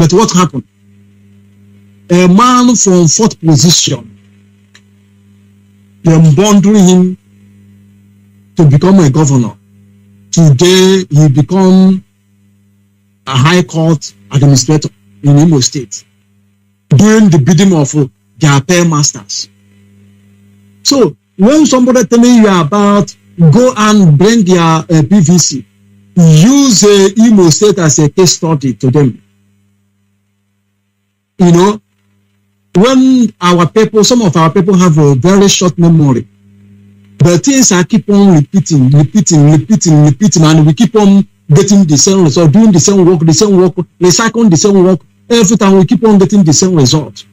But what happened? A man from fourth position, they bundling him to become a governor. Today, he become a high court administrator in Imo State, doing the bidding of their pay masters. So, when somebody telling you about go and bring your PVC, use Imo State as a case study to them. You know, when our people, some of our people have a very short memory, but things are keep on repeating, and we keep on getting the same result, doing the same work, recycling the same work. Every time we keep on getting the same result.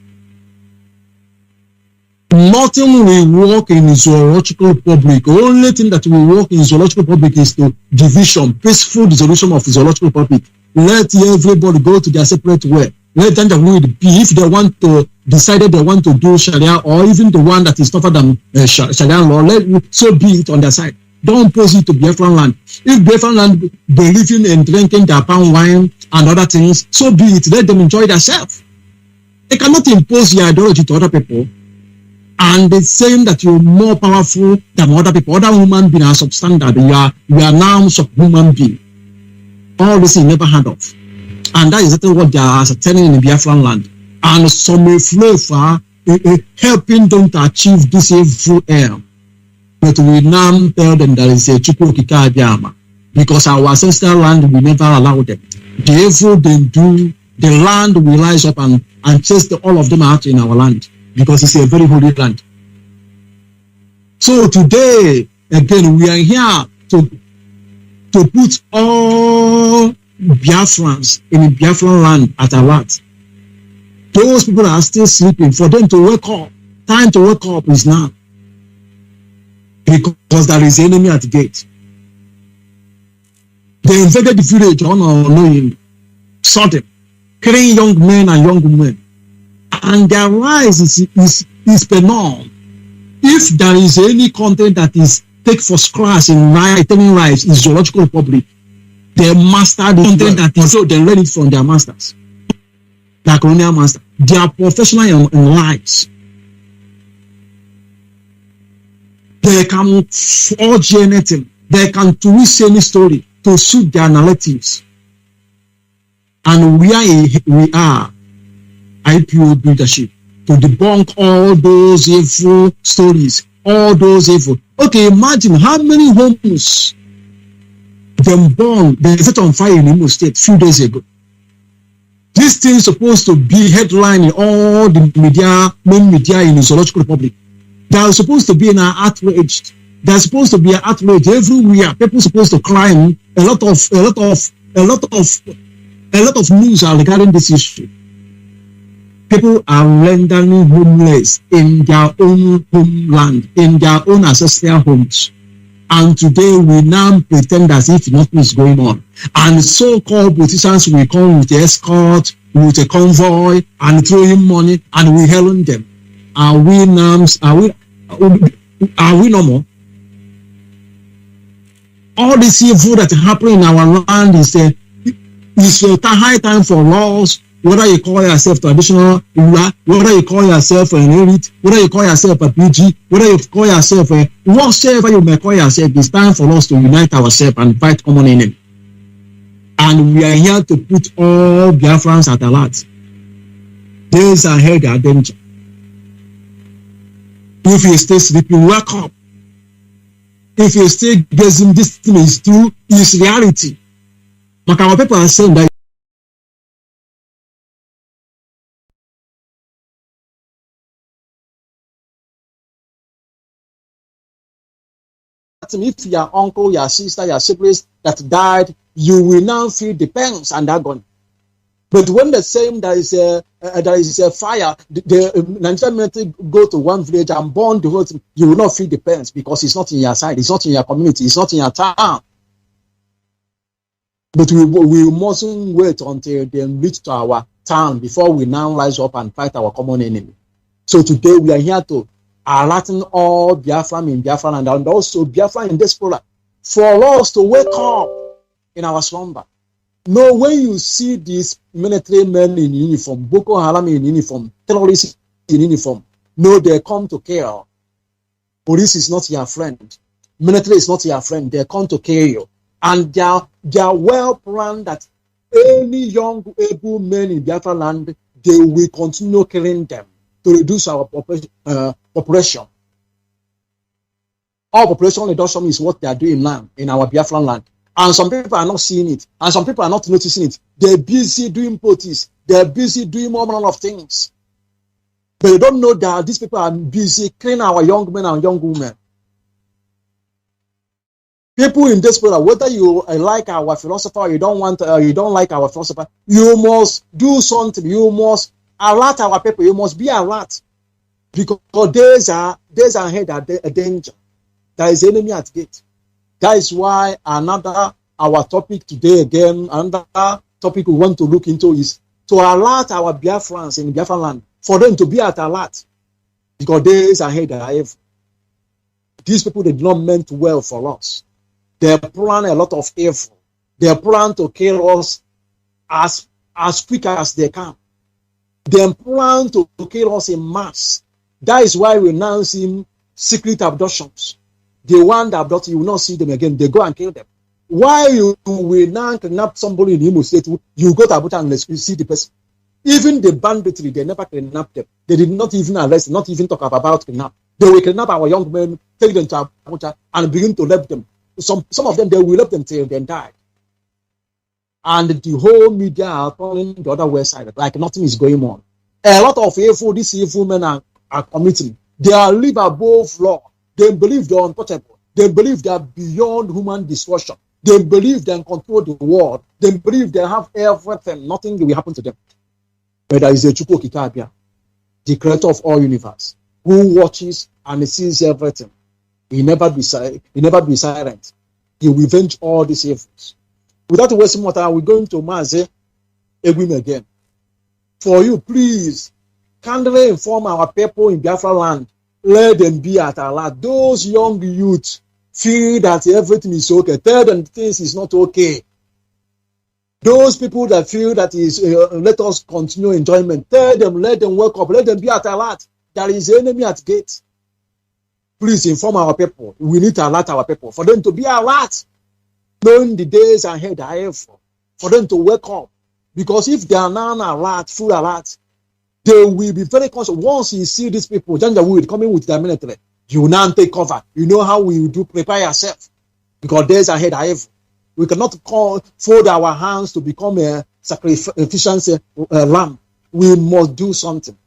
Nothing will work in zoological public. The only thing that will work in zoological public is the division, peaceful dissolution of zoological public. Let everybody go to their separate way. Let them be if they want to decide they want to do Sharia, or even the one that is tougher than Sharia law, so be it on their side. Don't impose it to Biafran land. If Biafran land believing in drinking their palm wine and other things, so be it. Let them enjoy themselves. They cannot impose your ideology to other people. And it's saying that you're more powerful than other people. Other human beings are substandard. You are now subhuman being. All this is never heard of. And that is exactly what they are telling in the Biafran land. And some flavor helping them to achieve this evil aim. But we now tell them that it's a Chukwukika Abiyama. Because our ancestral land, we never allow them. The evil they do, the land will rise up and chase all of them out in our land. Because it's a very holy land. So today, again, we are here to put all Biafrans in the Biafran land at alert. Those people are still sleeping. For them to wake up, time to wake up is now. Because there is an enemy at the gate. They invaded the village unknowingly, sudden, killing young men and young women. And their rise is phenomenal. If there is any content that is take for scratch in telling lies in zoological republic, they master the content that is so they learn it from their masters. Their colonial master. They are professional in lies. They can forge anything. They can twist any story to suit their narratives. And we are Ipob leadership to debunk all those evil stories, all those evil. Okay, imagine how many homes them born, they set on fire in Imo State a few days ago. This thing is supposed to be headline in all the media, main media in the Zoological Republic. They are supposed to be in an outrage. They are supposed to be an outrage everywhere. People are supposed to climb. A lot of news are regarding this issue. People are rendering homeless in their own homeland, in their own ancestral homes. And today we now pretend as if nothing is going on. And so-called politicians will come with the escort, with a convoy, and throw in money, and we hailing them. Are we normal? All this evil that is happening in our land is a high time for laws. Whether you call yourself traditional, whether you call yourself an elite, whether you call yourself a PG, whether you call yourself whatever you may call yourself, it's time for us to unite ourselves and fight common enemy. And we are here to put all Biafrans at alert. Days ahead are danger. If you stay sleeping, wake up. If you stay guessing this thing is true, it's reality. But our people are saying that if your uncle, your sister, your siblings that died, you will now feel the pains and they're gone. But when the same there is a fire, the Nigerian military go to one village and burn the whole thing, you will not feel the pains because it's not in your side, it's not in your community, it's not in your town. But we mustn't wait until they reach to our town before we now rise up and fight our common enemy. So today we are here to alerting all Biafran in Biafra land and also Biafran in diaspora for us to wake up in our slumber. No, when you see these military men in uniform, Boko Haram in uniform, terrorists in uniform, no, they come to kill. Police is not your friend. Military is not your friend. They come to kill you. And they are well planned that any young able men in Biafra land, they will continue killing them to reduce our population. Our population reduction is what they are doing now in our Biafran land. And some people are not seeing it. And some people are not noticing it. They're busy doing protests. They're busy doing more of things. But they don't know that these people are busy killing our young men and young women. People in this world, whether you like our philosopher or you don't like our philosopher, you must do something. You must alert our people. You must be alert. Because days are ahead a danger. There is enemy at gate. That is why our topic today again, another topic we want to look into is to alert our Biafrans in Biafra land, for them to be at alert. Because days ahead are evil. These people, they do not mean well for us. They plan a lot of evil. They plan to kill us as quick as they can. They plan to kill us in mass. That is why we now see secret abductions. The one that abducted, you will not see them again. They go and kill them. Why you will now kidnap somebody in Imo State, you go to Abuja and you see the person. Even the banditry, they never kidnapped them. They did not even arrest, not even talk about kidnap. They will kidnap our young men, take them to Abuja and begin to rape them. Some of them, they will rape them till they die. And the whole media are turning the other way side, like nothing is going on. A lot of these evil men are committing. They are live above law. They believe they're untouchable. They believe they're beyond human destruction. They believe they can control the world. They believe they have everything. Nothing will happen to them. But there is a Chukwu Kikabia, the creator of all universe, who watches and sees everything. He never be silent. He will avenge all these evils. Without wasting more time, we're going to Mazi Egwim again. For you, please, kindly inform our people in Biafra land. Let them be at alert. Those young youths feel that everything is okay. Tell them things is not okay. Those people that feel that is let us continue enjoyment. Tell them, let them wake up. Let them be at alert. There is an enemy at gate. Please inform our people. We need to alert our people for them to be alert, knowing the days ahead are evil, for them to wake up. Because if they are now alert, full alert, they will be very conscious. Once you see these people, Janjaweed coming with their military, you will now take cover. You know how we do. Prepare yourself, because days ahead are evil. We cannot fold our hands to become a sacrificial lamb. We must do something,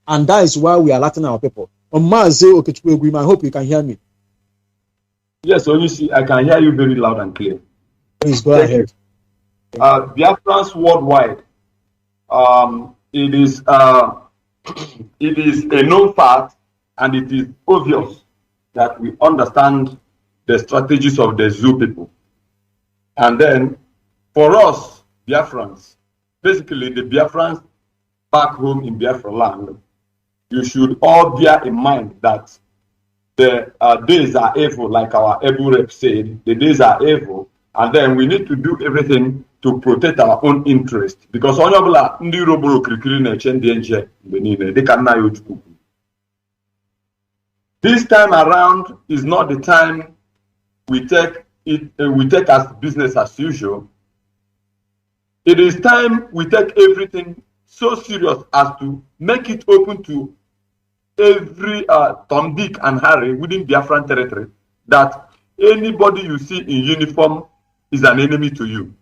and that is why we are alerting our people. I hope you can hear me. Yes, so you see, I can hear you very loud and clear. Please go ahead. Biafrans worldwide. It is a known fact, and it is obvious that we understand the strategies of the Zoo people. And then, for us, Biafrans, basically the Biafrans back home in Biafra land, you should all bear in mind that the days are evil, like our Ebu Rep said, the days are evil, and then we need to do everything to protect our own interest. Because this time around is not the time we take as business as usual. It is time we take everything so serious as to make it open to every Tom, Dick, and Harry within Biafran territory that anybody you see in uniform is an enemy to you.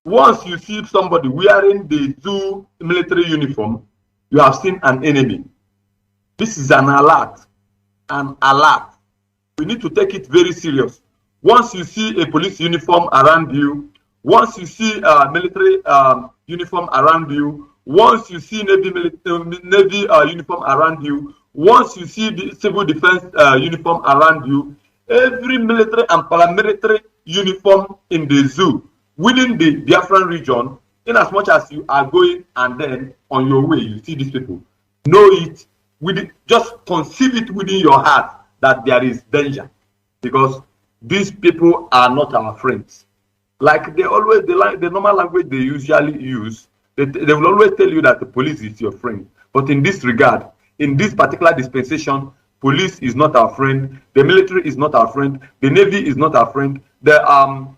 Once you see somebody wearing the Zoo military uniform, you have seen an enemy. This is an alert. An alert. We need to take it very serious. Once you see a police uniform around you, once you see a military uniform around you, once you see Navy uniform around you, once you see the civil defense uniform around you, every military and paramilitary uniform in the zoo within the Biafran region, in as much as you are going and then on your way, you see these people. Know it, just conceive it within your heart that there is danger, because these people are not our friends. Like they always, the normal language they usually use, they will always tell you that the police is your friend. But in this regard, in this particular dispensation, police is not our friend, the military is not our friend, the navy is not our friend, the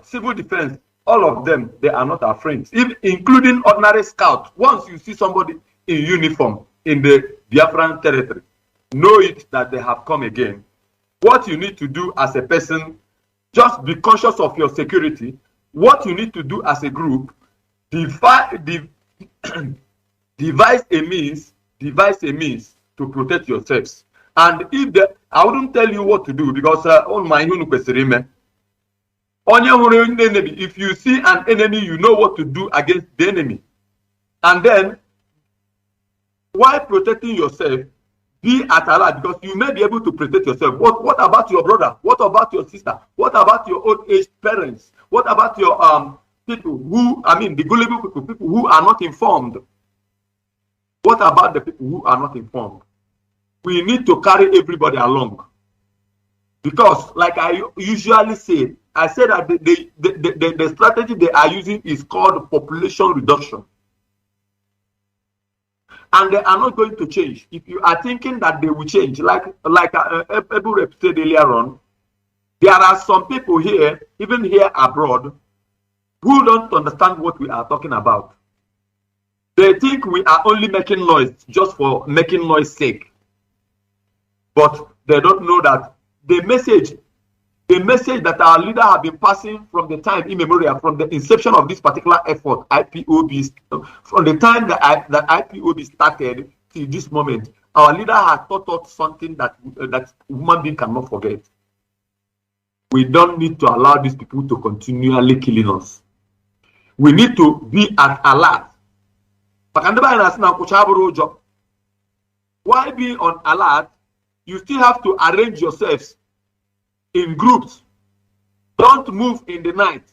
civil defense, all of them, they are not our friends, including ordinary scouts. Once you see somebody in uniform in the Biafran territory, know it that they have come again. What you need to do as a person, just be conscious of your security. What you need to do as a group, devise a means to protect yourselves. And if I wouldn't tell you what to do, because on my own, if you see an enemy, you know what to do against the enemy. And then, while protecting yourself, be at alert, because you may be able to protect yourself. What about your brother? What about your sister? What about your old age parents? What about your people who, the gullible people who are not informed? What about the people who are not informed? We need to carry everybody along. Because, like I usually say, I say that the strategy they are using is called population reduction. And they are not going to change. If you are thinking that they will change, like Ebu Rep said earlier on, there are some people here, even here abroad, who don't understand what we are talking about. They think we are only making noise just for making noise sake. But they don't know that the message that our leader have been passing from the time immemorial, from the inception of this particular effort, IPOB, from the time that IPOB started till this moment, our leader has taught us something that human being cannot forget. We don't need to allow these people to continually killing us. We need to be at alert. Why be on alert? You still have to arrange yourselves in groups. Don't move in the night.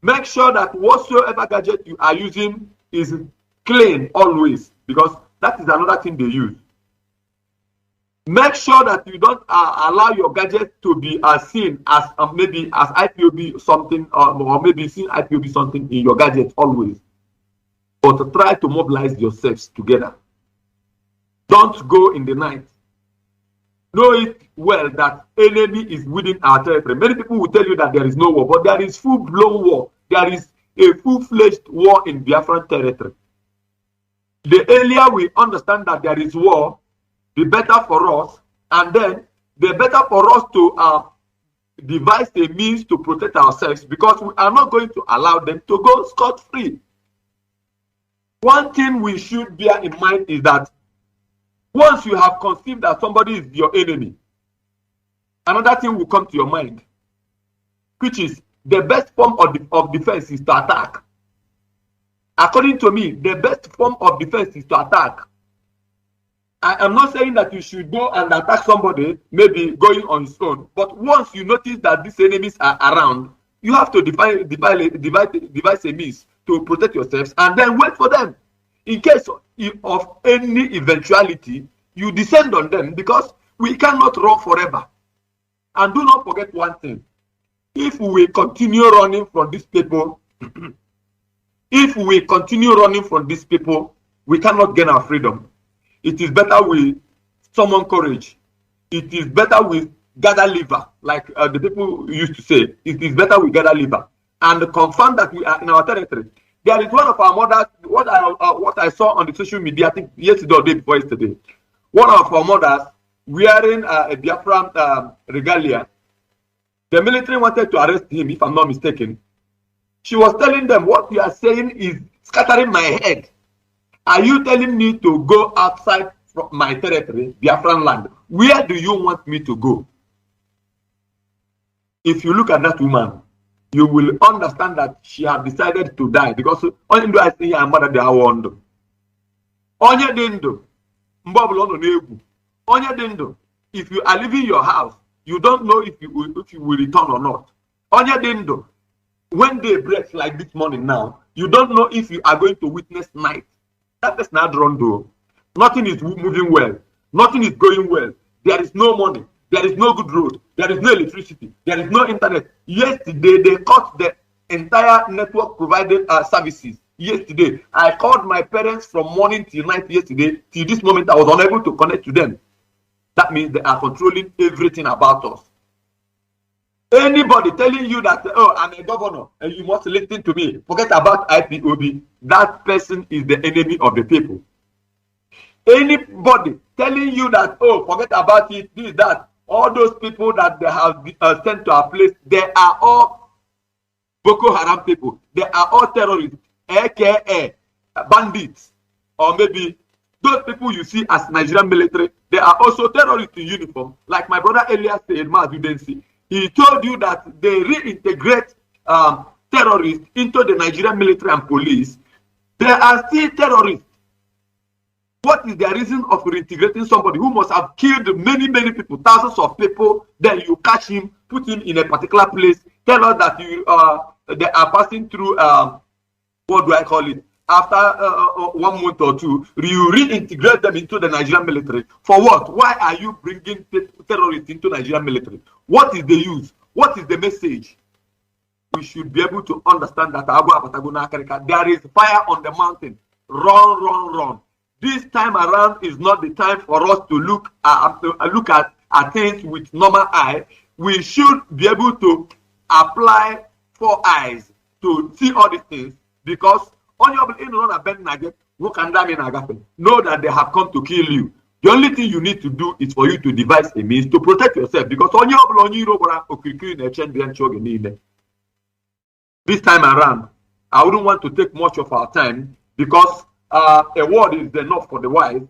Make sure that whatsoever gadget you are using is clean always, because that is another thing they use. Make sure that you don't allow your gadget to be seen as maybe as IPOB something, or maybe seen IPOB something in your gadget always. But try to mobilize yourselves together. Don't go in the night. Know it well that enemy is within our territory. Many people will tell you that there is no war, but there is full-blown war. There is a full-fledged war in Biafran territory. The earlier we understand that there is war, the better for us, and then the better for us to devise a means to protect ourselves, because we are not going to allow them to go scot-free. One thing we should bear in mind is that once you have conceived that somebody is your enemy, another thing will come to your mind, which is the best form of defense is to attack. According to me, the best form of defense is to attack. I am not saying that you should go and attack somebody, maybe going on his own, but once you notice that these enemies are around, you have to devise a means to protect yourselves and then wait for them. In case of any eventuality, you descend on them, because we cannot run forever. And do not forget one thing. If we continue running from these people, we cannot gain our freedom. It is better we summon courage. It is better we gather liver, like the people used to say. It is better we gather liver and confirm that we are in our territory. There is one of our mothers, what I saw on the social media, I think yesterday or day before yesterday. One of our mothers wearing a Biafra regalia. The military wanted to arrest him, if I'm not mistaken. She was telling them, what you are saying is scattering my head. Are you telling me to go outside from my territory, Biafran land? Where do you want me to go? If you look at that woman, you will understand that she has decided to die, because only do I see her mother they are warned. Onye dindo, onye dindo. If you are leaving your house, you don't know if you will return or not. Onye dindo, when they break like this morning now, you don't know if you are going to witness night. That is not run though. Nothing is moving well. Nothing is going well. There is no money. There is no good road. There is no electricity. There is no internet. Yesterday, they cut the entire network provided services. Yesterday, I called my parents from morning till night yesterday. Till this moment, I was unable to connect to them. That means they are controlling everything about us. Anybody telling you that, oh, I'm a governor and you must listen to me, forget about IPOB. That person is the enemy of the people. Anybody telling you that, oh, forget about it, this, that, all those people that they have sent to our place, they are all Boko Haram people. They are all terrorists, aka bandits, or maybe those people you see as Nigerian military, they are also terrorists in uniform. Like my brother earlier said, Mazi, he told you that they reintegrate terrorists into the Nigerian military and police. They are still terrorists. What is the reason of reintegrating somebody who must have killed many, many people, thousands of people? Then you catch him, put him in a particular place, tell us that you they are passing through what do I call it? After 1 month or two, you reintegrate them into the Nigerian military. For what? Why are you bringing terrorists into Nigerian military? What is the use? What is the message? We should be able to understand that there is fire on the mountain. Run, run, run. This time around is not the time for us to look at things with normal eye. We should be able to apply 4 eyes to see all these things, because know that they have come to kill you. The only thing you need to do is for you to devise a means to protect yourself, because this time around, I wouldn't want to take much of our time, because a word is enough for the wise.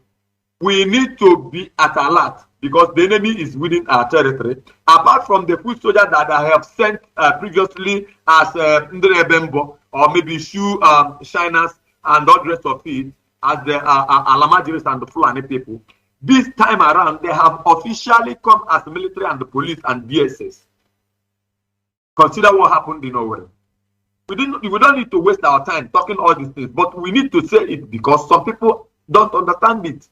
We need to be at alert, because the enemy is within our territory. Apart from the foot soldier that I have sent previously as Ndrebembo, or maybe shoe shiners and all the rest of it, as the Alamajiris and the Fulani people, this time around, they have officially come as military and the police and DSS. Consider what happened in Owerri. We don't need to waste our time talking all these things, but we need to say it because some people don't understand it.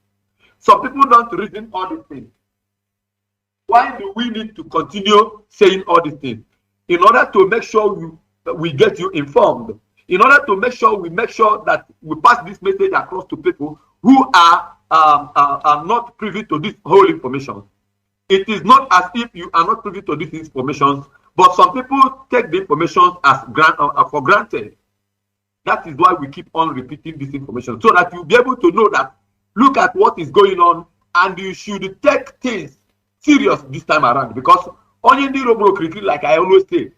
Some people don't reason all these things. Why do we need to continue saying all these things? In order to make sure we get you informed. In order to make sure that we pass this message across to people who are not privy to this whole information. It is not as if you are not privy to this information, but some people take the information as for granted. That is why we keep on repeating this information, so that you'll be able to know that, look at what is going on, and you should take things serious this time around. Because like I always say,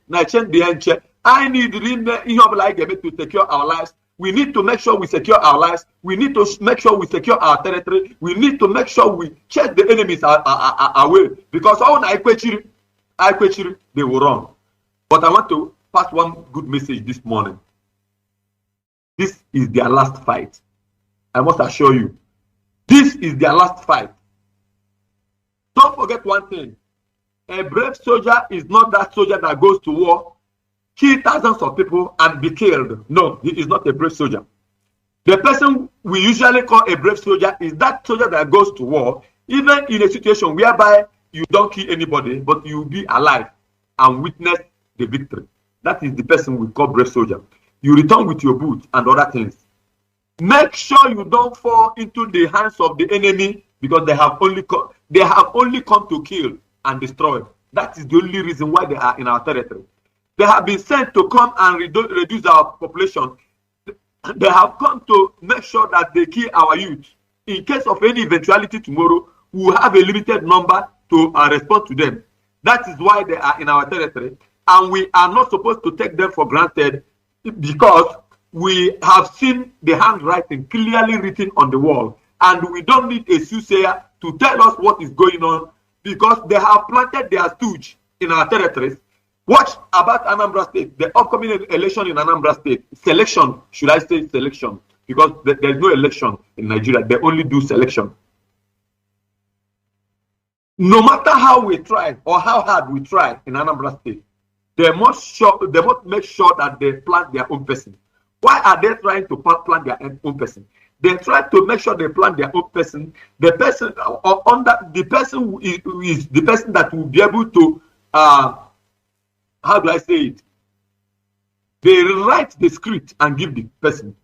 I need to secure our lives. We need to make sure we secure our lives. We need to make sure we secure our territory. We need to make sure we check the enemies away. Because all they will run. But I want to pass one good message this morning. This is their last fight. I must assure you. This is their last fight. Don't forget one thing. A brave soldier is not that soldier that goes to war, kill thousands of people, and be killed. No, he is not a brave soldier. The person we usually call a brave soldier is that soldier that goes to war, even in a situation whereby you don't kill anybody, but you will be alive and witness the victory. That is the person we call brave soldier. You return with your boots and other things. Make sure you don't fall into the hands of the enemy, because they have only come to kill and destroy. That is the only reason why they are in our territory. They have been sent to come and reduce our population. They have come to make sure that they kill our youth. In case of any eventuality tomorrow, we will have a limited number to respond to them. That is why they are in our territory, and we are not supposed to take them for granted, because we have seen the handwriting clearly written on the wall, and we don't need a soothsayer to tell us what is going on, because they have planted their stooge in our territories. Watch about Anambra State, the upcoming election in Anambra State. Selection, should I say selection? Because there is no election in Nigeria. They only do selection. No matter how we try or how hard we try in Anambra State, they must make sure that they plant their own person. Why are they trying to plant their own person? They try to make sure they plan their own person. The person who is the person that will be able to how do I say it? They write the script and give the person.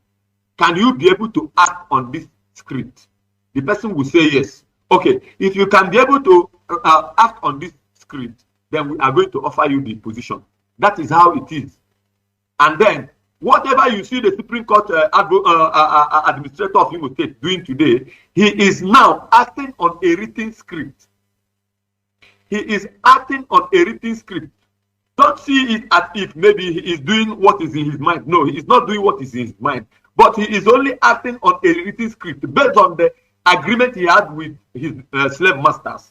Can you be able to act on this script? The person will say yes. Okay, if you can be able to act on this script, then we are going to offer you the position. That is how it is. And then, whatever you see the Supreme Court administrator of Imo State doing today, he is now acting on a written script. He is acting on a written script. Don't see it as if maybe he is doing what is in his mind. No, he is not doing what is in his mind. But he is only acting on a written script based on the agreement he had with his slave masters.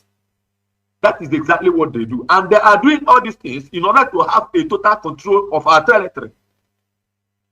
That is exactly what they do. And they are doing all these things in order to have a total control of our territory.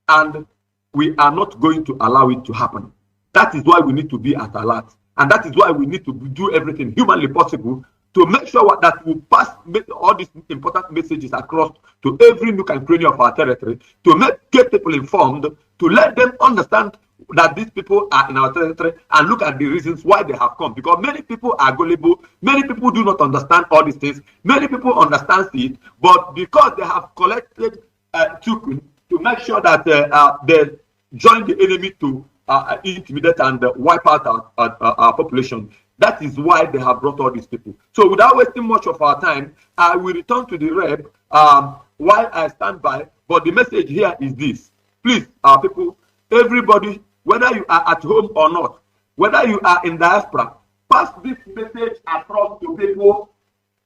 And we are not going to allow it to happen. That is why we need to be at alert. And that is why we need to do everything humanly possible to make sure that we pass all these important messages across to every nook and cranny of our territory, to get people informed, to let them understand that these people are in our territory and look at the reasons why they have come. Because many people are gullible, many people do not understand all these things, many people understand it, but because they have collected token to make sure that they join the enemy to intimidate and wipe out our population. That is why they have brought all these people. So without wasting much of our time, I will return to the rep while I stand by. But the message here is this. Please, our people, everybody, whether you are at home or not, whether you are in diaspora, pass this message across to people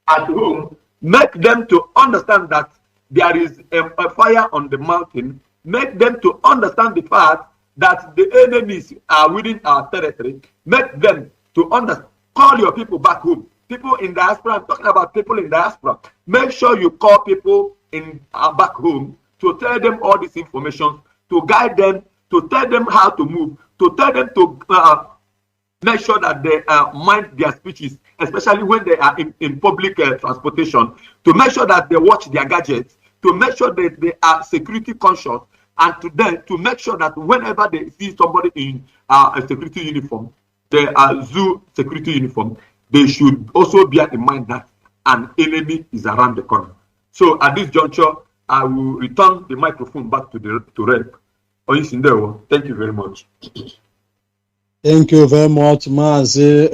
at home. Make them to understand that there is a fire on the mountain. Make them to understand the fact that the enemies are within our territory. Make them to understand. Call your people back home. People in diaspora, I'm talking about people in diaspora. Make sure you call people in back home to tell them all this information, to guide them, to tell them how to move, to tell them to make sure that they mind their speeches, especially when they are in public transportation, to make sure that they watch their gadgets, to make sure that they are security conscious, and to make sure that whenever they see somebody in a security uniform, they are zoo security uniform, they should also bear in mind that an enemy is around the corner. So at this juncture, I will return the microphone back to Rep. Thank you very much. Thank you very much, Mazi.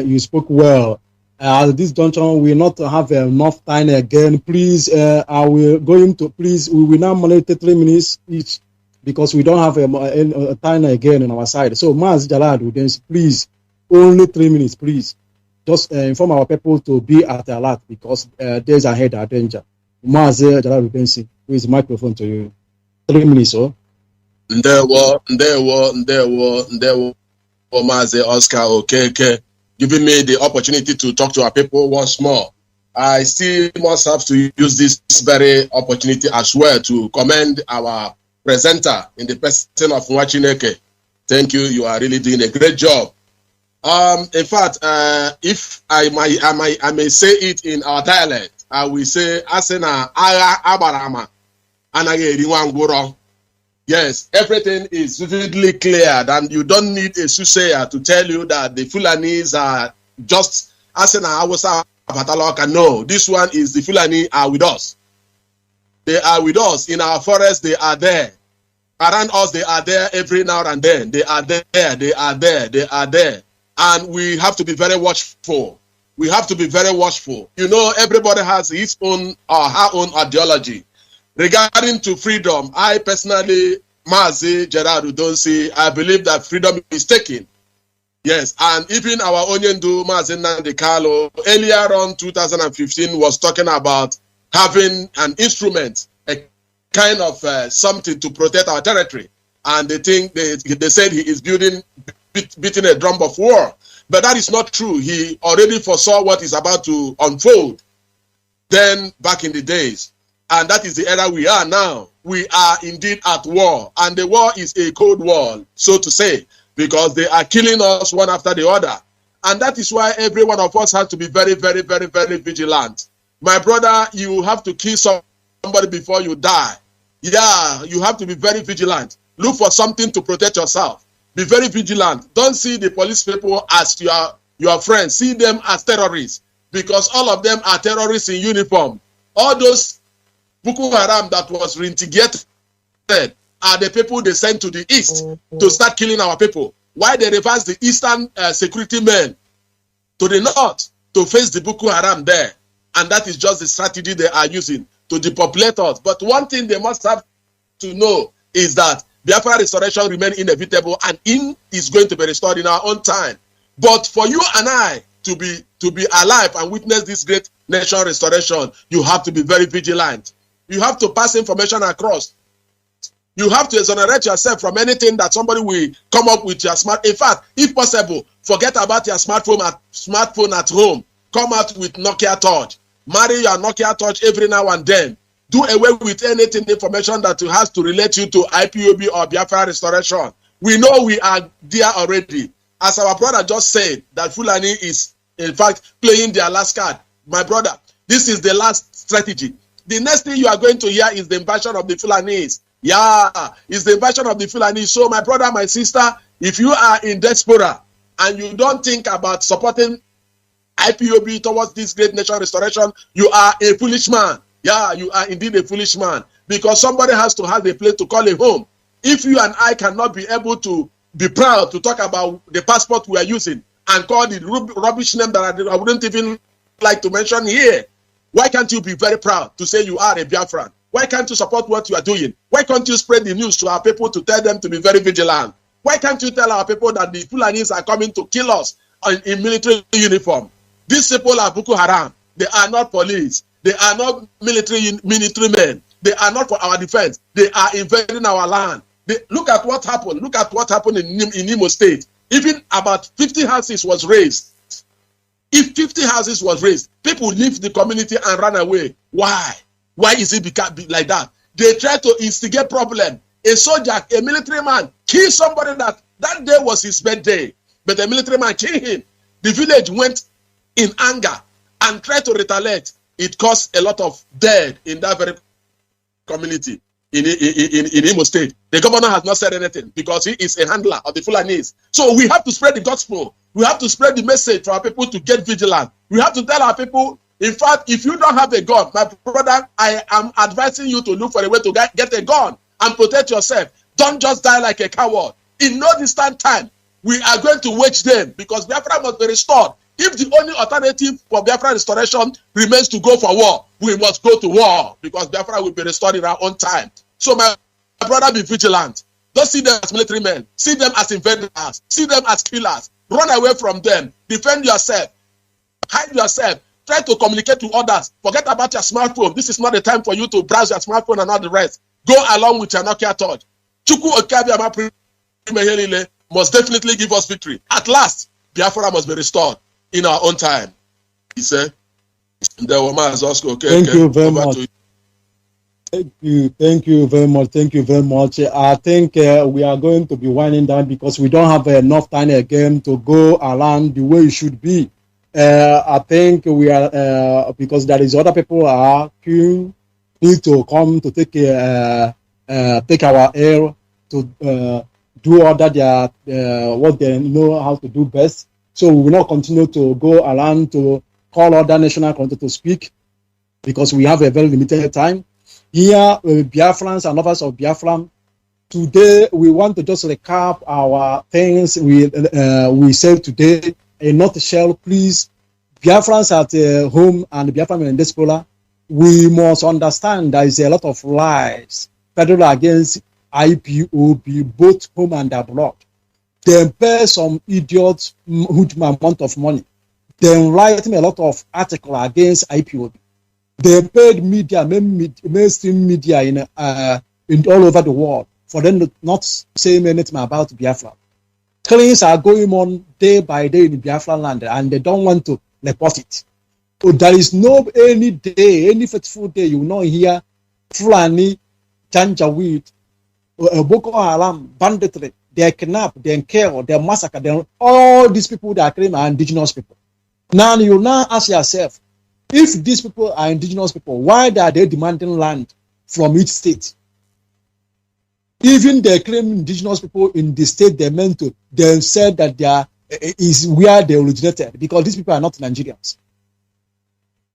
You spoke well. At this juncture, we will not have enough time again. Please, we will now monitor 3 minutes each because we don't have a time again on our side. So, Mazi Jalad, please, only 3 minutes, please. Just inform our people to be at alert because days ahead are danger. Mazi Jalad, please, microphone to you. 3 minutes, oh. Ndewo, Mazi Oscar Okeke, giving me the opportunity to talk to our people once more. I still must have to use this very opportunity as well to commend our presenter in the person of Nwachineke. Thank you. You are really doing a great job. In fact, if I may say it in our dialect, I will say, Asena Aga Abarama Anage Riwanguro. Yes, everything is vividly clear, and you don't need a soothsayer to tell you that the Fulanis are just Asena Awasa Pataloka. No, this one is the Fulani are with us. They are with us in our forest. They are there. Around us, they are there every now and then. They are there. They are there. They are there. And we have to be very watchful. We have to be very watchful. You know, everybody has his own or her own ideology. Regarding to freedom, I personally, Mazi Gerard Udonsi, I believe that freedom is taken. Yes, and even our Onyendu Mazi Nnamdi earlier on 2015 was talking about having an instrument, a kind of something to protect our territory. And they said he is beating a drum of war. But that is not true. He already foresaw what is about to unfold then back in the days. And that is the era we are now. We are indeed at war. And the war is a cold war, so to say, because they are killing us one after the other. And that is why every one of us has to be very, very, very, very vigilant. My brother, you have to kill somebody before you die. Yeah, you have to be very vigilant. Look for something to protect yourself. Be very vigilant. Don't see the police people as your friends. See them as terrorists, because all of them are terrorists in uniform. All those Boko Haram that was reintegrated are the people they sent to the east to start killing our people. Why they reverse the eastern security men to the north to face the Boko Haram there? And that is just the strategy they are using to depopulate us. But one thing they must have to know is that Biafra restoration remains inevitable, and is going to be restored in our own time. But for you and I to be alive and witness this great nation restoration, you have to be very vigilant. You have to pass information across. You have to exonerate yourself from anything that somebody will come up with your smart. In fact, if possible, forget about your smartphone at home. Come out with Nokia Touch. Marry your Nokia Touch every now and then. Do away with anything information that has to relate you to IPOB or Biafra restoration. We know we are there already. As our brother just said, that Fulani is in fact playing their last card. My brother, this is the last strategy. The next thing you are going to hear is the invasion of the Fulanis. Yeah, it's the invasion of the Fulanis. So my brother, my sister, if you are in diaspora and you don't think about supporting IPOB towards this great nation restoration, you are a foolish man. Yeah, you are indeed a foolish man, because somebody has to have a place to call a home. If you and I cannot be able to be proud to talk about the passport we are using and call the rubbish name that I wouldn't even like to mention here, why can't you be very proud to say you are a Biafran? Why can't you support what you are doing? Why can't you spread the news to our people to tell them to be very vigilant? Why can't you tell our people that the Fulanis are coming to kill us in military uniform? These people are Boko Haram. They are not police. They are not military men. They are not for our defense. They are invading our land. Look at what happened. Look at what happened in Imo State. Even about 50 houses was raised. If 50 houses was raised, people leave the community and run away. Why? Why is it like that? They try to instigate problem. A soldier, a military man, kill somebody that day was his birthday. But the military man killed him. The village went in anger and tried to retaliate. It caused a lot of dead in that very community in Imo State. The governor has not said anything because he is a handler of the Fulanis. So we have to spread the gospel. We have to spread the message for our people to get vigilant. We have to tell our people, in fact, if you don't have a gun, my brother, I am advising you to look for a way to get a gun and protect yourself. Don't just die like a coward. In no distant time, we are going to wage them, because Biafra must be restored. If the only alternative for Biafra restoration remains to go for war, we must go to war, because Biafra will be restored in our own time. So my brother, be vigilant. Don't see them as military men. See them as invaders. See them as killers. Run away from them. Defend yourself. Hide yourself. Try to communicate to others. Forget about your smartphone. This is not the time for you to browse your smartphone and all the rest. Go along with your Nokia Touch. Chukwu Okabiama must definitely give us victory. At last, Biafra must be restored in our own time. He said, Thank you very much. Thank you very much. Thank you very much. I think we are going to be winding down because we don't have enough time again to go around the way it should be. I think we are because there is other people are queuing, need to come to take our air to do all that what they know how to do best. So we will not continue to go around to call other national countries to speak because we have a very limited time. Here, Biafrans and lovers of Biafra, today we want to just recap our things we said today. A nutshell, please. Biafrans at home and Biafran in diaspora, we must understand there is a lot of lies peddled against IPOB, both home and abroad. They pay some idiots huge amount of money. They write a lot of articles against IPOB. They paid media, mainstream media in all over the world for them to not say anything about Biafra. Killings are going on day by day in Biafra land, and they don't want to report it. So there is no any day, any fateful day you will not hear Fulani, Janjaweed, Boko Haram, banditry. They kidnap, they kill, they massacre. All these people that are claiming are indigenous people. Now you now ask yourself, if these people are indigenous people, why are they demanding land from each state? Even they claim indigenous people in the state they meant to, they said that they are is where they originated, because these people are not Nigerians.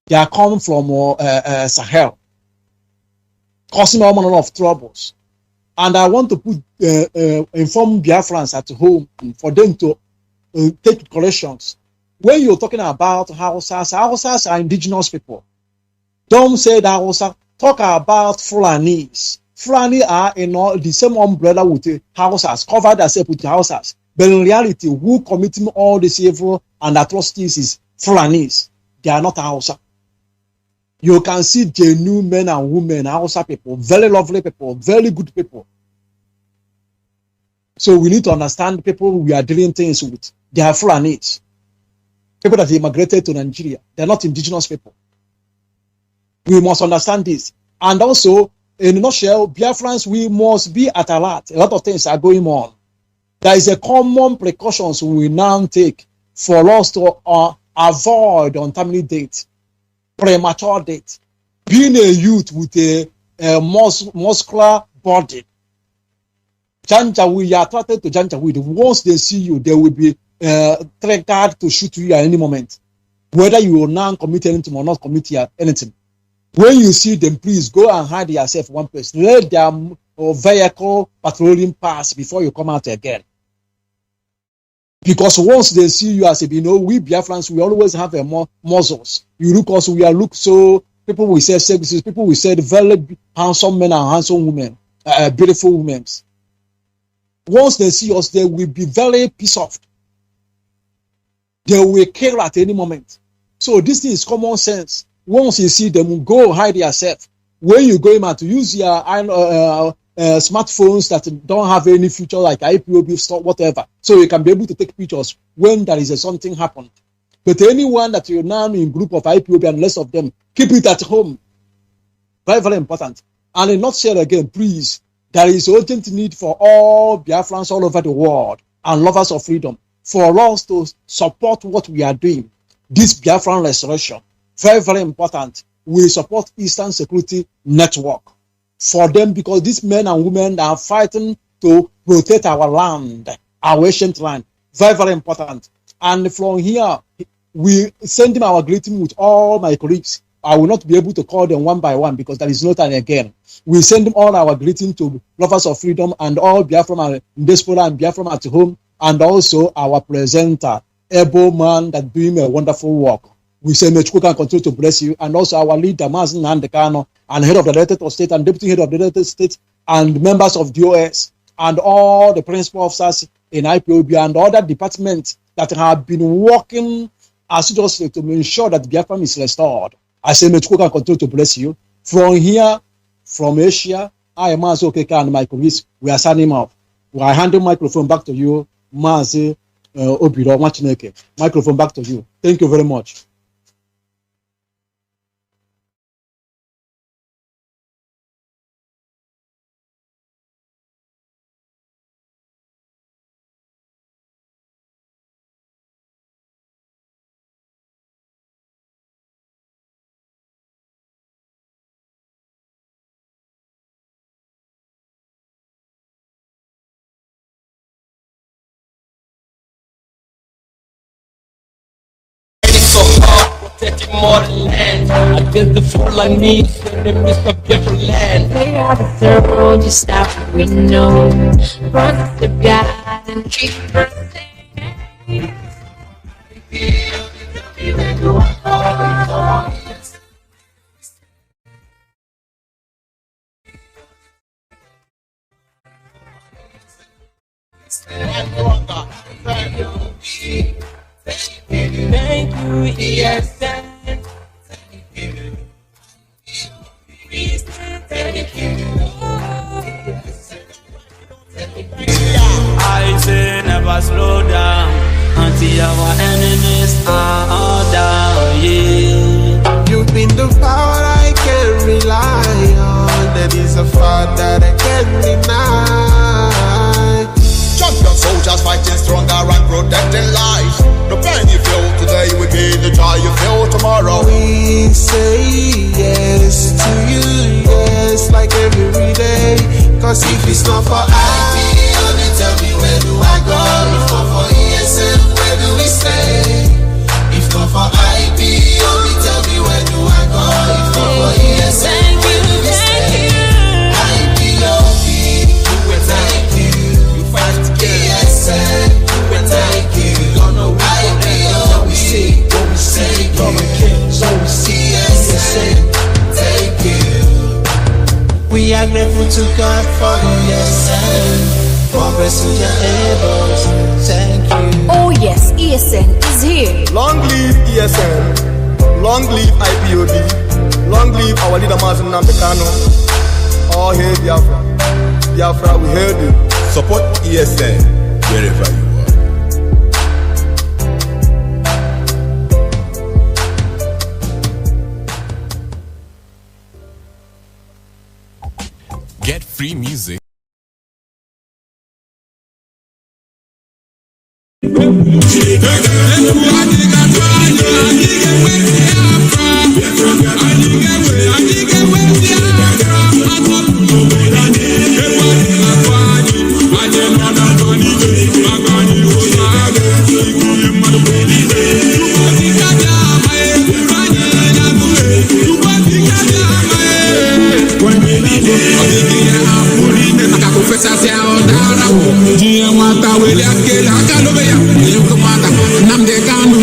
They are coming from Sahel, causing all manner of troubles. And I want to put inform Biafrans at home for them to take corrections. When you're talking about Hausas are indigenous people. Don't say that Hausa. Talk about Fulanis. Fulani are in all the same umbrella with the Hausas, covered themselves with the Hausas. But in reality, who committing all this evil and atrocities is Fulanis. They are not Hausa. You can see genuine men and women, Hausa people, very lovely people, very good people. So we need to understand people we are dealing things with. They are Fulanis. People that immigrated to Nigeria. They are not indigenous people. We must understand this. And also, in a nutshell, Biafrans, we must be at alert. A lot of things are going on. There is a common precautions we now take for us to avoid untimely death, premature death. Being a youth with a muscular body, Janjaweed, you are attracted to Janjaweed. Once they see you, they will be triggered to shoot you at any moment. Whether you will now commit anything or not commit anything. When you see them, please go and hide yourself one place. Let their vehicle patrolling pass before you come out again. Because once they see you as we Biafrans, we always have muscles. You look us, we are look so, people will say services, people will say very handsome men and handsome women, beautiful women. Once they see us, they will be very pissed off. They will kill at any moment. So this thing is common sense. Once you see them, go hide yourself. When you go out to use your smartphones that don't have any feature like Ipob stuff, whatever, so you can be able to take pictures when there is something happened. But anyone that you're now in group of Ipob and less of them, keep it at home. Very, very important. And in nutshell again, please, there is urgent need for all Biafrans all over the world and lovers of freedom for us to support what we are doing. This Biafran restoration. Very, very important. We support Eastern Security Network for them because these men and women are fighting to protect our land, our ancient land. Very, very important. And from here, we send them our greeting with all my colleagues. I will not be able to call them one by one because there is no time again. We send them all our greeting to lovers of freedom and all Biafran and diaspora and Biafran at home, and also our presenter, able man that doing a wonderful work. We say may God continue to bless you, and also our leader, Mazi, Nnamdi Kanu, and head of the Directorate of State and deputy head of the Directorate of State, and members of DOS, and all the principal officers in Ipob and other departments that have been working assiduously to ensure that Biafra is restored. I say may God continue to bless you. From here, from Asia, I am Mazi Okeke and my colleagues. We are signing off. I hand the microphone back to you, Mazi Obiro Machineke. Microphone back to you. Thank you very much. Taking more land against the Fulanis and the Mr. Biafra land. They are the third, just stop we know. Brothers of God and treat us. Thank you, yes, I say never slow down until our enemies are all down. Yeah, you've been the power I can rely on. That is a fact that I can't deny. Champion soldiers fighting stronger and protecting lives. The pain you feel today will be the joy you feel tomorrow. We say yes to you, yes, like every day. Cause if it's not for to God for yourself. More praise to your elbows. Thank you. Oh yes, ESN is here. Long live ESN. Long live IPOB. Long live our leader Mazi Nnamdi Kanu. All hail Biafra. Biafra, we hail you. Support ESN wherever you are. Get free music. Nnamdi Kanu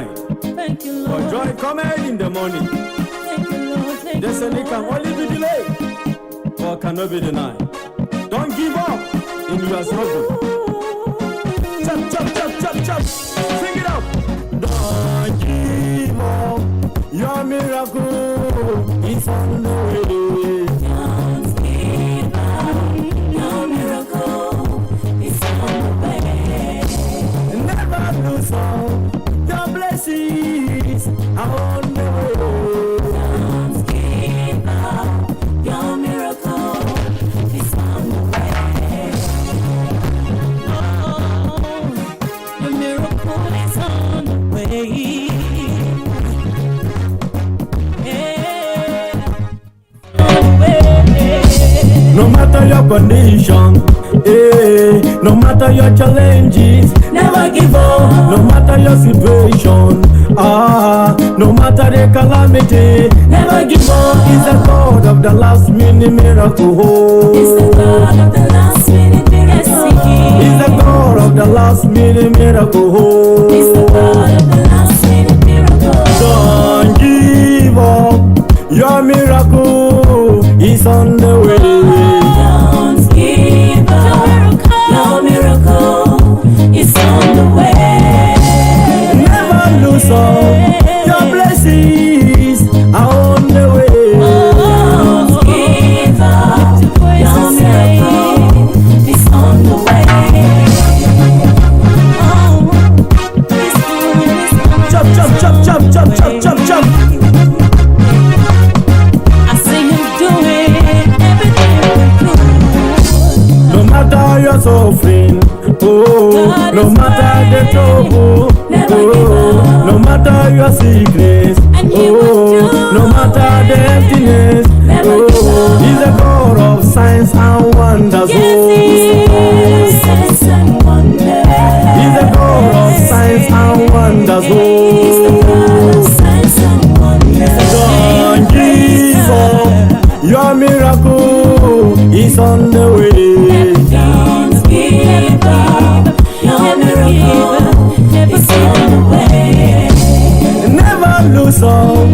night, for joy cometh in the morning. Destiny can only be delayed, but cannot be denied. Don't give up in your struggle. Chop, chop, chop, chop, chop. Sing it up. Don't give up. Your miracle is on the way. Don't give up. Your miracle is on the way. Never lose hope. Your blessings are on the way. Don't give up. Your miracle is on the way. Oh, your miracle is on the way. No matter your condition, no matter your challenges, never give up. No matter your situation, no matter the calamity, never give up. He's the God of the last minute miracle. He's the God of the last minute miracle. He's the God of the last minute miracle. He's the God of the last minute miracle. Don't give up. Your miracle is on the way. Don't give up. Your miracle is on the way. Never lose hope. Your blessings are on the way. Don't give up. Your miracle is on the way. Chop, chop, chop, chop, chop, chop, chop, chop. No matter your suffering, no matter the trouble, no matter your sickness, no matter the emptiness, He's the God of signs and wonders. He's the God of signs and wonders. Don't give up. Your miracle is on the way. Don't give up. Your miracle is on the way. Never lose hope.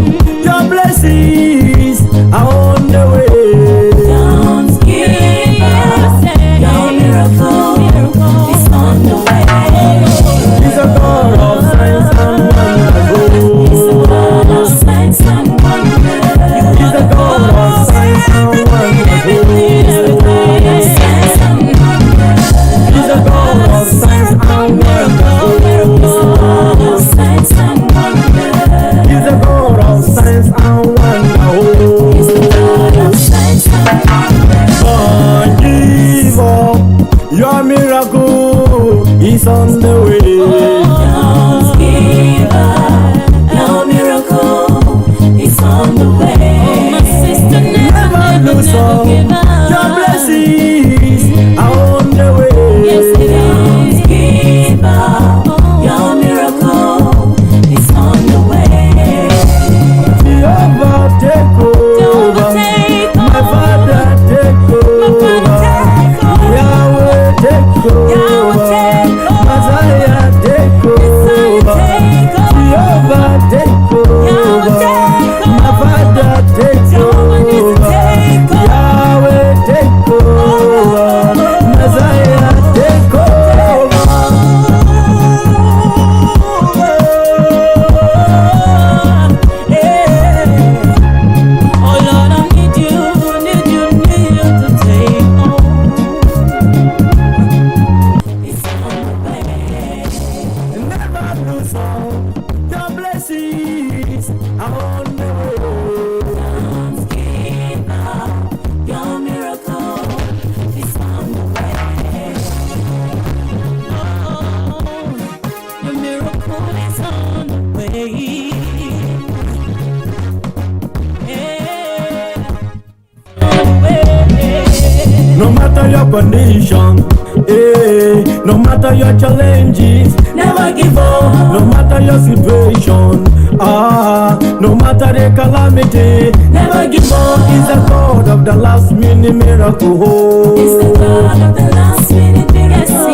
Your blessings are on the way. Don't give up. Your miracle is on the way. He's a God of signs and wonders. He's the God of signs and wonders. He's the God of signs and wonders. He's the God of signs and wonders. He's the God of signs and wonders. Signs and wonders. He's the God of signs and wonders. He's the God of signs and wonders. Don't give up. Your miracle is on the way. Don't give up. Your miracle is on the way. Oh, my sister, Never lose hope. Your blessings are on the way. Yes, don't give up. Your miracle is on the way. Jehovah, take over. My Father, take over. Yahweh, take over. Messiah, take over. Jehovah, take over. My Father, take over. Yahweh, take over. Messiah, take over. Oh Lord, I need you to take home. It's on the way. Never lose hope. Your blessings are on the way. Don't give up. Your miracle is on the way. Oh, your miracle is on the way. No matter your condition, no matter your challenges, Never give up. no matter your situation, no matter the calamity. Never give up. He's the God of the last minute miracle. He's the God of the last minute miracle.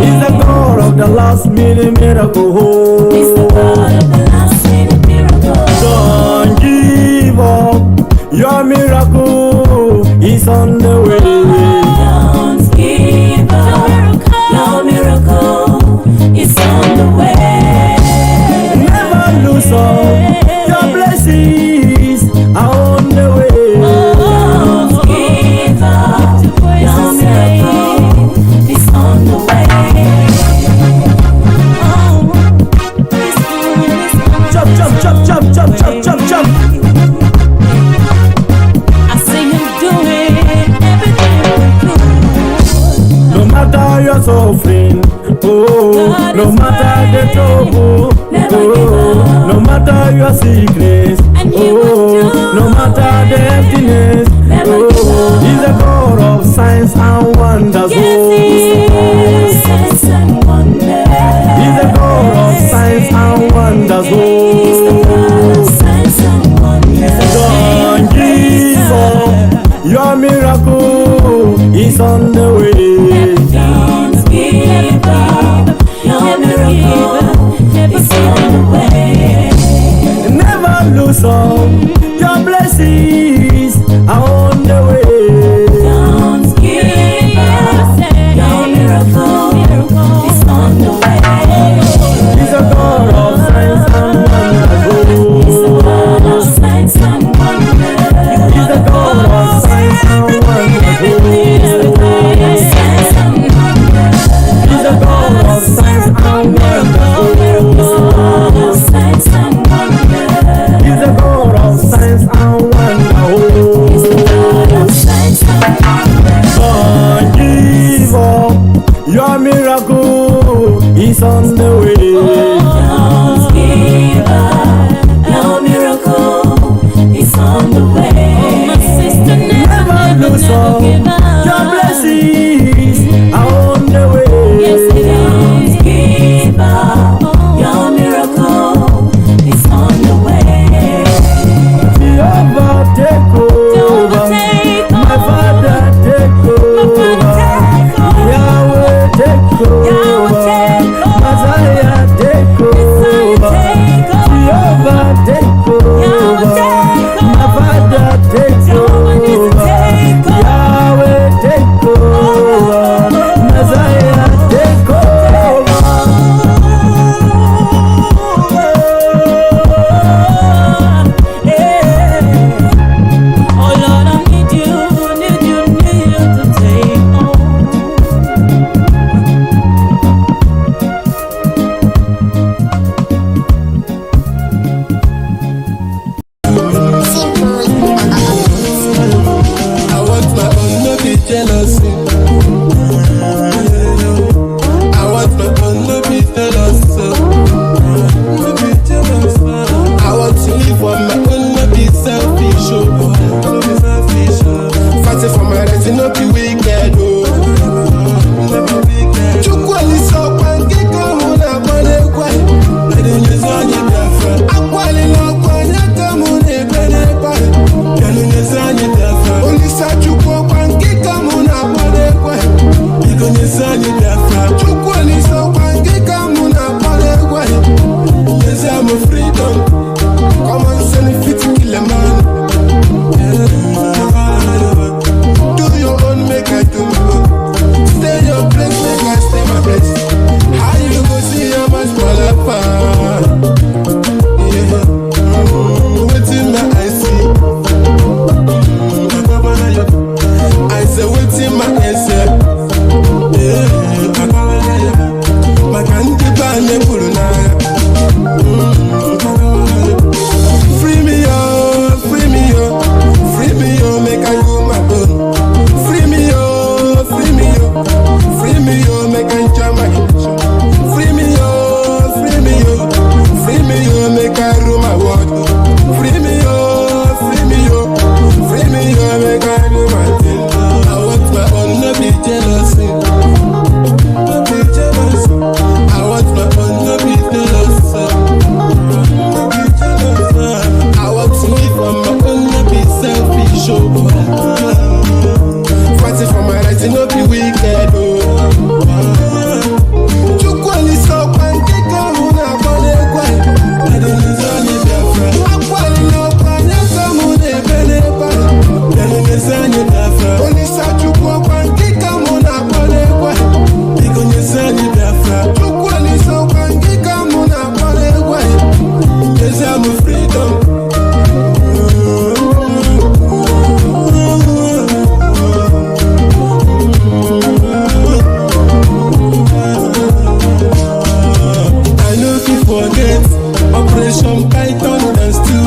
He's the God of the last minute miracle. He's the God of the last minute miracle. Don't give up. Your miracle is on the way. Don't give up. Your miracle is on the way. Never lose hope. Your blessings are on the way. Don't give up. Your miracle is on the way. Jump, jump, jump, jump, jump, jump, jump, jump. I see him doing everything. No matter your suffering, oh, no matter the trouble, oh, no matter your sickness, oh, no matter the emptiness, oh, he's the God of signs and wonders, oh, Signs and wonders. he's the God of signs and wonders, oh, Signs and wonders. don't give up, your miracle is on the way. Don't give up. Your miracle is on the way. Never lose hope. Your blessings are on the way. Don't give up. Your miracle is on the way. He's a God of signs and wonders. He's the God of signs and wonders. He's the God of signs and wonders. He's the God of signs and wonders. He's the God of signs and wonders. Signs and wonders. He's the God of signs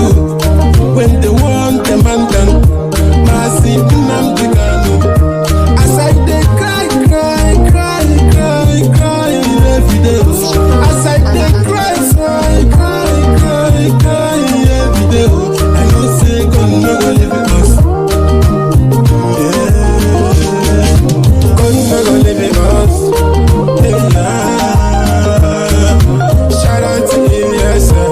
Kanu. When they want them and done, Mazi, Nnamdi, Kanu. As I dey cry every day. As I dey cry every day. I know say God no go leave us. God no go leave us. Shout out to him, yes sir.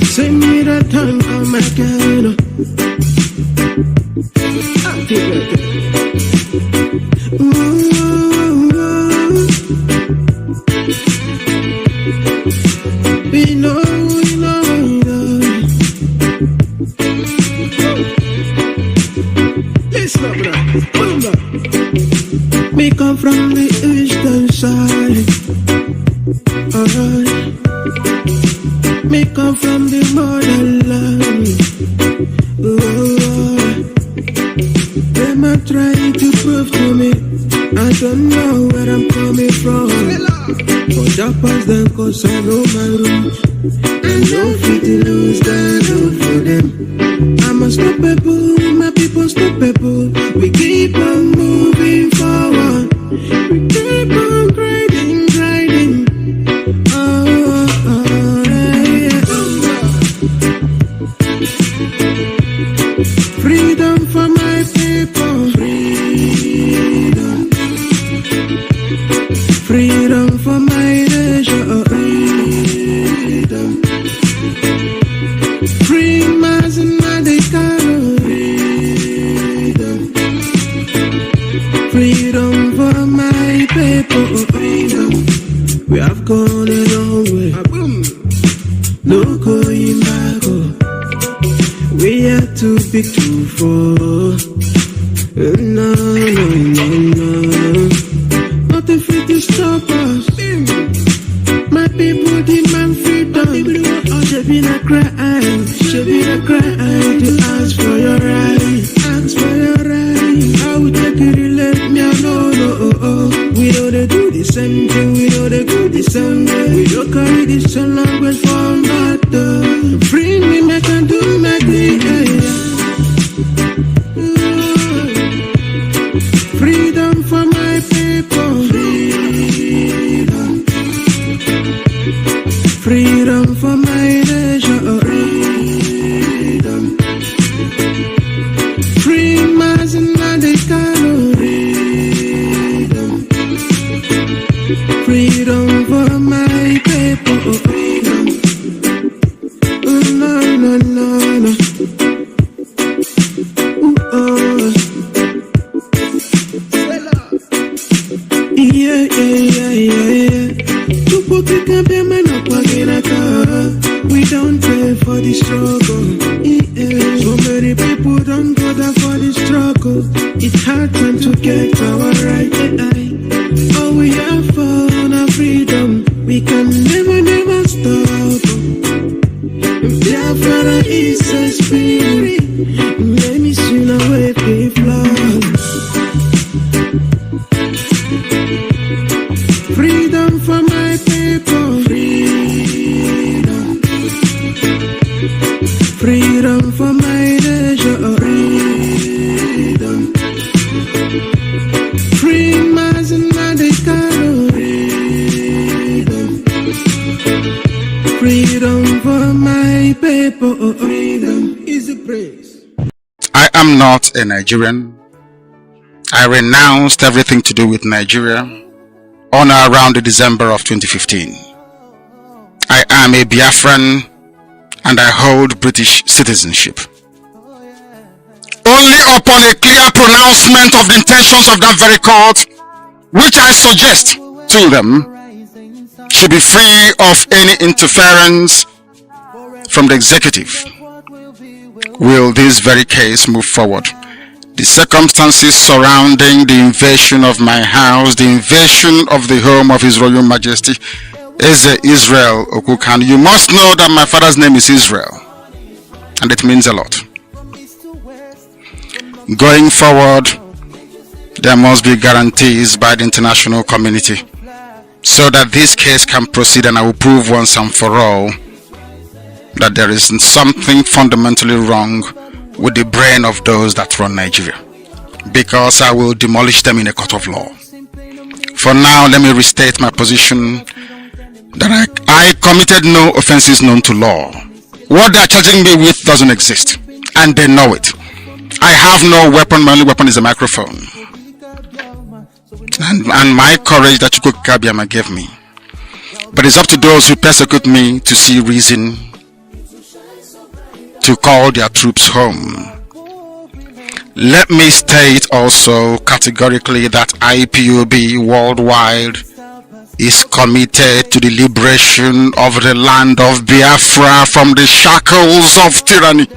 Send me that time, come again. I'll get right there. We know. Listen up, brother. Me come from the eastern side. Alright. Me come from the motherland. Them are trying to prove to me I don't know where I'm coming from. But that pass them cause I know my roots. I know fit to lose that love for them. I'm unstoppable, my people stoppable. We keep on moving forward. We keep on grinding. Freedom for my people. Freedom for my nation. Free Mazi and Kanu. Freedom for my people. We have gone a long way. No going back. We have to be too far. No. Nothing fit to stop us. My people demand freedom. Should be a crime to ask for your right. Ask for your right. I will take it, let me know. We know they do the same thing. We know they do the same way. We don't carry the same language for matter. Free me, make and do my thing. Freedom for my people. Freedom for my nation. Free Mazi and Kanu. Freedom for my people. No. Yeah. We don't pay for the struggle. Yeah. So many people don't go there for the struggle. It's hard time to get our right. All we have for our freedom, we can never stop. Biafra is a spirit. Let me soon away the flood. Freedom for my people. Freedom for my nation. Free Mazi and Kanu. Freedom for my people. Freedom is a praise. I am not a Nigerian. I renounced everything to do with Nigeria on or around December of 2015. I am a Biafran and I hold British citizenship. Only upon a clear pronouncement of the intentions of that very court, which I suggest to them, should be free of any interference from the executive, will this very case move forward. The circumstances surrounding the invasion of my house, the invasion of the home of His Royal Majesty, Israel Okukan. You must know that my father's name is Israel, and it means a lot. Going forward, there must be guarantees by the international community so that this case can proceed, and I will prove once and for all that there is something fundamentally wrong with the brain of those that run Nigeria, because I will demolish them in a court of law. For now, let me restate my position that I committed no offenses known to law. What they are charging me with doesn't exist, and they know it. I have no weapon. My only weapon is a microphone and my courage that Chukwuka Kabiyama gave me. But it's up to those who persecute me to see reason to call their troops home. Let me state also categorically that IPOB worldwide is committed to the liberation of the land of Biafra from the shackles of tyranny.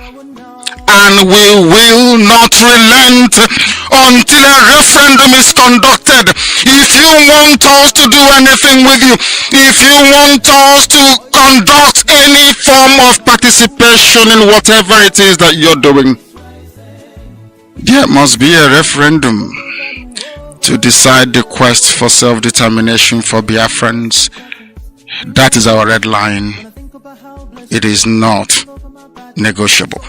And we will not relent until a referendum is conducted. If you want us to do anything with you, if you want us to conduct any form of participation in whatever it is that you're doing, there must be a referendum to decide the quest for self-determination for Biafrans. That is our red line. It is not negotiable.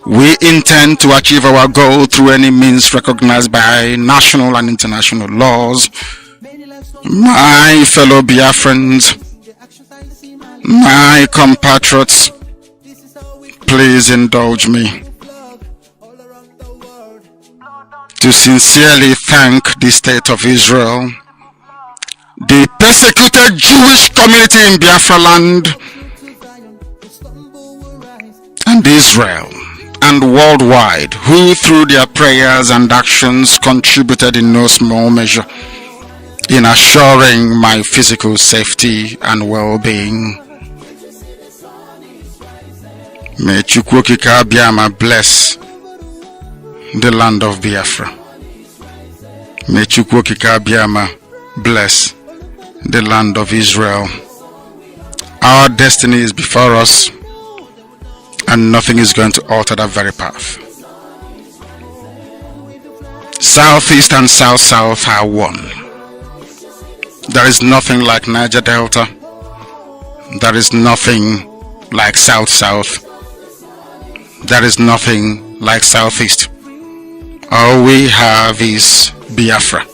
We intend to achieve our goal through any means recognized by national and international laws. My fellow Biafrans, my compatriots, please indulge me to sincerely thank the State of Israel, the persecuted Jewish community in Biafra land, and Israel, and worldwide, who through their prayers and actions contributed in no small measure in assuring my physical safety and well-being. May Chukwu Okike Abiama bless the land of Biafra. May Chukwu Okike Abiama bless the land of Israel. Our destiny is before us, and nothing is going to alter that very path. Southeast and South-South are one. There is nothing like Niger Delta. There is nothing like South-South. There is nothing like Southeast. All we have is Biafra.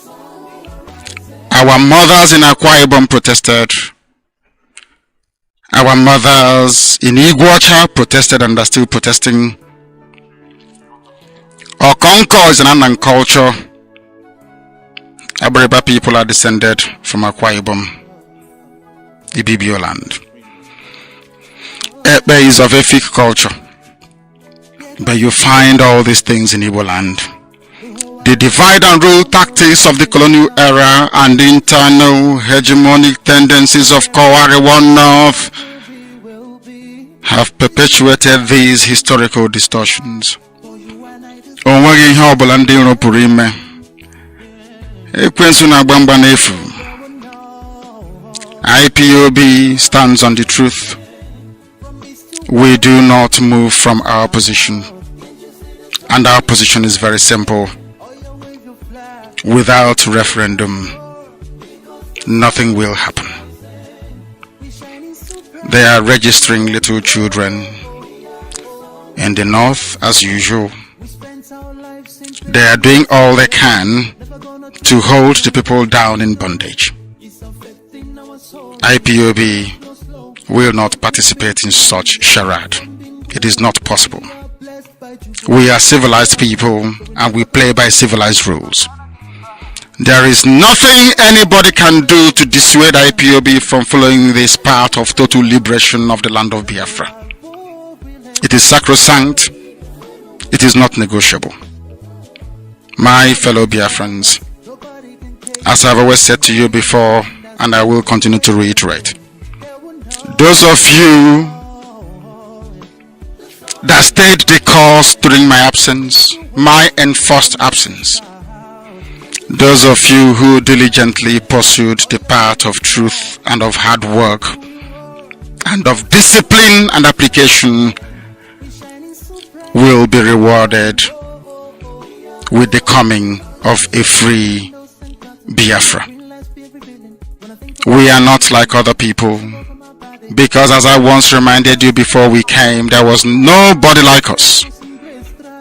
Our mothers in Akwa Ibom protested. Our mothers in Iguacha protested and are still protesting. Okonko is an Annan culture. Abariba people are descended from Akwa Ibom, Ibibio land. Ekpe is of Efik culture. But you find all these things in Igbo land. The divide and rule tactics of the colonial era and the internal hegemonic tendencies of Kowari One North have perpetuated these historical distortions. Onwegi ihe ọbụla ndị iro pụrụ ime. Ekwensu na-agba mgba n'efu. IPOB stands on the truth. We do not move from our position. And our position is very simple. Without referendum, nothing will happen. They are registering little children in the north as usual. They are doing all they can to hold the people down in bondage. IPOB will not participate in such charade. It is not possible. We are civilized people and we play by civilized rules. There is nothing anybody can do to dissuade IPOB from following this path of total liberation of the land of Biafra. It is sacrosanct. It is not negotiable. My fellow Biafrans, as I've always said to you before, and I will continue to reiterate, those of you that stayed the course during my absence, my enforced absence, those of you who diligently pursued the path of truth and of hard work and of discipline and application will be rewarded with the coming of a free Biafra. We are not like other people, because as I once reminded you before we came, there was nobody like us.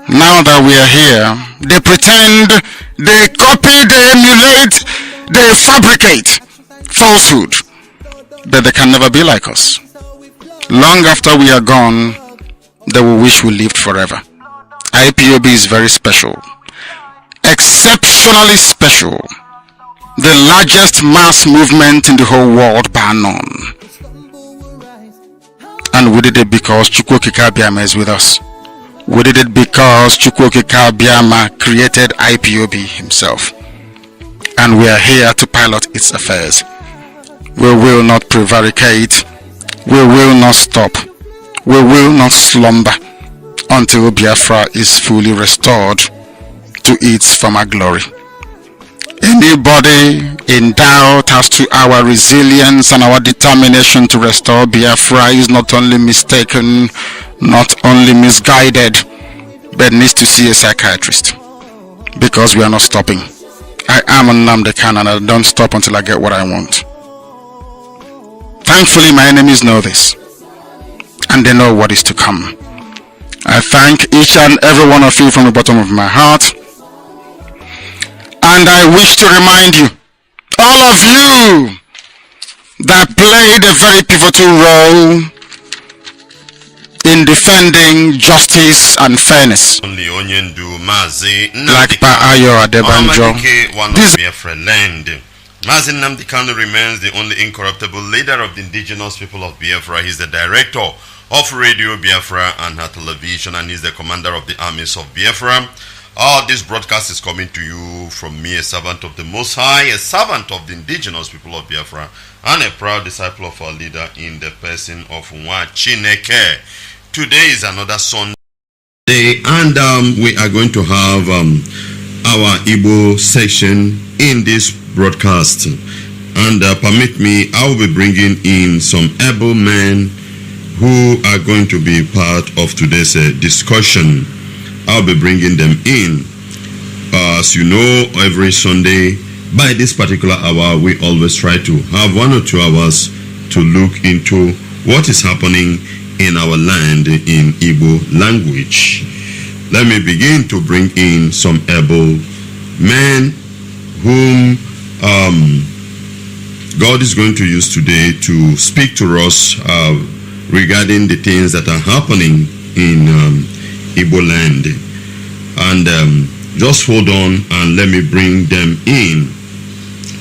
Now that we are here, they pretend, they copy, they emulate, they fabricate falsehood, but they can never be like us. Long after we are gone, they will wish we lived forever. IPOB is very special, exceptionally special. the largest mass movement in the whole world bar none. And we did it because Chukwokika Abiyama is with us. We did it because Chukwokika Abiyama created IPOB himself. And we are here to pilot its affairs. We will not prevaricate. We will not stop. We will not slumber until Biafra is fully restored to its former glory. Anybody in doubt as to our resilience and our determination to restore Biafra is not only mistaken, not only misguided, but needs to see a psychiatrist, because we are not stopping. I am Nnamdi Kanu and I don't stop until I get what I want. Thankfully, my enemies know this, and they know what is to come. I thank each and every one of you from the bottom of my heart. And I wish to remind you, all of you that played a very pivotal role in defending justice and fairness, Mazi like Ayo Adebanjo, this Biafra land. Mazi Nnamdi Kanu remains the only incorruptible leader of the indigenous people of Biafra. He's the director of Radio Biafra and her television, and he's the commander of the armies of Biafra. This broadcast is coming to you from me, a servant of the Most High, a servant of the indigenous people of Biafra, and a proud disciple of our leader in the person of Nwa Chineke. Today is another Sunday, and we are going to have our Igbo section in this broadcast. And permit me, I will be bringing in some able men who are going to be part of today's discussion. I'll be bringing them in. As you know, every Sunday by this particular hour, we always try to have 1 or 2 hours to look into what is happening in our land in Igbo language. Let me begin to bring in some able men whom God is going to use today to speak to us regarding the things that are happening in Igbo land. And just hold on and let me bring them in.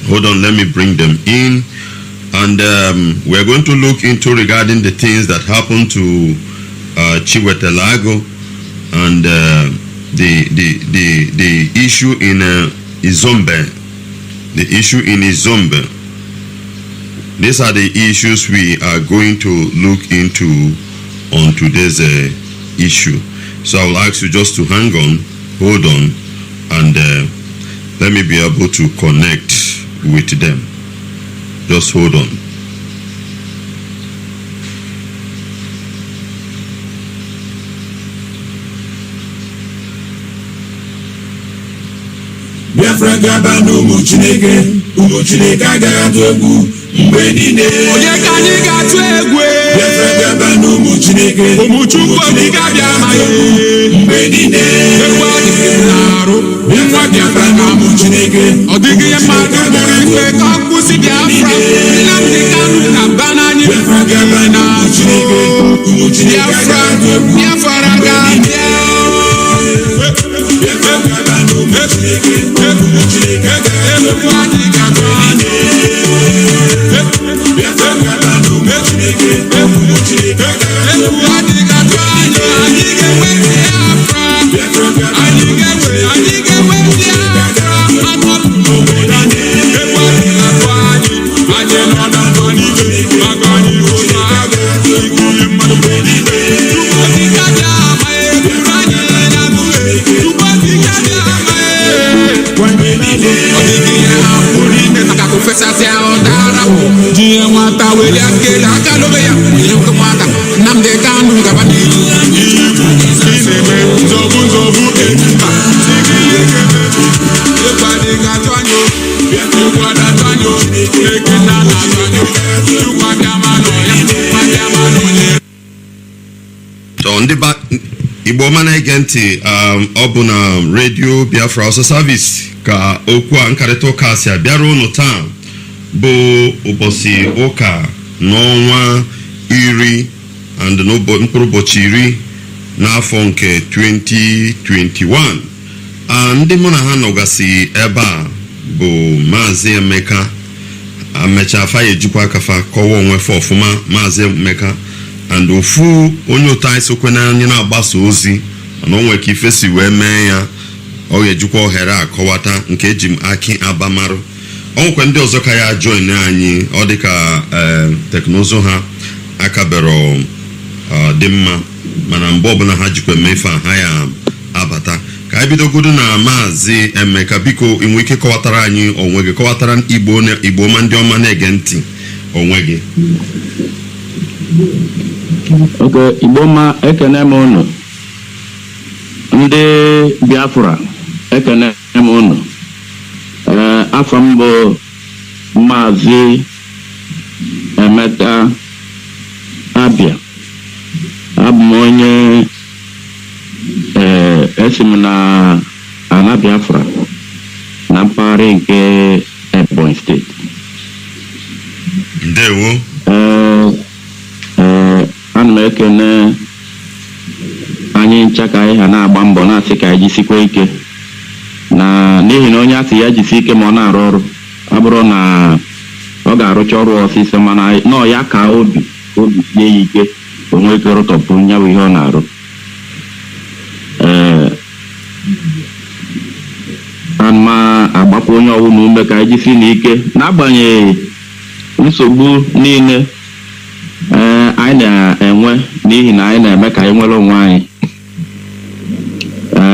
Hold on, let me bring them in. And we're going to look into regarding the things that happened to Chiwetelago and the issue in Izombe. The issue in Izombe. These are the issues we are going to look into on today's issue. So I will ask you just to hang on, hold on, and let me be able to connect with them. Just hold on. Biafra gaba n'ụmụ Chineke agaghị atụ egwu mgbe niile. Onye ka anyị ga-atụ egwu? Biafra gaba n'ụmụ Chineke, ụmụ Chukwu obi ga-abịa ma ya mgbe niile. Egwu adịghị n'arụ, Biafra gaba n'ụmụ Chineke. Ọ dịghị ihe mmadụ nwere ikpe ka ọ kwụsị Biafra. Nnamdi Kanu ga-aba n'anyị. Biafra gaba n'ụmụ Chineke, ụmụ Chineke agaghị atụ egwu. Biafra ga-abịa. Biafra gaba n'ụmụ Chineke, ụmụ Chineke agaghị atụ egwu. Nnamdi Kanu gaba n'ihu. ndị ba Igbo ọma na-ege ntị, ọ bụ na Radio Biafra ọsọ service ka okwu a nkarịta ụka si abịara unu taa bụ ụbọchị ụka n'ọnwa iri and mkpụrụ ụbọchị iri n'afọ nke 2021. Ndị mụ na ha nọgasị ebe a bụ Mazi Emeka amecha afa ejikwa akafa kọwa onwe fa ọfụma Mazi Emeka and ofu onye ụtọ anyị sokwe na anyị na-agbasa ozi mana onwe ka ife si wee mee ya ọ ga-ejikwa ohere akọwata nke eji m aki abamarụ onwekwe ndị ọzọ ka ya join anyị ọ dịka teknụzụ ha akabero dị mma mana mgbe ọbụla ha jikwa mefe ha ya abata ka anyị bidogodo na Mazi Emeka biko inwe ike kọwatara anyị onwe gị kọwatara Igbo ma ndị ọma na-ege ntị onwe gị. Okay, Igbo ma ekene m unu ndị Biafra ekene m unu afọ m bụ Mazi Emeka Abia abụ m onye esi m na ala Biafra na mpaghara nke Ebonyi steeti. Ndewo. Ana m ekene anyị ncha ka anyị ha na-agba mbọ na-asị ka anyị jisikwa ike na n'ihi na onye asị ya jisi ike ma ọ na-arụ ọrụ ọ bụrụ na ọ ga-arụcha ọrụ ọsịsọ mana nọọ ya ka obi sie ya ike onwe ike rụtọpụ nya bụ ihe ọ na-arụ. Ana m agbapụ onye ọbụla ume ka anyị jisi n'ike n'agbanyeghị nsogbu niile anyị na-enwe n'ihi na anyị na-eme ka anyị nwere onwe anyị.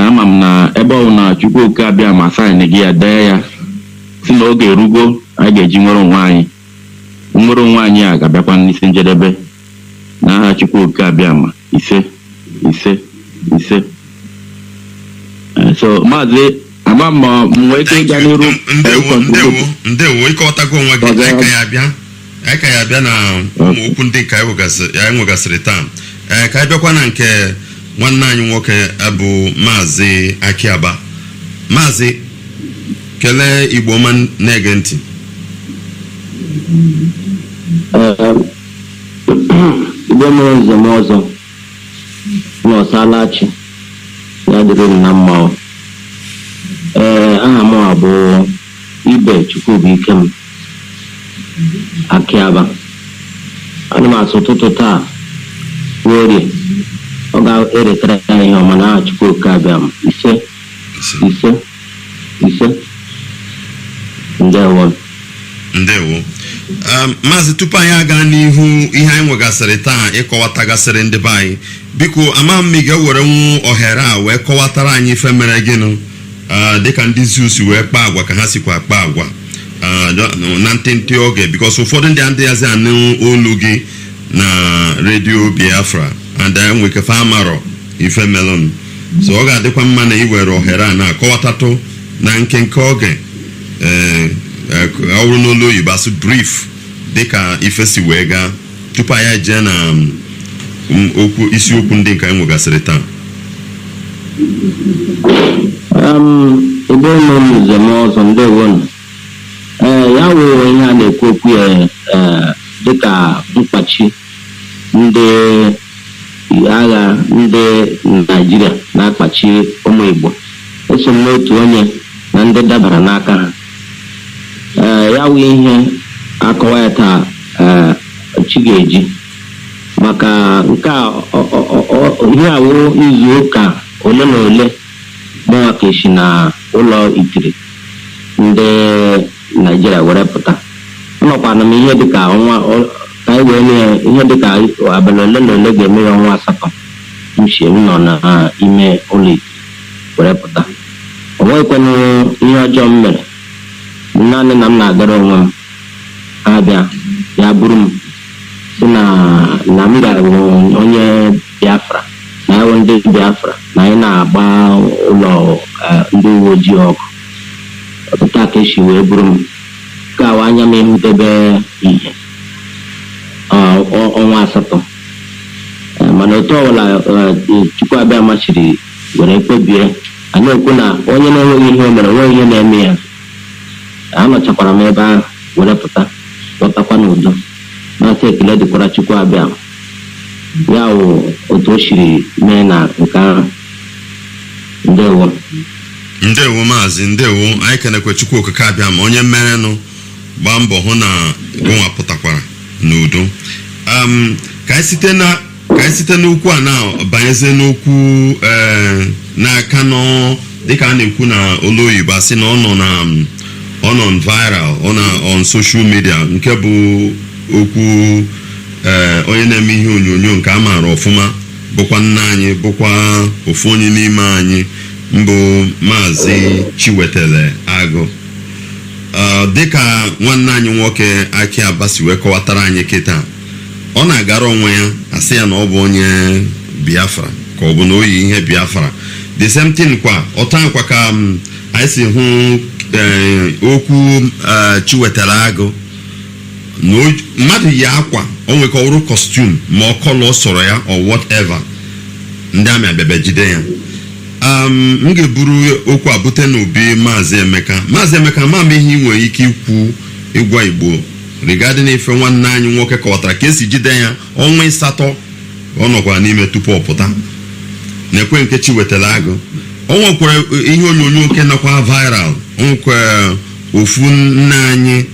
Ama m na ebe ọ na Chukwuoke abịa ma saịn gị ya dee ya si na oge erugo anyị ga-eji nwere onwe anyị. Nwere onwe anyị a ga-abịakwa n'isi njedebe n'aha Chukwuoke abịa ma ise. So Maazị ama m nwee ike ịga n'iru. Ndewo ịkọtago onwe gị anyị ka ya abịa na ụmụ okwu ndị nke anyị nwegasịrị taa. Ka anyị bịakwa na nke nwanne anyị nwoke bụ Maazị Akiaba. Maazị, kelee Igbo ọma na-ege ntị. Igbo mere nzem ọzọ n'ọsalachi ya dịrị m na mma. Aha m abụ Ibe Chukwubuikem Akiaba. Ana m asụ ụtụtụ taa Orie ọ ga-eretara ya ihe ọma na Chukwuoke abịa m ise. Ndewo. Maazị, tupu anyị aga n'ihu ihe anyị nwegasịrị taa ịkọwatagasịrị ndị be anyị, biko ama m ị ga-ewere nwu ohere a wee kọwatara anyị ife mere gịnụ dịka ndị Zeus wee kpaa agwa ka ha sikwa akpa agwa na ntịntị oge, bikos ụfọdụ ndị adịghịzị anụ olu gị na redio Biafra and enwe kefe amarọ ife melon, so ọ ga-adịkwa mma na iwere ohere a na-akọwatatụ na nkenke oge ọrụ n'olu oyibo asụ brief dịka ife si wee gaa tupu anyị jee na isiokwu ndị nke anyị nwegasịrị taa. Ebe ụlọ nzem ọzọ ndewo. Ya were ihe a na-ekwu okwu ya dịka mkpachi ndị agha ndị Naịjirịa na-akpachi ụmụ Igbo. Eso m n'otu onye na ndị dabara n'aka ha. Ya wee ihe akọwa ya taa chi ga-eji maka nke a ihe awụ izu ụka ole na ole mụnwa ka esi na ụlọ itiri ndị Naịjirịa were pụta. Ọnọkwana m ihe dịka ọnwa ka anyị wee nye ihe dịka abalị ole na ole ga-eme ya ọnwa asatọ m nọ na ime ụlọ itiri were pụta. O nwekwanụ ihe ọjọọ m mere, naanị na m na-agara onwe m abịa ya bụrụ m si na m ga-abụ onye Biafra na ewe ndị Biafra na anyị na-agba ụlọ ndị uwe ojii ọkụ. Ọtụtụ aka esi wee bụrụ m gawa anya m ịhụdebe ihe ọnwa asatọ, mana otu ọbụla Chukwu abịa machiri were kpebie a na-ekwu na onye na-enweghị ihe o mere onweghị ihe na-eme ya. Anọchakwara m ebe ahụ were pụta lọtakwa n'udo na-asị ekele dịkwara Chukwu abịa ya wụ otu o siri mee na nke ahụ. Ndewo. ndewo Mazi, ndewo. Anyị kenekwe Chukwu okike abịa ma onye mmerenụ gbaa mbọ hụ na gụnwa pụtakwara n'udo. Ka anyị site n'okwu a na banyeze n'okwu n'aka nọ dịka a na-ekwu na olu oyibo asị na ọ nọ viral on social media, nke bụ okwu onye na-eme ihe onyonyo nke a maara ọfụma, bụkwa nna anyị, bụkwa ofu onye n'ime anyị, mbụ Maazị Chiwetele Agụ. Dịka nwanne anyị nwoke Aki Abasi wee kọwatara anyị kịta, ọ na-agara onwe ya asị ya na ọ bụ onye Biafra ka ọ bụ na oyi ihe Biafra. The same thing kwa ọtankwa ka anyị si hụ okwu Chiwetele Agụ na mmadụ yi akwa o nwere ka ọrụ costume ma ọ kọlọ sọrọ ya or whatever, ndị amị abịaba jide ya. M ga-eburu okwu a bute n'obi Maazị Emeka ma ihe ị nwere ike ikwu ịgwa Igbo regarding ife nwanne anyị nwoke kọwatara ka esi jide ya ọnwa 8 ọ nọkwara n'ime tupu ọ pụta na-ekwe nke Chiwetele Agụ. O nwekwara ihe onyonyo nke nakwa viral, o nwekwara ofu nne anyị,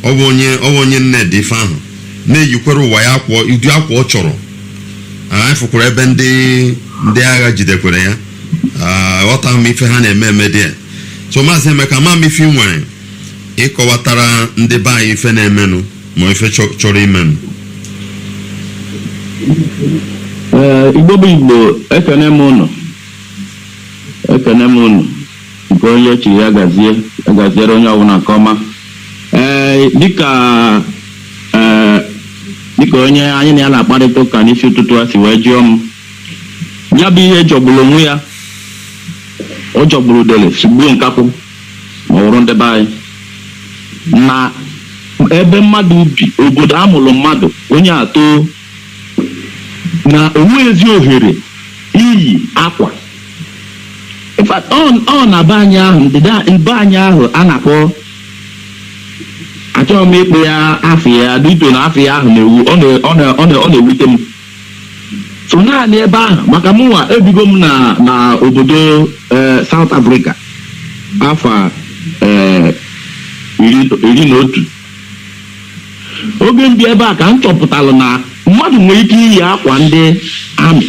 ọ bụ onye Nnamdi ife ahụ na-eyikwara ụwa ya ụdị akwa ọ chọrọ. Anyị fụkwara ebe ndị agha jidekwara ya. Ghọta m ife ha na-eme dị ya. So Maazị Emeka, ma m ife nwere ịkọwatara ndị be anyị ife na-emenụ ma ife chọrọ imenụ. Igbo bụ Igbo, ekene m unu nke onye chiri ya gaziere onye ọbụla nke ọma. Dịka onye anyị na ya na-akparịta ụka n'isi ụtụtụ a si wee jụọ m, ya bụ ihe jọgburu onwe ya, ọ jọgburu udele sigbuo nkakwụ ma ọ bụrụ ndị be anyị, na ebe mmadụ bi, obodo amụrụ mmadụ, onye atọ na onwe ezi ohere iyi akwa. Ọ na be anyị ahụ, be anyị ahụ a na-akpọ, achọghị m ịkpụ ya afọ ya, dito na afọ ya ahụ ọ na-ewute m. So naanị ebe ahụ, maka mụnwa ebigo m na obodo South Africa afọ 11. Oge m bi ebe a ka m chọpụtara na mmadụ nwere ike iyi akwa ndị amị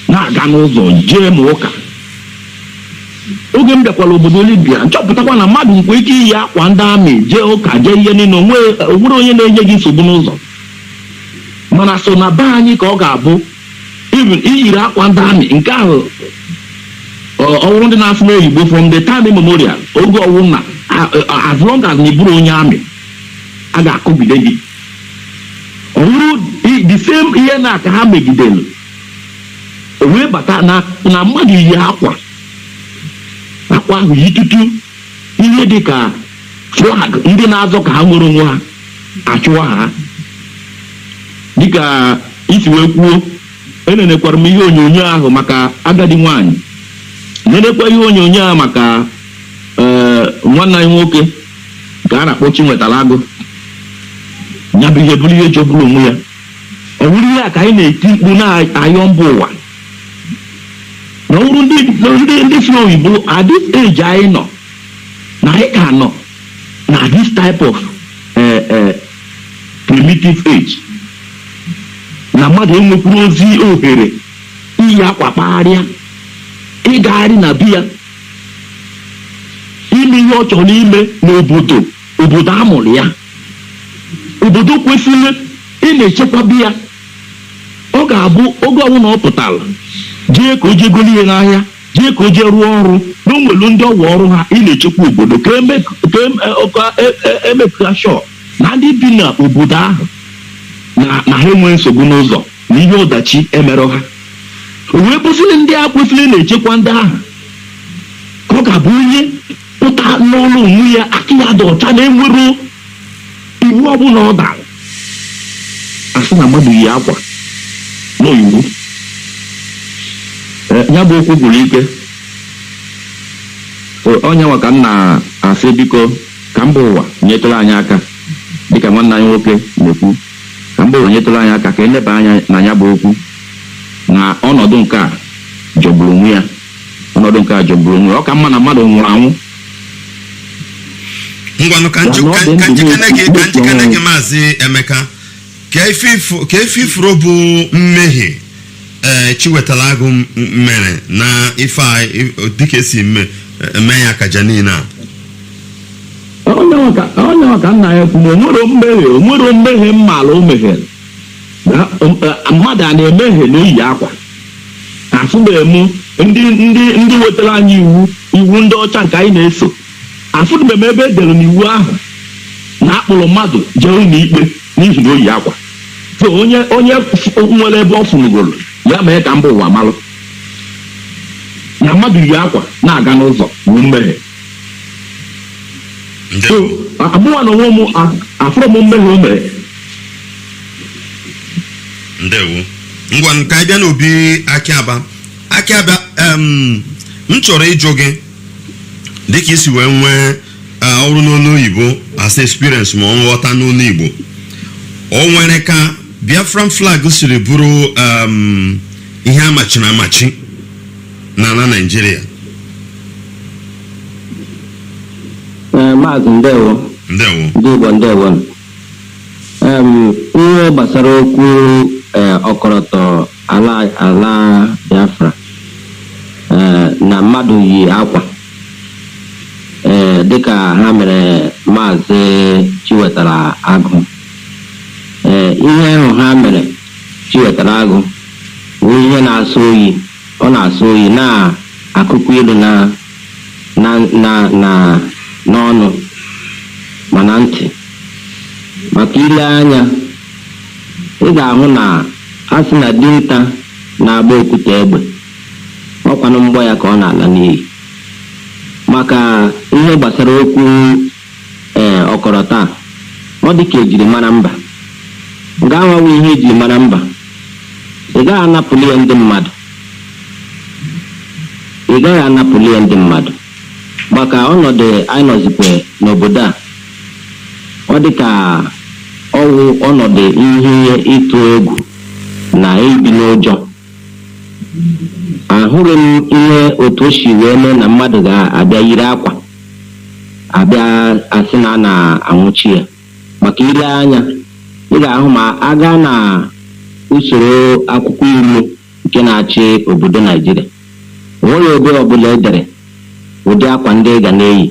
na-aga n'ụzọ jee ma ụka. Oge m bịakwara obodo Libya, nchọpụtakwa na mmadụ nwere ike iyi akwa ndị amị jee ụka, jee ihe niile, onwere onye na-enye gị nsogbu n'ụzọ. Mana so na be anyị ka ọ ga-abụ even iyiri akwa ndị amị, nke ahụ ọwụrụ ndị na-asụ n'oyibo from the time immemorial, oge ọwụ na as long as na ịbụrụ onye amị a ga-akụgide gị. Ọwụrụ the same ihe na aka ha megidere wee bata na mmadụ yi akwa ahụ yi tutu ihe dị ka flag ndị na-azọ ka ha nwere onwe ha achụwa ha. Dịka isi wee kwuo, enenekwara m ihe onyonyo ahụ maka agadi nwaanyị, nenekwa ihe onyonyo ahụ maka nwanne anyị nwoke nke a na-akpọ Chiwetele Agụ. Ya bụ ihe bụrụ ihe jọgburu onwe ya. Ọ bụrụ ihe a ka anyị na-eti mkpu na-ayọ mba ụwa na ọrụ ndị si oyibo at this age anyị nọ, na anyị ka nọ na this type of primitive age, na mmadụ enwekwuru ozi ohere iyi akwa kpagharịa, ịgagharị na biya, ime ihe ọ chọrọ ime n'obodo amụrụ ya, obodo kwesịrị ị na-echekwa biya. Ọ ga-abụ oge ọbụla ọ pụtara jee ka o jee golo ihe n'ahịa, jee ka o jee rụọ ọrụ na onwelu ndị ọgwụ ọrụ ha ị na-echekwa obodo ka emepụta shọ na ndị bi na obodo ahụ na ha enwee nsogbu n'ụzọ na ihe ọdachi emerụ ha. O wee kwesịrị ndị a kwesịrị na-echekwa ndị ahụ ka ọ ga-abụ onye pụta n'ụlọ onwe ya, aka ya dị ọcha, na-enwero iwu ọbụla ọ dara, asị na mmadụ yi akwa n'oyibo. Ya bụ okwu gwụrụ ike. Onye nwa ka m na-asị biko ka mba ụwa nyetụrụ anyị aka, dịka nwanne anyị nwoke na-ekwu, ka mba ụwa nyetụrụ anyị aka ka eleba anya na ya bụ okwu na ọnọdụ nke a jọgburu onwe ya. ọnọdụ nke ajọgburu onwe ọ ka mma na mmadụ nwụrụ anwụ. ngwanụ ka njikene gị Maazị Emeka ka efe ifuru bụ mmehie Chiwetara Agụ mere na ife a dịka esi eme ya akaja niile a. onye ọka nna ya kwuru onwere mmehie mmaala o meghere mmadụ a na-emehie n'oyi akwa afụbemu ndị wetara anyị iwu ndị ọcha nke anyị na-eso afụdụbe m ebe e dere n'iwu ahụ na akpụrụ mmadụ jee ụlọ ikpe n'ihi na oyi akwa. so onye nwere ebe ọ fụnugoro ya mee ka mba ụwa malụ na mmadụ yi akwa na-aga n'ụzọ bụ mmehie. so abụwa na onwe m afụrụ m mmehie o mere. ndewo ngwa nke anyị bịa n'obi Akiaba m chọrọ ịjụ gị dịka isi wee nwee ọrụ n'olu Igbo as experience ma ọ nghọta n'olu Igbo, o nwere ka Biafran flag siri bụrụ ihe amachiri amachi n'ala Nigeria? Maazị ndewo ndị Igbo ndewo. Ihe gbasara okwu ọkọlọtọ ala Biafra na mmadụ yi akwa dịka ha mere Maazị Chiwetara Agụ, ihe ahụ ha mere Chiwetara Agụ bụ ihe na-asọ oyi, ọ na-asọ oyi na akụkọ ilu n'ọnụ ma na ntị. Maka ile anya ị ga-ahụ na a sị na dinta na-agba okwute egbe ọkwanụ mgbọ ya ka ọ na-ala n'iyi. Maka ihe gbasara okwu ọkọlọtọ ọ dị ka ejiri mara mba, nga ahụhụ ihe ejiri mara mba, ị gaghị anapụli ya ndị mmadụ, maka ọnọdụ anyị nọzikwe n'obodo a ọ dị ka ọwụ ọnọdụ ihe ịtụ egwu na ibi n'ụjọ. Ahụghị m ihe otu o si wee mee na mmadụ ga-abịa yiri akwa abịa asị na a na-anwụchi ya. Maka ile anya ị ga-ahụ ma a gaa na usoro akwụkwọ iwu nke na-achị obodo Naijiria, onweghị ebe ọbụla edere ụdị akwa ndị ga na-eyi,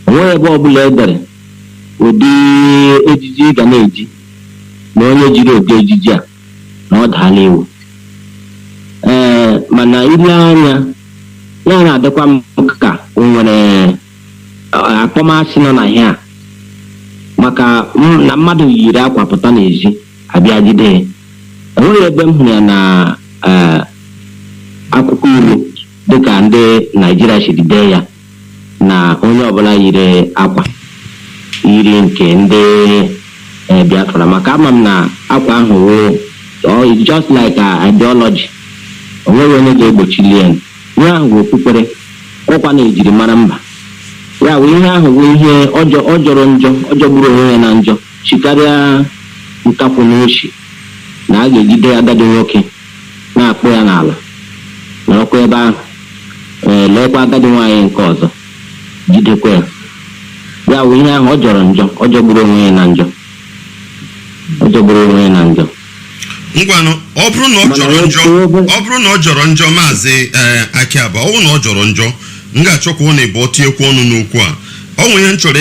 onweghị ebe ọbụla edere ụdị ejiji ga na-eji, na onye jiri ụdị ejiji a na ọ daala iwu. Mana ile anya ya na-adịkwa m ka o nwere akpọmasị nọ na ya, maka na mmadụ yiri akwa pụta n'ezi abịa jide ya. Enweghị ebe m hụrụ ya na akwụkwọ iwu dịka ndị Naijiria siri dee ya na onye ọbụla yiri akwa yiri nke ndị Biafra. Maka ama m na akwa ahụ just like ideology, onweghị onye ga-egbochili ya. Ihe ahụ bụ okpukpere, ọkwa na-ejiri mara mba. Ya bụ ihe ahụ bụ ihe ọ jọrọ njọ, ọ jọgburu onwe ya na njọ chikarịa nkakwụ n'oshi, na a ga-ejide agadi nwoke na-akpụ ya n'ala nọrọkwa ebe ahụ, leekwa agadi nwaanyị nke ọzọ jidekwa ya. Ya bụ ihe ahụ ọ jọrọ njọ, ọ jọgburu onwe ya na njọ, ngwanụ ọ bụrụ na ọ jọrọ njọ Maazị Akiaba, ọ bụrụ na ọ jọrọ njọ, m ga-achọkwa ụnụ ịbụ tinyekwu ọnụ n'okwu a. O nwere ihe m chọrọ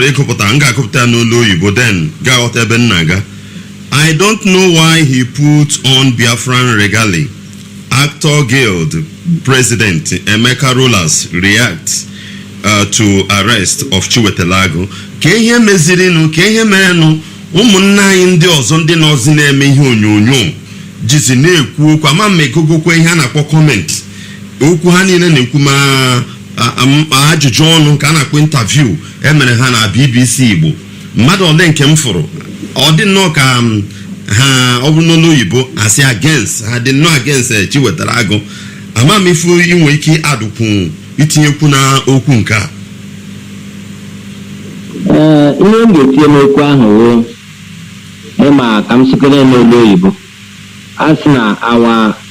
ịgụpụta, m ga-agụpụta ya n'olu oyibo then ga-aghọta ebe m na-aga. I don't know why he put on Biafran regalia. Actor Guild President Emeka Rollas reacts to arrest of Chiwetara Agụ. Ka ihe mezirinụ, ka ihe merenụ ụmụnne anyị ndị ọzọ ndị nọzi na-eme ihe onyonyo jizi na-ekwu okwu ama m egogokwa ihe a na-akpọ kọment. Okwu ha niile na-ekwu ma ajụjụ ọnụ nke a na-akpọ interview emere ha na BBC Igbo. Mmadụ ole nke m fụrụ ọ dị nnọọ ka ha ọ bụrụ n'olu oyibo asị against, ha dị nnọọ against Chiwetara Agụ. Ama m ifu inwe ike adụkwu itinyekwu na okwu nke a. Ihe m ga-etinye n'okwu ahụ ịma ka m sikere n'olu oyibo, a sị na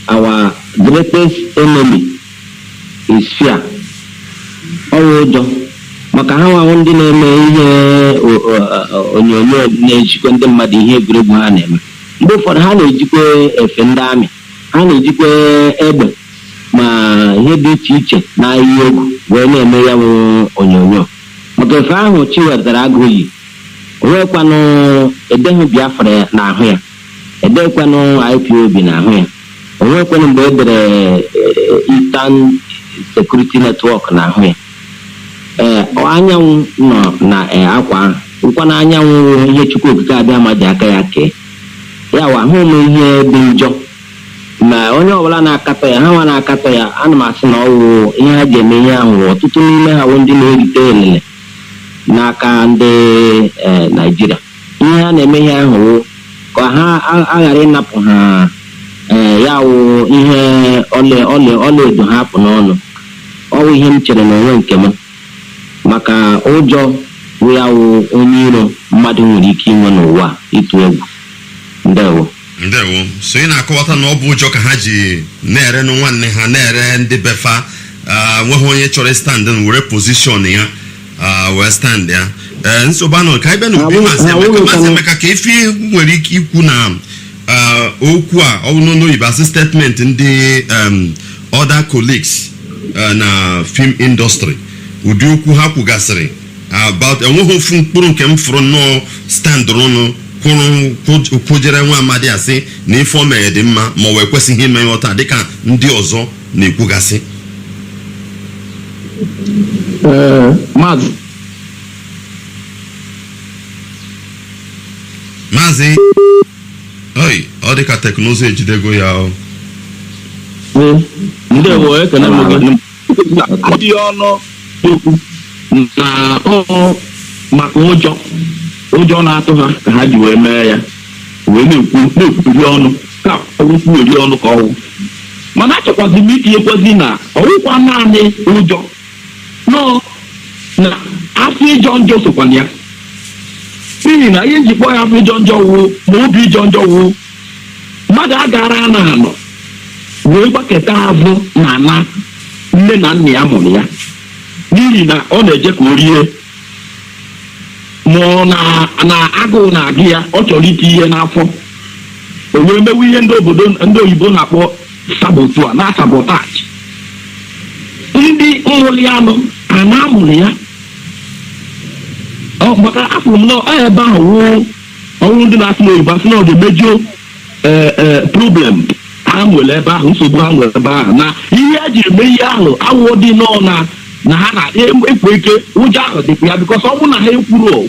our greatest enemy is fear. Ụjọ maka ha nwa ndị na-eme ihe onyonyo na-ejikwa ndị mmadụ ihe egwuregwu ha na-eme. Mgbe ụfọdụ ha na-ejikwa efe ndị amị, ha na-ejikwa egbe ma ihe dị iche iche na ihe egwu wee na-eme ya bụ onyonyo. Maka efe ahụ chi wetara agụghị onwekwanụ edeghị Biafra n'ahụ ya, edekwanụ IPOB n'ahụ ya, onwekwanụ mgbe edere Eastern Security Network n'ahụ ya. Anyanwụ nọ na akwa nkwana anyanwụ ihe Chukwu okike abịa ma ji aka ya kee ya wa ahụ m ihe dị njọ ma onye ọbụla na-akatọ ya ha nwa na-akatọ ya. Ana m asị na ọwụ ihe ha ji eme ihe ahụ ọtụtụ n'ime ha bụ ndị na-erite elele n'aka ndị Naijiria. Ihe ha na-eme ihe ahụ ka ha aghara ịnapụ ha ya wụ ihe ọlaedo ha apụ n'ọnụ. Ọwụ ihe m chere n'onwe nke m maka ụjọ ya wụ onye iro mmadụ nwere ike inwe n'ụwa ịtụ egwu. Ndewo. So ị na-akọwata na ọ bụ ụjọ ka ha ji na-ere nwanne ha na-ere ndị befa nweghị onye chọrọ stand were pozishọn ya wee stand ya. Nsogbu anọ ka ebe na obi Mazi Emeka ka ife nwere ike ikwu na okwu a ọbụna n'oyibo asị statement ndị other colleagues na film industry ụdị okwu ha kwugasịrị about enweghị ofu mkpụrụ nke m fụrụ nnọọ stand rụnụ kwujere nwa amadi asị na ife o mere dị mma ma ọ wee kwesịghị ime nghọta dịka ndị ọzọ na-ekwugasị. Mazi oi ọ dịka teknụzụ ejidego ya ndewo ekene m dị ọnụ okwu na maka ụjọ na-atụ ha ka ha ji wee mee ya wee na-ekwuri ọnụ ka ọkwukwueri ọnụ ka ọwụ mana achọkwazi m itinyekwazi na ọwụkwa naanị ụjọ nọ na afọ ịjọ njọ sokwana ya n'ihi na ihe njikpọ ya afọ ịjọ njọ wụ ma obi ịjọ njọ wụ mmadụ agara na anọ wee gbaketa azụ na ana nne na nna ya mụrụ ya n'ihi na ọ na-eje ka o rie mụọ na agụụ na-agụ ya ọ chọrọ iti ihe n'afọ o wee mewe ihe ndị oyibo na-akpọ sabotua na sabotage. Ndị nwụrụ ya nọ a na-amụrụ ya maka afọ m nọ ebe ahụ ọnwụ ndị na-asị n'oyibo asị na ọ ga-emejuo problem ha nwere ebe ahụ, nsogbu ha nwere ebe ahụ, na ihe eji eme ihe ahụ awụ dị nọ na ha na-ekwe ike ụjọ ahụ dịkwa ya bikọs ọ bụ na ha ekwuru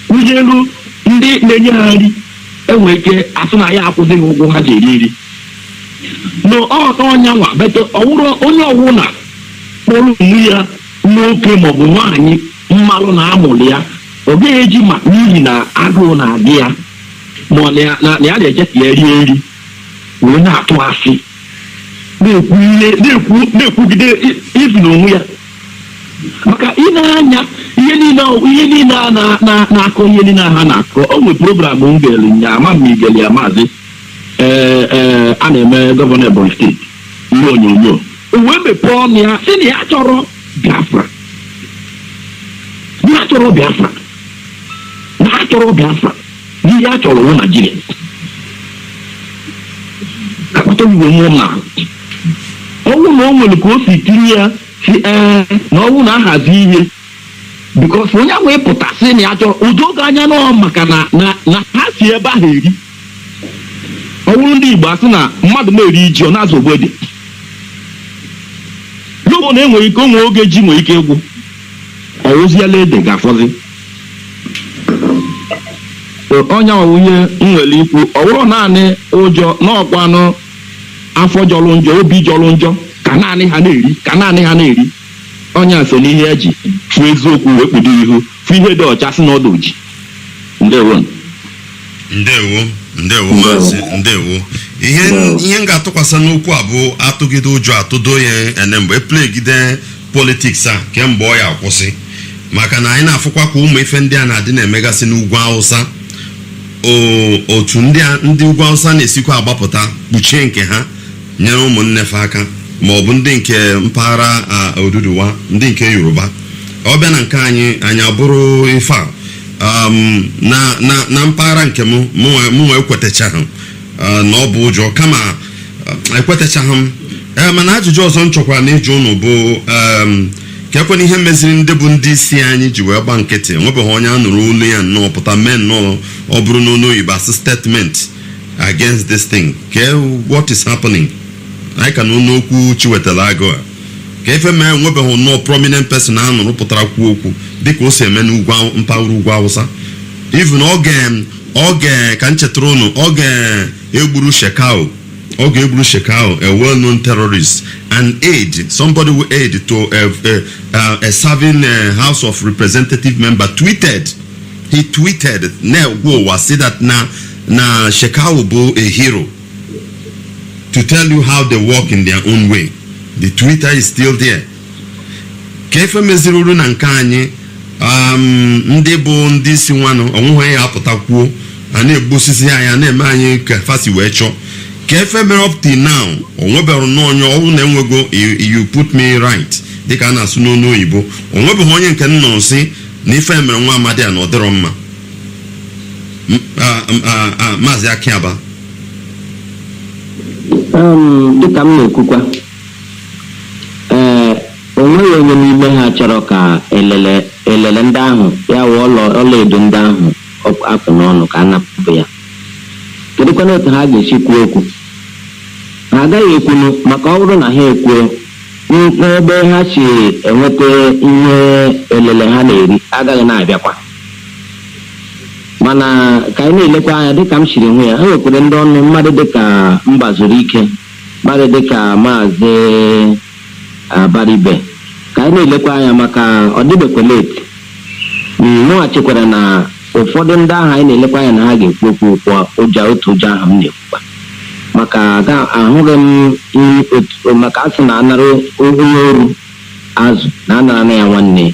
ụjọ elu ndị na-enye ha nri enwere ike asị na ya akwụzighị ụgwọ ha ji eri nri n'ọta ọnya nwa bete ọwụrụ onye ọwụna kpọrọ onwe ya n'oke maọbụ nwaanyị mmalụ na amụrụ ya ọ gaghị eji ma n'ihi na agụụ na-adị ya ma na ya na-eje ka ya rie nri wee na-atụ asị na-ekwugide izu n'onwe ya maka ị na-anya ihe niile a na-akọ ihe niile ha na-akọ. O nwere program m gere nya ama m igele ya Maazị a na-eme gọvanọ Ebonyi steeti ihe onyonyo o wee mepee ọnụ ya sị na ya chọrọ Biafra na ha chọrọ Biafra n'ihe a chọrọ wụ Naijiria akpata iwe nwụọ na ọnwụ na o nwere ka o si tinye ya si na ọnwụ na-ahazi ihe bikos onye ahụ ịpụta sị na ya chọrọ ụdị oge anya nọ maka na ha si ebe ahụ eri. Ọwụrụ ndị Igbo asị na mmadụ na-eri ji ọ na-azụ ogbede n'obo na enwere ike onwe oge ji nwere ike ịgwụ ọwụziela ede ga-afọzi onye ọwụnye nwere ikwu ọwụrụ naanị ụjọ n'ọkwanụ afọ jọrọ njọ obi jọrọ njọ ka naanị ha na-eri onye a so n'ihe eji fụ eziokwu wee kpudo ihu fụ ihe dị ọcha si n'ọdụ ji. Ndewo Maazị, ndewo. Ihe m ga-atụkwasị n'okwu a bụ atụgide ụjọ atụdo ya ene mgbe eplegide politiks a kemgbe ọ ya akwụsị maka na anyị na-afụkwa ka ụmụ ife ndị a na-adị na-emegasị n'ugwu Awụsa otu ndị ugwu Awụsa na-esikwa agbapụta kpuchie nke ha nyere ụmụnne fa aka ma ọ bụ ndị nke mpaghara Oduduwa ndị nke Yoruba ọ bịa na nke anyị abụrụ ife a na mpaghara nke mụ nwe ekwetechaghị na ọ bụ ụjọ kama ekwetechaghị m mana ajụjụ ọzọ m chọkwara na ịjụ ụnụ bụ ka ekwena ihe meziri ndị bụ ndị isi anyị ji wee gba nkịtị nwebeghị onye a nụrụ olu ya nnọọ pụta mee nnọọ ọ bụrụ n'olu oyibo asị statement against this thing what is happening anyị ka na n'okwu chiwetara agụ a ka efe mee nwebeghị nnọọ prominent person a nụrụ pụtara kwuo okwu dịka o si eme n'ugwu mpaghara ugwu Awụsa even oge ka m chetara ụnụ oge egburu Shekau a well-known terrorist, and somebody who aid to a serving House of Representative member tweeted. He tweeted, say that na Shekau bo a hero. To tell you how they work in their own way. The Twitter is still there. Kefe meziruru na nke anyị ndị bụ ndị si nwanụ onwe ya apụta kwuo a na-egbosisi anya na-eme anyị ka fasi wee chọọ kefe mere up till now onwebeghị n'onye ọwụ na enwego you put me right dịka a na-asụ n'onu oyibo onwebeghị onye nke nọ nsị na ife mere nwa amadi a na ọ dịrọ mma Maazị Akiaba dịka m na-ekwukwa onweghị onye n'ime ha chọrọ ka elele ndị ahụ ya wụ ọlaedo ndị ahụ akpụ n'ọnụ ka a napụ ya. Kedụkwana otu ha ga-esi kwuo okwu? Ha agaghị ekwunu maka ọ bụrụ na ha ekwuo n'ebe ha si enweta ihe elele ha na-eri agaghị na-abịakwa. Mana ka anyị na-elekwa anya dịka m siri hụ ya, ha nwekwara ndị ọnụ mmadụ dịka Mbazurike, mmadụ dịka Maazị Abaribe, ka anyị na-elekwa anya maka ọ dịbekweleti mụghachikwara na ụfọdụ ndị ahụ anyị na-elekwa anya na ha ga-ekwu okwu kwa otu ụjọ ahụ m na-ekwukwa maka ahụghị m maka asị na anara onye oru azụ na anara na ya nwanne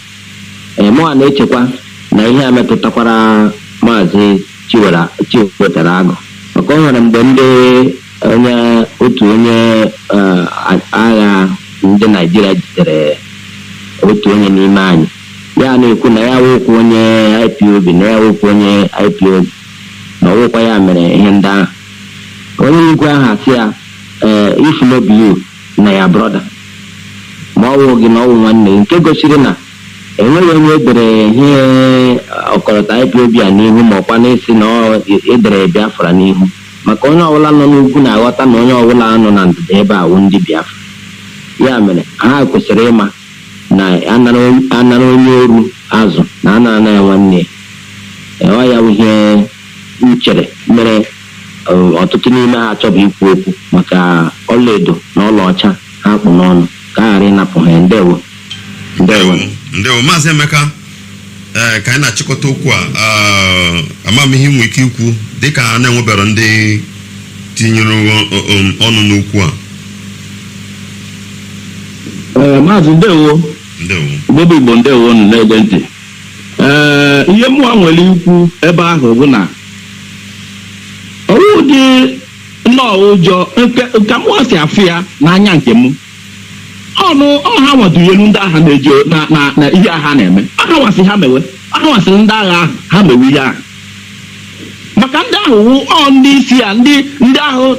mụa na-echekwa na ihe a metụtakwara Maazị Chiwetara Agụ maka ọ nwere mgbe otu onye agha ndị Naịjirịa jitere otu onye n'ime anyị ya na-ekwu na ya wụkwa onye IPOB na ya wụkwa onye IPOB na ọwụkwa ya mere ihe ndị ahụ onye igwe ahụ asị ya if no be you na ya brother ma ọ wụ gị na ọwụ nwanne nke gosiri na enweghị onye edere ihe ọkọlọtọ IPOB a n'ihu ma ọkwa na-esi na edere Biafra n'ihu maka onye ọbụla nọ n'ugwu na-aghọta na onye ọbụla nọ na ndịda ebe a wụ ndị Biafra. Ya mere ha kwesịrị ịma na anara onye oru azụ na anara na ya nwanne ọ ya bụ ihe nchere mere ọtụtụ n'ime ha achọbụ ikwu okwu maka ọlaedo na ọlaọcha ha kpụ n'ọnụ ka a ghara ịnapụ ha. Ndewo Maazị Emeka ka anyị na-achịkọta okwu a amamihe inwe ike ikwu dịka a na-enwebara ndị tinyere ọnụ n'okwu a. Maazị ndewo Igbo Igbo ndewo na-ege ntị. Ihe mụa nwere ikwu ebe ahụ bụ na ọwụ dị nnọọ ụjọ nke mụa si afụ ya n'anya nke m ọha nwaduyelu ndị agha na-eji na ihe agha na-eme aha nwasị ha mewe aha nwasị ndị agha ahụ ha mewe ihe ahụ maka ndị ahụ wụ ndị isi ya ndị ahụ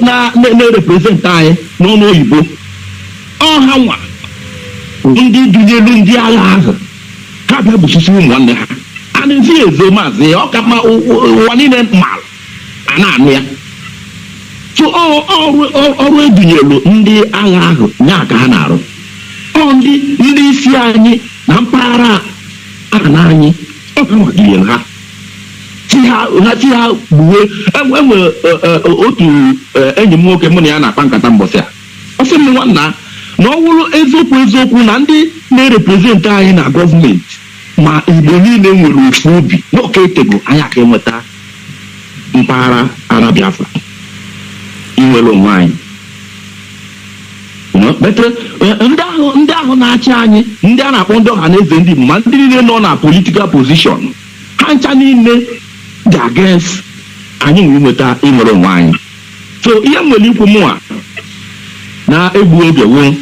na-represent anyị n'ọnụ oyibo ọha nwa ndị dunyelu ndị agha ahụ ha bịa bụchisi ụmụnne ha a na-ezi ezo maazị ọkama ụwa niile mara a na-anụ ya so ọrụ edunyelu ndị agha ahụ nya ka ha na-arụ ndị isi anyị na mpaghara ana anyị ọka nwadunyelu ha chi ha gbuwe enwe otu enyi m nwoke mụ na ya na-akpa nkata mbọsị a ọ sị m nwanna na ọ wụrụ eziokwu na ndị na-ereprezentị anyị na gọọmenti ma Igbo niile nwere ofu obi n'oke etego anyị aka enweta mpaghara ara Biafra inwere onwe anyị ndị ahụ na-achị anyị ndị a na-akpọ ndị ọha na eze ndị Igbo ma ndị niile nọ na politikal pozishọn ha ncha niile dị against anyị nwere inweta inwere onwe anyị. So ihe nwere ikwu mụa na-egbu oge wụ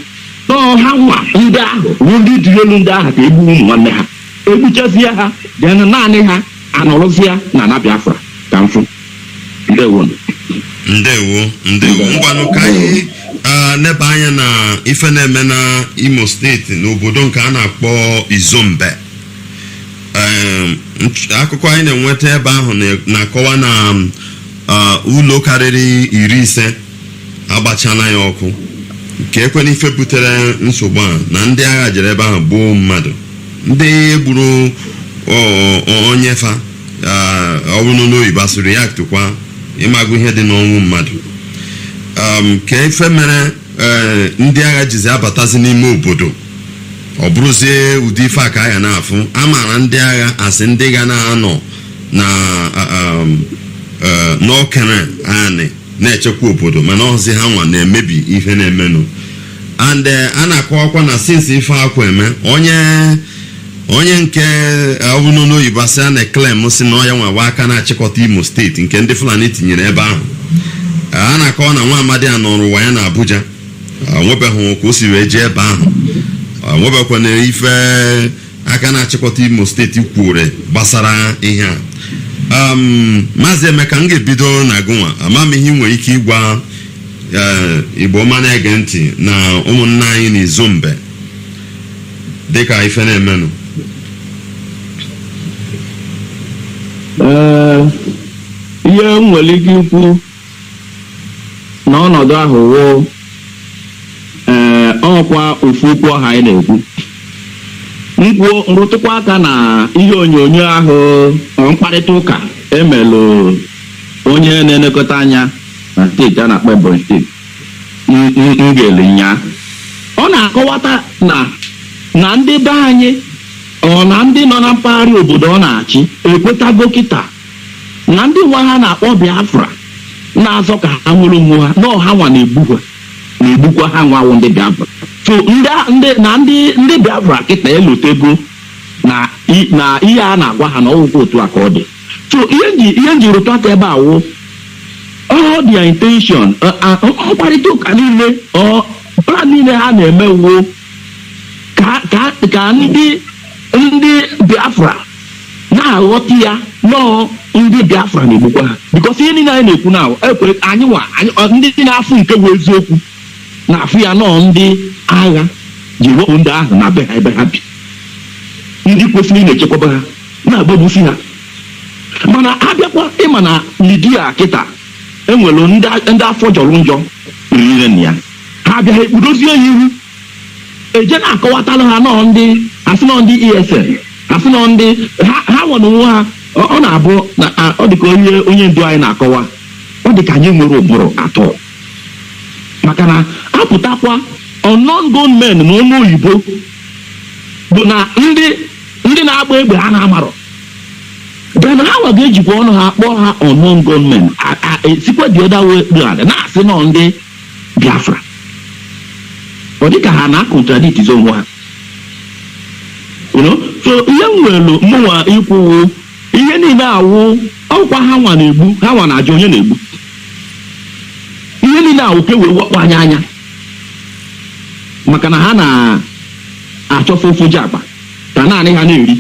ha nwa ndị ahụ wụ ndị dị elu ndị ahụ ka egbu ụmụ nwanne ha egbuchazie ha bịa naanị ha anọrọzie na ana Biafra ka mfụ. Ndewo ngwanụ ka anyị nebe anya na ife na-eme na Imo steeti n'obodo nke a na-akpọ Izombe. Akụkọ anyị na-enweta ebe ahụ na-akọwa na ụlọ karịrị 50 agbachala ya ọkụ, nke ekwena ife butere nsogbu a na ndị agha jere ebe ahụ gbuo mmadụ, ndị gburu onye fa ọbụrụ n'oyibo asụ react kwa ịmagụ ihe dị n'ọnwụ mmadụ. Ka ife mere ndị agha jizi abatazi n'ime obodo, ọ bụrụzie ụdị ife a ka ya na-afụ. A maara ndị agha asị ndị ga na-anọ na n'okere anị na-echekwa obodo, mana ọzi ha nwa na-emebi ihe na-emenụ. And a na-akọwakwa na since ife akwa eme onye nke ọbụrụ n'oyibo asị a na-eklem si na ọya nwa aka na-achịkọta Imo steeti nke ndị Fulani tinyere ebe ahụ. A na-akọwa na nwa amadi a nọrọ ụwa ya na Abuja, nwebeghị ka o si wee jee ebe ahụ, nwebekwana ife aka na-achịkọta Imo steeti kwure gbasara ihe a. Maazị Emeka, m ga-ebido na gụnwa, amam ihe nwere ike ịgwa Igbo ọma na-ege ntị na ụmụnna anyị na Izombe dịka ife na-emenụ. Ihe nwere ike ikwu n'ọnọdụ ahụ wụ ọkwa ofu okwu ọha anyị na-ekwu nrụtụkwa aka na ihe onyonyo ahụ mkparịta ụka emelụ onye na-elekọta anya na steeti a na-akpọ Ebonyi steeti ngele nya. Ọ na-akọwata na ndị be anyị na ndị nọ na mpaghara obodo ọ na-achị ekwetago kịta na ndị nwa ha na-akpọ Biafra na-azọ ka ha nwere onwe ha na ọha nwa na-egbukwa ha nwawo ndị Biafra. So ndị Biafra kịta elotego na ihe a na-agwa ha na ọgwụkwọ otu a ka ọ dị. So ihe nji rụtụ aka ebe a wụ all their intention mkparịta ụka niile plan niile ha na-eme wuo ka ndị Biafra na-aghọta ya nọọ ndị Biafra na-egbukwa ha. Because ihe niile anyị na-ekwu na ekwe anyị nwa ndị na-afụ nke bụ eziokwu na-afụ ya nọọ ndị agha ji wepụ ndị ahụ na be ha ebe ha bi, ndị kwesịrị na-echekwaba ha na-agbagbusi ha. Mana abịakwa ịma na Lidia kịta enwere ndị afọ jọrọ njọ rire na ya, ha abịaghị ekpudozie ya ihu eje na-akọwatalụ ha nọọ ndị asị nọ ndị ESN asị nọ ndị ha nwere onwe ha. Ọ na-abụ na ọ dịka onye ndu anyị na-akọwa, ọ dịka anyị nwere ụbụrụ atọ, maka na apụtakwa unknown gunmen na ọnụ oyibo bụ na ndị na-agba egbe ha na-amarọ bịa na ha waga ejikwa ọnụ ha kpọọ ha unknown gunmen esikwa dị ọda wee na-asị nọ ndị Biafra. Ọ dịka ha na-akọntradiktizi onwe ha. So ihe nwere mụnwa ikwuwu ihe niile awụ ọkwa ha nwa na-egbu, ha nwa na-ajụ onye na-egbu. Ihe niile awụ ka wee wakpo anya maka na ha na-achọfe ofoji akpa ka naanị ha na-eri.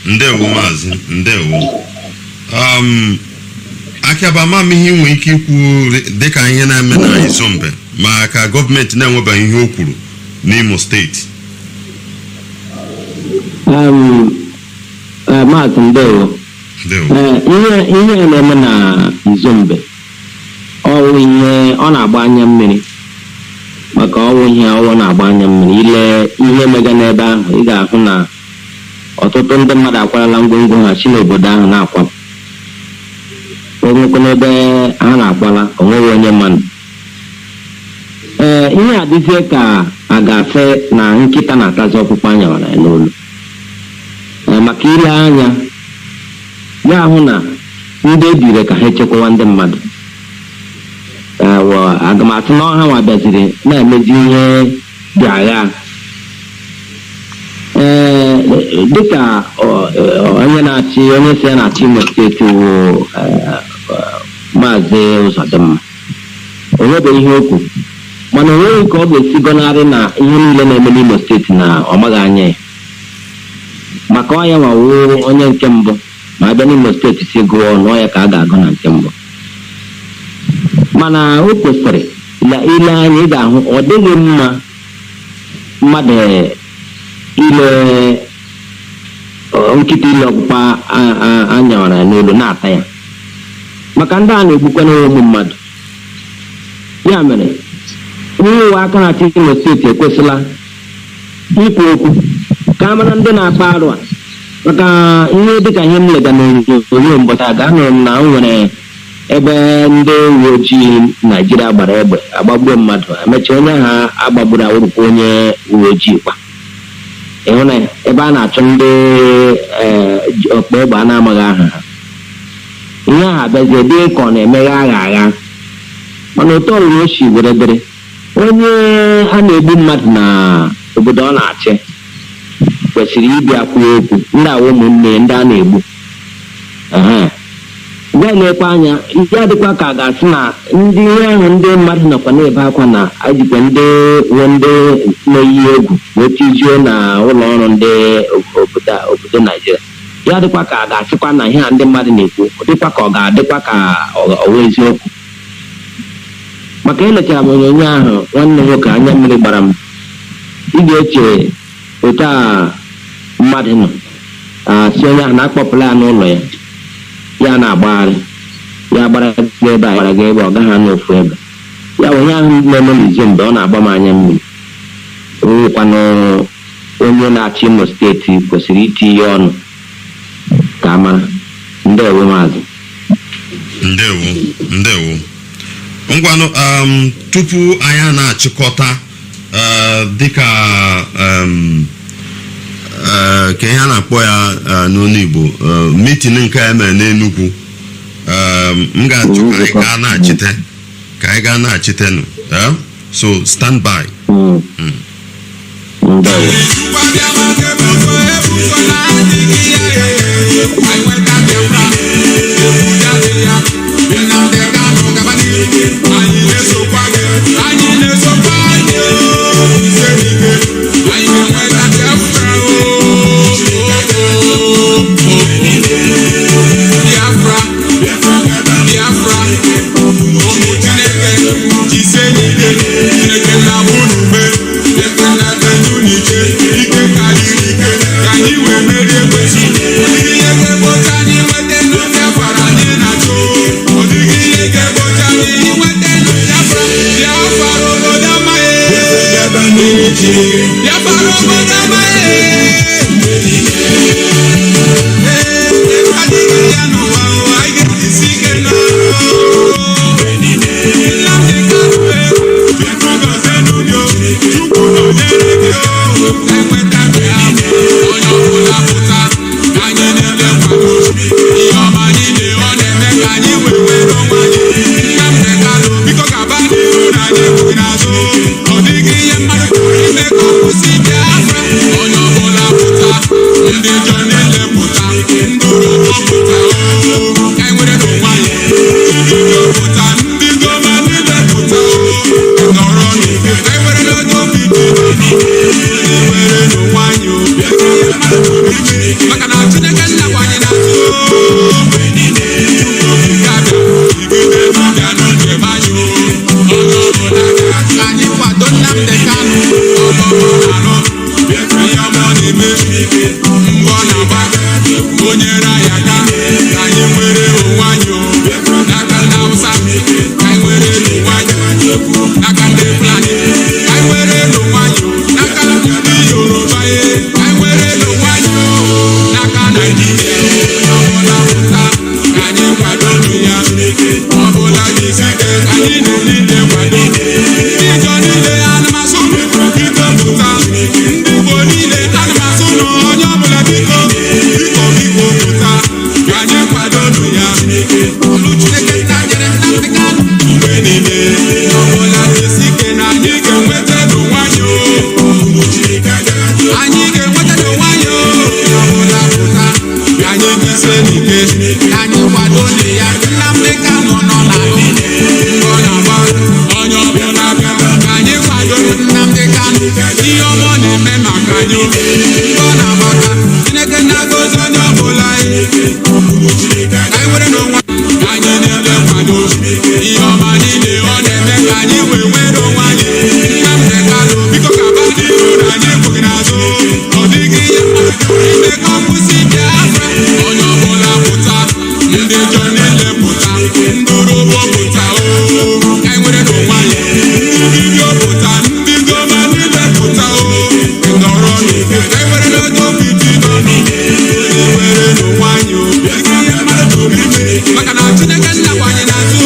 Ndewo Maazị, ndewo. Akịaba mam ihe nwere ike ikwu dịka ihe na-eme na Izombe maka gọọmenti na-enwebaghị ihe o kwuru n'Imo steeti. Maazị ndewo. Ihe na-eme na Izombe ọwụ ihe ọ na-agba anya mmiri, maka ọwụ ihe ọwụ na-agba anya mmiri. Ile ihe mega n'ebe ahụ ị ga-ahụ na ọtụtụ ndị mmadụ akwarala ngwongwo ha si n'obodo ahụ na-akwapụ. Onwekwa n'ebe ha na-akwala onweghị onye mmadụ. Ihe adịzie ka a ga-afe na nkịta na-atazi ọkpụkpụ anya wara ya n'olu. Maka ile anya ya ahụ na ndị ebire ka ha echekwawa ndị mmadụ. Agamatụ na ọha nwa bịaziri na-emezi ihe dị agha. dịka onye na-achị onye si ya na-achị Imo steeti wụ Maazị Uzodimma onwebeghị ihe okwu mana onweghị ka ọ ga-esi gọnarị na ihe niile na-eme n'Imo steeti na ọ maghị anya ya maka ọ ya nwawo onye nke mbụ ma abịa n'Imo steeti si gụọ ọnụ ya ka a ga-agụ na nke mbụ mana o kwesịrị ile anya ị ga-ahụ ọ dịghị mma mmadụ ile nkịta ile ọkpụkpa anyawara n'olu na-ata ya maka ndị a na-egbukwa n'ụmụ mmadụ ya mere onye uwe aka na-achị Imo steeti ekwesịla ikwu okwu ka a mara ndị na-akpa arụ a maka ihe dịka ihe m lega n'onyonyo mbọchị aga ahụrụ m na o nwere ebe ndị uwe ojii Naijiria gbara egbe agbagbuo mmadụ emechaa onye ha agbagburu awụrụkwa onye uwe ojii kwa ịhụ na ebe a na-achụ ndị ọkpa egbe a na-amaghị aha ha ihe ahụ abịazie dị ka ọ na-emeghe agha agha mana otu ọrụrụ ochi were dịrị onye a na-egbu mmadụ na obodo ọ na-achị kwesịrị ịbịa kwuo okwu ndị awa ụmụnne ndị a na-egbu gaa lekwa anya ihe adịkwa ka a ga-asị na ndị ihe ahụ ndị mmadụ nọkwa na-ebe akwa na ajikwa ndị na-eyi egwu wee tijuo na ụlọ ọrụ ndị obodo Naijiria ya dịkwa ka a ga-asịkwa na ihe a ndị mmadụ na-ekwu dịkwa ka ọ ga-adịkwa ka ọwa eziokwu maka elechara m onyonyo ahụ nwanne nwoke anya mmiri gbara m ị ga-eche otu a mmadụ nọ si onye ahụ na-akpọpụla ya n'ụlọ ya na-agbagharị ya gbara gị ebe a gbara gị ebe ọ gaghị anọ ofu ebe ya onye ahụ na-eme n'izu mgbe ọ na-agba m anya mmiri onwekwanụ onye na-achị Imo steeti kwesịrị itinye ọnụ ka mara. Ndewo maazị. Ndewo ngwanụ tupu anyị na-achịkọta dịka ka ihe a na-akpọ ya n'olu Igbo meeting nke a mere n'Enugu m ga-achọ ka anyị gaa na-achịtenụ so stand by. sie n'ike ka anyị kwado nne ya Nnamdi Kanu nọ n'alụ ọ na-agba onye ọbụla bịa ka anyị kwado Nnamdi Kanu ihe ọma na-eme maka anyị ọ na-agbata Chineke na-agọzi onye ọbụla ka anyị were n'onwe anyị na-eme kwado ihe ọma niile ọ na-eme ka anyị wee were onwe anyị Nnamdi Kanu biko ka ba n'iru na anyị ekwughị n'azụ ọ dịghị ihe ime ka ọ kwụsị Biafra onye ọbụla pụta ndị jọ niile pụta ndị orobo pụta ka anyị were n'onwe anyị ndị dibịa pụta ndị gọva niile pụta ndọrọ n'ike ka anyị were n'oge opiti n'ọnụ were n'onwe anyị maka na Chineke nnakwa anyị na-azụ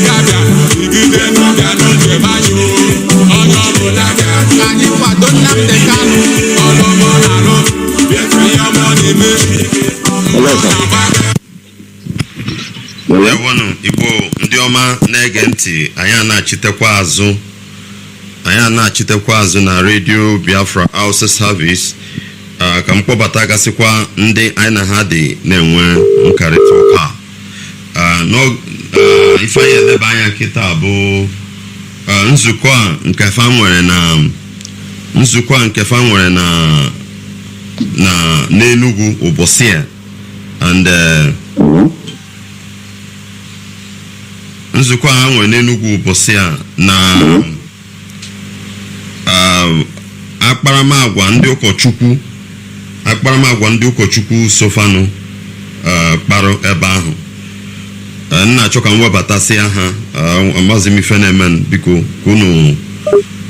ga-abịa igide n'ọbịa n'ojem anyị onye ọbụla bịa ka anyị kwado Nnamdi Kanu ọlọmọ na-alụ ihe ọma na-eme ewonu Igbo ndị ọma na-ege ntị anyị na-achitekwa azụ na redio Biafra Hausa Service ka m kpọbata gasịkwa ndị anyị na ha dị na-enwe nkarịta ụka ife anyị eleba anya kịta bụ nzukọ a nke fa nwere na n'Enugu ụbọchị a and nzukọ a nwere n'Enugu ụbọchị a na akparamagwa ndị ụkọchukwu sofanụ kparụ ebe ahụ nna-achọ ka m webatasịa ha amaghịzi m ife na-eme biko ka unu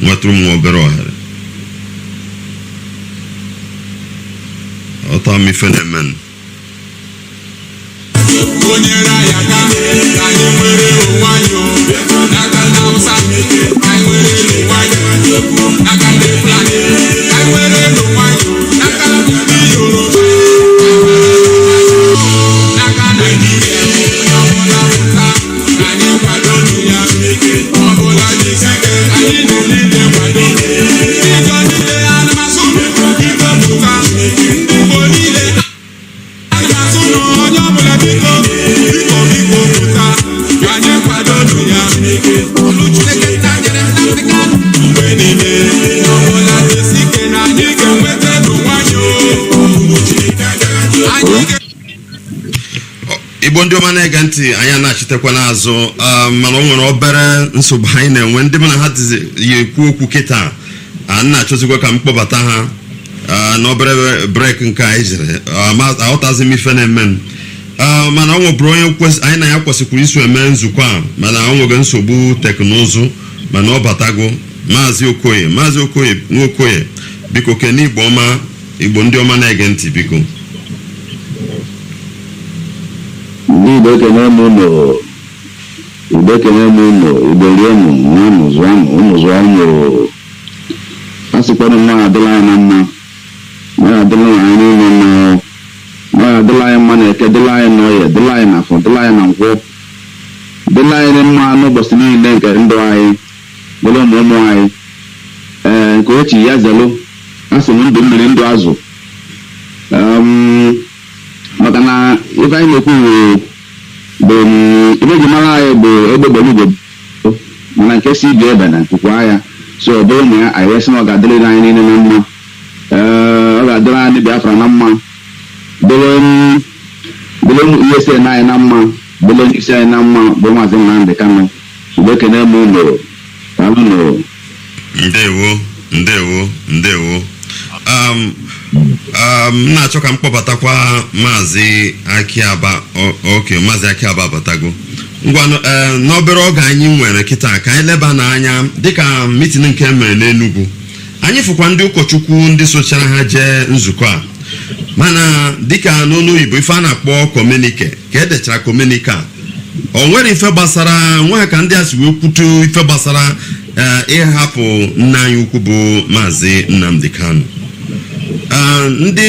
nwetụrụ m obere ohere ọta m ife na-eme onyere anyị aka ka anyị nwere onwe anyị n'aka ndị Hausa ka anyị nwere onwe anyị n'aka ndị Fulani ka anyị nwere onwe anyị n'aka ndị Yoruba n'aka Naịjirịa onye ọbụla pụta ka anyị kwado ya ọ bụla jisi ike anyị na-elide kwado ndị Igbo niile anamasụ biko pụta ndị Igbo niile anamasụ onye ọbụla biko pụta ka anyị kwado ya olu Chineke nta nyere Nnamdi Kanu mgbe niile ọbụla jisi ike na anyị ga-enweta n'onwe anyị Igbo ndị ọma na-ege ntị anyị na-achitekwa n'azụ mana o nwere obere nsogbu anyị na-enwe ndị mana ha ya ekwu okwu kịta na-achọzikwa ka m kpọbata ha n'obere brek nke anyị jiri aghọtazi m ife na-eme mana ọ nwebụrụ onye anyị na ya kwesịkwara iso eme nzukọ a mana o nwere nsogbu teknụzụ mana ọ batago Mazi Okoye Nwokoye biko kene Igbo ndị ọma na-ege ntị biko Igbo ekene m ụlọ Igbo rie m ụmụ zụọ ụmụ a sịkwara mma adịla anyị na mma ma adịla anyị niile mma ma adịla anyị mma na eke dịla anyị n'ọhịa dịla anyị n'afọ dịla anyị na nkwọ dịla anyị mma n'ụbọchị niile nke ndụ anyị dịla ụmụ anyị nke ochi ya zelu a sị m ndụ mmiri ndụ azụ maka na ife anyị na-ekwu bụ ibe ji mara anyị bụ egbegbelugbo mana nke si ibe ebe na nkwukwa ya so ọ bụrụ na ya anyị wesị na ọ ga-adịrị anyị niile na mma ọ ga-adịrị anyị Biafra na mma dịrị USA na anyị na mma dịrị isi anyị na mma bụ Maazị Nnamdi Kanu Igbo ekene m ụlọ kalụnụ ndewo na-achọ ka m kpọbatakwa Maazị Akiaba abatago ngwanụ n'obere oge anyị nwere kịta ka anyị leba n'anya dịka mitin nke mere n'Enugu anyị fụkwa ndị ụkọchukwu ndị sochara ha jee nzukọ a mana dịka n'onu Igbo ife a na-akpọ kọmunike ka edechara kọmunike a o nwere ife gbasara nwa ka ndị a si wee kwutu ife gbasara ịhapụ nna anyị ukwu bụ Maazị Nnamdi Kanu ndị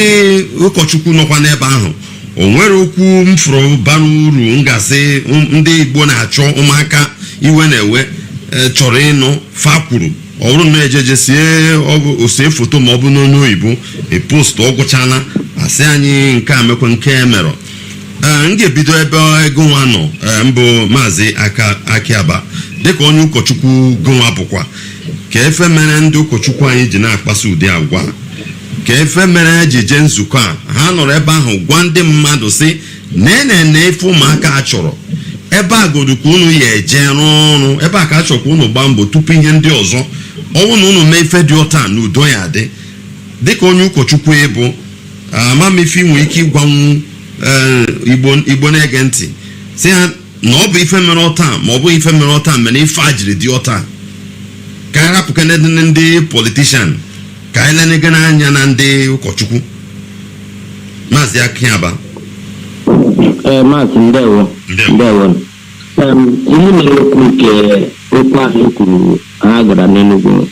ụkọchukwu nọkwa n'ebe ahụ o nwere okwu mfụrụ bara uru ngazi ndị Igbo na-achọ ụmụaka iwe na-ewe chọrọ ịnụ fa kwuru ọ bụrụ na ejeje sie foto ma ọ bụ n'onu oyibo post ọ gwụchana asị anyị nke a mekwa nke emero. M ga-ebido ebe ego nwa nọ mbụ Maazị Akiaba dịka onye ụkọchukwu gonwa bụkwa ka efe mere ndị ụkọchukwu anyị ji na-akpaso ụdị agwa ka efe mere eji jee nzukọ a ha nọrọ ebe ahụ gwa ndị mmadụ sị na efe ụmụaka a chọrọ ebe a godu ka unu ya eje rụọ ọrụ ebe a ka a chọrọ ka unu gbaa mbọ tupu ihe ndị ọzọ ọnwụ na unu mee ife dị ọta na udo ya dị dịka onye ụkọchukwu ịbụ amamife nwee ike ịgwanwu Igbo na-ege ntị sị ha na ọ bụ ife mere ọta ma ọ bụ ife mere ọta mere ife a jiri dị ọta ka anyị rapụ ndị politishan ka anyị lenege n'anya na ndị ụkọchukwu. Maazị Akiaba. Maazị ndewo ihe mere okwu nke okwu ahụ kwuru ha gara n'Enugu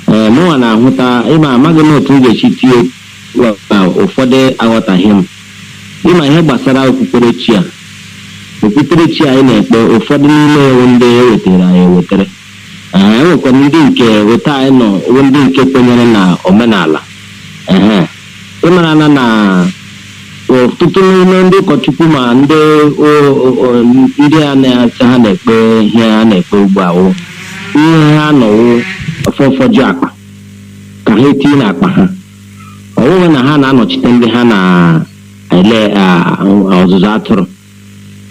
mụnwa na-ahụta ịma amaghị m otu m ga-esi tie ụfọdụ aghọtaghị m ịma ihe gbasara okpukperechi a anyị na-ekpe ụfọdụ n'ime ewu ndị ewetara anyị ewetara enwekwara ndị nke weta anyị nọ ndị nke kwenyere na omenala ịmara na ọtụtụ n'ime ndị ụkọchukwu ma ndị a na-asị ha na-ekpe ihe ha na-ekpe ugbu a ihe ha nọwụ ọfọfọju akpa ka ha etinye n'akpa ha ọwụghị na ha na-anọchite ndị ha na-ele ọzụzụ atụrụ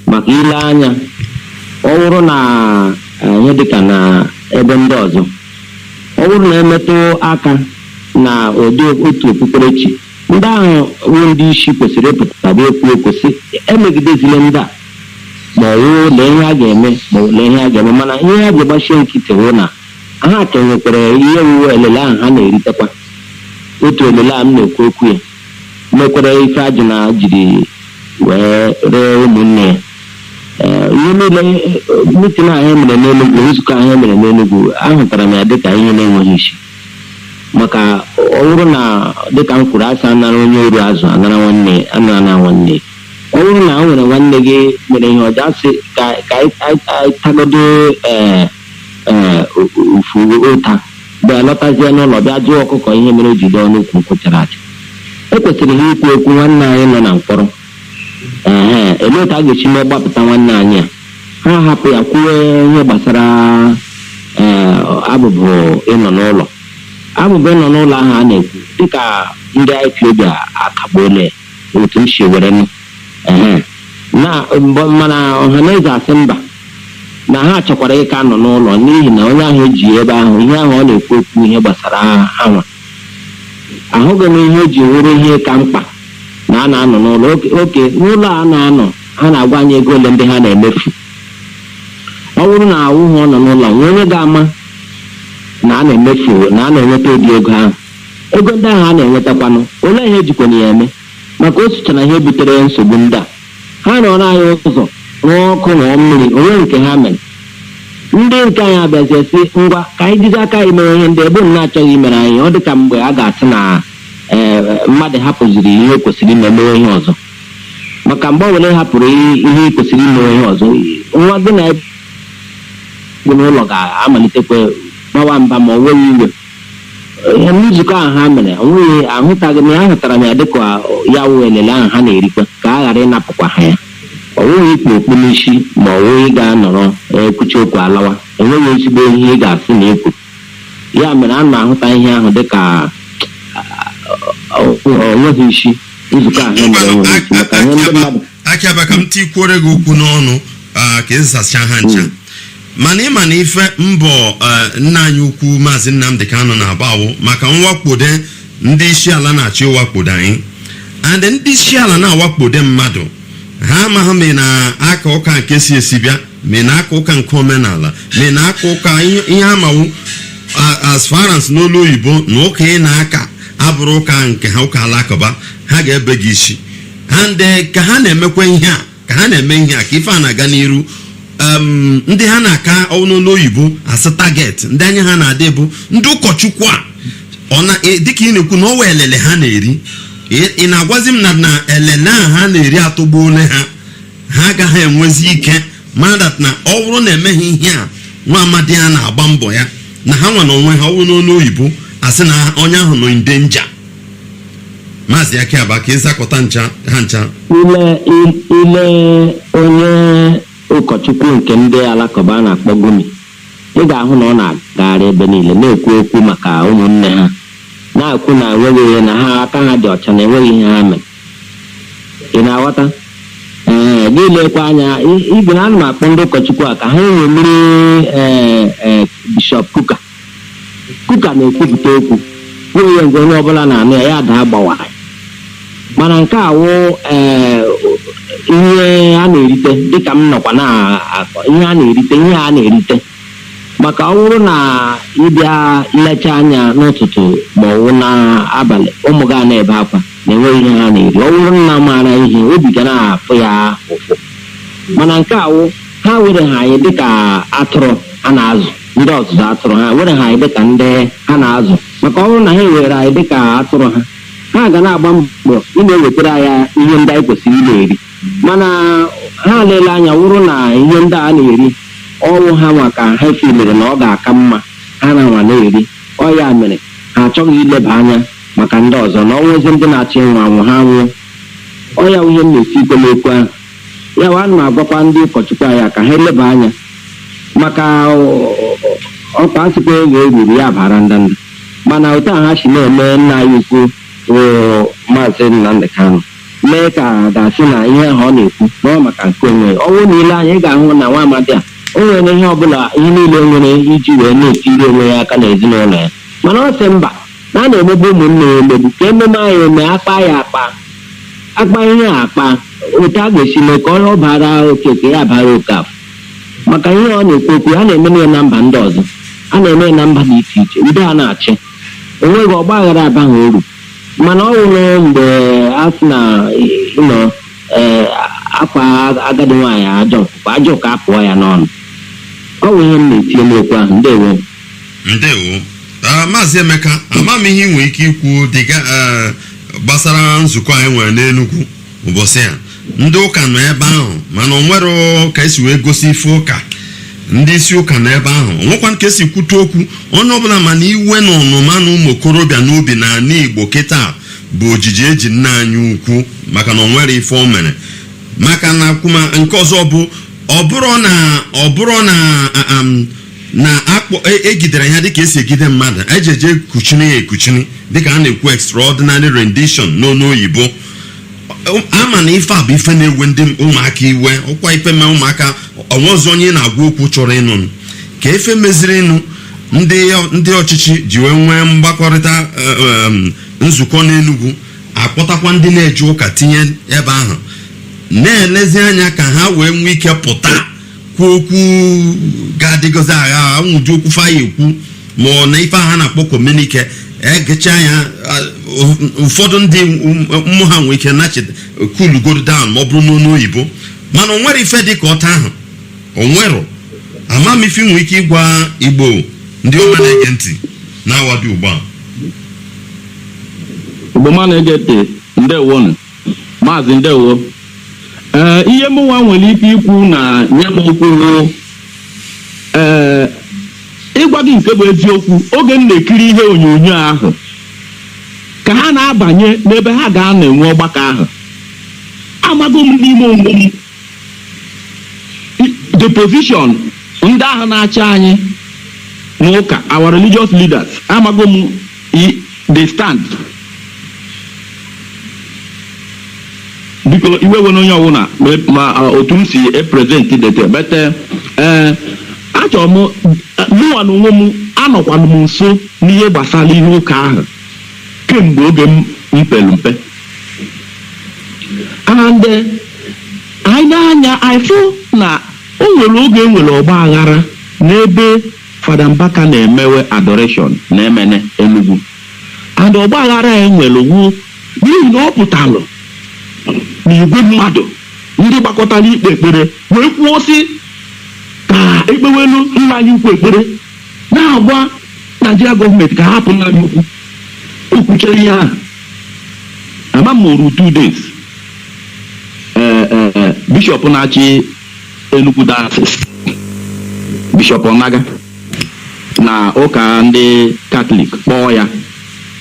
maka ile anya ọ bụrụ na ihe dịka na ebe ndị ọzọ ọ bụrụ na emetụ aka na ụdị otu okpukperechi ndị ahụ bụ ndị isi kwesịrị ịpụta bụ ekwu sị emegidezile ndị a ma ọ wụ lee ihe a ga-eme ma lee ihe a ga-eme mana ihe ha ji gbachie nkịtị wụ na ha ka nwekwara ihe wuwe elele ahụ ha na-eritekwa otu elele a m na-ekwu okwu ya mekwara ife ajụ na jiri wee ree ụmụnne ya ihe niile mitin ahụ emere n'Enugu nzukọ ahụ emere n'Enugu ahụtara m ya dịka ihe na-enweghị isi maka ọ bụrụ na dịka m kwuru asị anara onye oru azụ anara nwanne ọ bụrụ na o nwere nwanne gị mere ihe ọjọọ asị ka tagodo ufu ụta bịa lọtazie n'ụlọ bịa jụọ ọkụkọ ihe mere o ji dị ọnụ ukwu nkwụchara aja ekwesịrị ha ikwu okwu nwanne anyị nọ na mkpọrọ elee otu a ga-esi mee gbapụta nwanne anyị a ha hapụ ya kwuwe ihe gbasara abụbụ ịnọ n'ụlọ ahụ a na-ekwu dịka ndị Ipob akagbuola otu m si were mana ọhaneze asị mba na ha chọkwara ịka nọ n'ụlọ n'ihi na onye ahụ eji ebe ahụ ihe ahụ ọ na-ekwu okwu ihe gbasara ha ahụghị m ihe o ji wụrụ ihe ka mkpa na a na-anọ n'ụlọ oke n'ụlọ a na-anọ ha na-agwa anyị ego ole ndị ha na-emefu ọ bụrụ na awụghị ọ nọ n'ụlọ nwee onye ga-ama na a na-emefu na a na-enweta ụdị ego ahụ ego ndị ahụ a na-enwetakwanụ olee ihe ejikwana ya eme maka o sochara ihe butere nsogbu ndị a ha nọrọ anyị ụzọ rụọ ọkụ ṅụọ mmiri onwe nke ha mere ndị nke anyị abịazie sị ngwa ka anyị jizi aka imere ihe ndị ebe m na-achọghị imere anyị ọ dịka mgbe a ga-asị na mmadụ hapụziri ihe o kwesịrị ime mere ihe ọzọ maka mgbe ọ were hapụrụ ihe kwesịrị ime ihe ọzọ nwa gị na ebe n'ụlọ ga-amalitekwa gbawa mba ma ọ nweghị iwe nzukọ ahụ ha mere onweghị ahụtaghị m ya ahụtara m ya dịka ya wụ elele ahụ ha na-erikwa ka a ghara ịnapụkwa ha ya ọ nweghị ikpu okpu n'isi ma ọ nweghị ga-anọrọ ekwuchi okwu alawa enweghị ezigbo ihe ị ga-asị na ekwu ya mere a na-ahụta ihe ahụ dịka onweghị isi nzukọ ahụ mere enweghị isi maka ihe ndị mmadụ Akiaba ka m tikwuore gị okwu n'ọnụ ka ịzacha ha ncha mana ịma na ife mbọ nna anyị ukwu Maazị Nnamdi Kanu na-agbawo maka mwakpode ndị isi ala na-achị ịwakpode anyị and ndị isi ala na-awakpode mmadụ ha amaghị me na aka ụka nke si esi bịa me na aka ụka nke omenala me na aka ụka ihe amawu as far as n'olu oyibo na ụka ị na-aka abụrụ ụka nke ha ụka alakụba ha ga-ebe gị isi and ka ha na-emekwa ihe a ka ife a na-aga n'iru ndị ha na-aka n'olu oyibo asị target ndị anya ha na-adị bụ ndị ụkọchukwu a dịka ị na-ekwu na ọwa elele ha na-eri ị na-agwazi m na elele a ha na-eri atụgbuole ha agaghị enwezi ike madat na ọ bụrụ na emeghị ihe a nwa amadi a na-agba mbọ ya na ha nwa na onwe ha ọwụ n'olu oyibo asị na onye ahụ nọ in danger Mazi aka aba ka ịzakọta ha ncha. Ile onye ụkọchukwu nke ndị alakụba na-akpọ Gumi, ị ga-ahụ na ọ na-agagharị ebe niile na-ekwu okwu maka ụmụnne ha, na-ekwu na enweghị ihe, na ha aka ha dị ọcha, na enweghị ihe ha mere. Ị na-aghọta? Gị lekwa anya, ibe na ana m akpọ ndị ụkọchukwu a ka ha ewemere Bishọp Kuka na-ekwupụta okwu onye nke onye ọbụla na-anụ ya daa gbawara, mana nke a wụ ihe a na-erite, dịka m nọkwa na-akọ ihe a na-erite maka ọ bụrụ na ịbịa lecha anya n'ụtụtụ ma ọ wụ n'abalị, ụmụ ga na-ebe akwa na enweghị ihe ha na-eri. Ọ bụrụ na maara ihe, obi ga na-afụ ya ụfụ. Mana nke a wụ ha were ha anyị dịka atụrụ a na-azụ, ndị ọzụzụ atụrụ ha were ha anyị dịka ndị ha na-azụ, maka ọ bụrụ na ha ewere anyị dịka atụrụ ha ga na-agba mbọ ị na-ewetara ya ihe ndị anyị kwesịrị na-eri. Mana ha lele anya wụrụ na ihe ndị a na-eri ọnwụ ha maka ha filere na ọ ga-aka mma ha na-anwa na-eri, ọ ya mere ha achọghị ileba anya maka ndị ọzọ, na ọnwụzi ndị na-achọ ịnwụ anwụ ha nwụọ. Ọ ya ihe m na-esi ikwe n'okwu ahụ. Ya wa ana m agwakwa ndị ụkọchukwu anyị ka ha eleba anya maka ọkwa asịkwa ego eruru ya bara ndanda, mana otu a ha si na-eme nna anyị ukwu Maazị Nnamdi Kanu mee ka ga-asị na ihe ahụ ọ na-ekwu na ọ maka nke onwe. Ọnwụ niile anya ị ga-ahụ na nwa amadi a o nwere ihe ọbụla, ihe niile nwere iji wee na-etiri onwe ya aka n'ezinụlọ ya, mana ọ sị mba na a na-emegbu ụmụnne ya emegbu, ka ememe anyị eme akpa ya akpa ihe akpa otu a ga-esi mee ka ọ bara okeke ya bara okafọ. Maka ihe ọ na-ekwu okwu, a na-eme ya na mba ndị ọzọ, a na-eme na mba dị iche iche, udo a na-achị, onweghị ọgba aghara abaghị uru. Mana ọ wụrụ mgbe a sị na akwa agadi nwaanyị ajọ ka apụọ ya n'ọnụ. Ọ bụ ihe m na-etinye n'okwu ahụ. Ndewo Maazị Emeka, ama m ihe ị nwere ike ikwu dịga gbasara nzukọ anyị nwere n'Enugu ụbọchị a. Ndị ụka nọ ebe ahụ, mana o nwere ka esi wee gosi ife ụka. Ndị isi ụka nọ ebe ahụ, onwekwa nke esi kwute okwu. Onye ọbụla mana iwe na ọnụma na ụmụ okorobịa n'obi na ala Igbo kịta bụ ojiji eji nna anyị ukwu, maka na o nwere ife o mere. Maka na kwuma nke ọzọ bụ ọ bụrụ na akpọ egidere ya dịka esi egide mmadụ, ejeje kuchini ya ekuchini dịka a na-ekwu extraordinary rendition n'onu oyibo. Ama na ife a bụ ife na-ewe ndị ụmụaka iwe, ọkwa ife mee ụmụaka onwe ọzọ onye na-agwa okwu chọrọ ịnụ. Ka efe meziri ịnụ ndị ọchịchị ji wee nwee mgbakọrịta nzukọ n'Enugu, akpọtakwa ndị na-eje ụka tinye ebe ahụ, na-elezi anya ka ha wee nwee ike pụta kwuo okwu ga-adịgozi agha nwụju okwu faya ekwu, ma ọ na ife ha na-akpọ komunike egecha ya. Ụfọdụ ndị mmụ ha nwee ike nachi cool go down ma ọ bụrụ n'onu oyibo, mana o nwere ife dị ka ọta ahụ. O nwere ama m ife nwee ike ịgwa Igbo ndị ọma na-ege ntị na-awadị ugbu a. Igbo ma na-ege ntị, ndewo Maazị, ndewo. Ihe mụnwa nwere ike ikwu na nye m okwu ịgwa gị nke bụ eziokwu. Oge m na-ekiri ihe onyonyo ahụ ka ha na-abanye n'ebe ha ga-anọ enwe ọgbakọ ahụ, amago m n'ime onwe m the position ndị ahụ na-achị anyị n'ụka, our religious leaders, amago m the stand. Biko iwe were onye ọbụla ma otu m si eprezent dete bete achọrọ m mụnwa na onwe m anọkwana m nso n'ihe gbasara ihe ụka ahụ kemgbe oge m pere mpe. And anyị na-anya ifụ na o nwere oge enwere ọgba aghara n'ebe Fada Mbaka na-emewe adoration na Emene Enugu, and ọgba aghara enwere wu n'ihi na ọ pụtalụ n'igwe mmadụ ndị gbakọtara ikpe ekpere wee kwuo sị ka ekpewelu nna anyị ukwu ekpere, na-agwa Nigeria gọọmenti ka hapụ nna anyị ukwu. O kwuchara ihe ahụ, ama m mụrụ 2 days bishọp na-achị Enugu Diocese, Bishọp Onaga na ụka ndị Katọlik kpọọ ya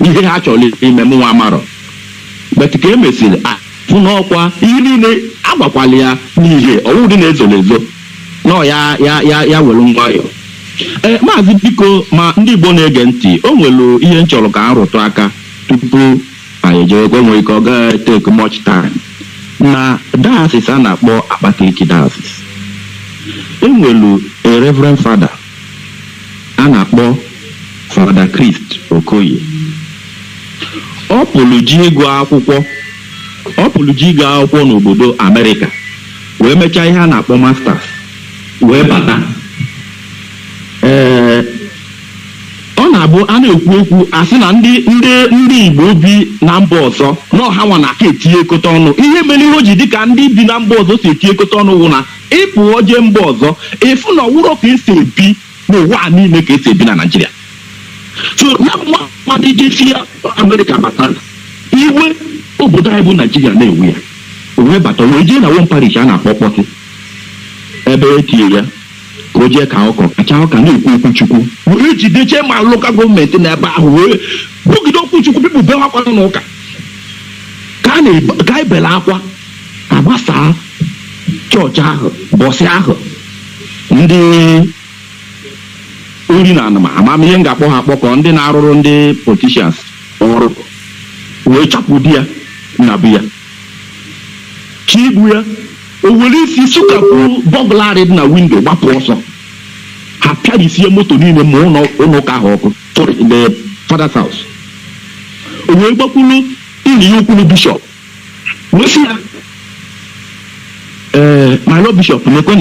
ihe ha chọrọ ime mụnwa amarọ. but ka emesịrị fụ n'ọkwa ihe niile agbakwala ya n'ihe ọwụ dị na-ezoro ezo nọ ya were nwayọọ. Maazị biko ma ndị Igbo na-ege ntị o nwere ihe m chọrọ ka m rụtụ aka tupu anyị ejewekwe nwere ike ọ gaghị take much time na diocese a na-akpọ Abakaliki diocese. Enwelu a reverend father a na-akpọ Father Christ Okoye. Ọ pụrụ ji ịgụ akwụkwọ n'obodo Amerịka wee mechaa ihe a na-akpọ masters wee bata. Ọ na-abụ a na-ekwu okwu asị na ndị Igbo bi na mba ọzọ na ọha nwa na-aka etinyekọta ọnụ. Ihe mere ihe o ji dịka ndị bi na mba ọzọ si etinyekọta ọnụ wụ na ịpụ oje mba ọzọ ịfụ na ọwụrụ ka esi ebi n'ụwa niile ka esi ebi na Naịjirịa. So ya mmadụ iji si Amerịka bata iwe obodo anyị bụ Naịjirịa na-ewu ya wee bata wee jee na one parish a na-akpọ Kpọtị ebe etinye ya ka o jee ka ọkọ kacha ọka na-ekwu okwuchukwu wee jideche ma lokal gọọmenti n'ebe ahụ wee bugide okwuchukwu pipụ bewakwana n'ụka ka ebele akwa agbasaa chọọchị ahụ bọsị ahụ ndị ori na anụma amamihe m ga-akpọ ha akpọkọ ndị na-arụrụ ndị politicians ọrụ wee chapụ di ya na bụ ya chi igbu ya o were isi sụkapụ bọglarị dị na windo gbapụ ọsọ ha pịarisie moto niile ma ụlọ ụka ahụ ọkụ the father's house. O wee gbakwulu ili ya ukwulu bishọp wee sị ya my lord bishop nekwa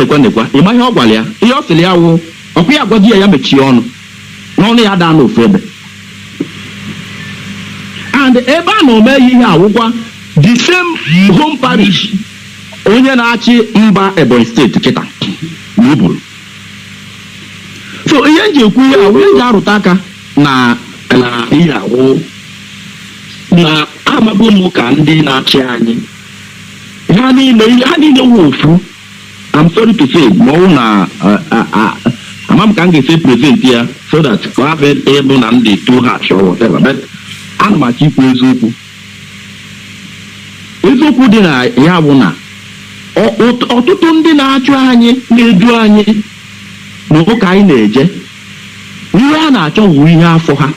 ịma ihe ọ gwara ya ihe ọ sịrị ya wụ ọkwa ya gwaji ya mechie ọnụ n'ọnụ ya daa n'ofu ebe and ebe a na-ome ihe awụkwa the same home parish onye na-achị mba Ebonyi steeti kịta n'uburu. So ihe nji ekwu ihe awụ eji arụta aka na ihe awụ na amago m ka ndị na-achị anyị ha niile wụ ofu. I'm sorry to say ma ọwụ na ama m ka m ga-esi present ya so that ka ha fee able na ndị too harsh or whatever, but ana m achọ ikwu eziokwu dị na ya bụ na ọtụtụ ndị na-achụ anyị na-edu anyị n'ụka anyị na-eje ihe a na-achọ wụ ihe afọ ha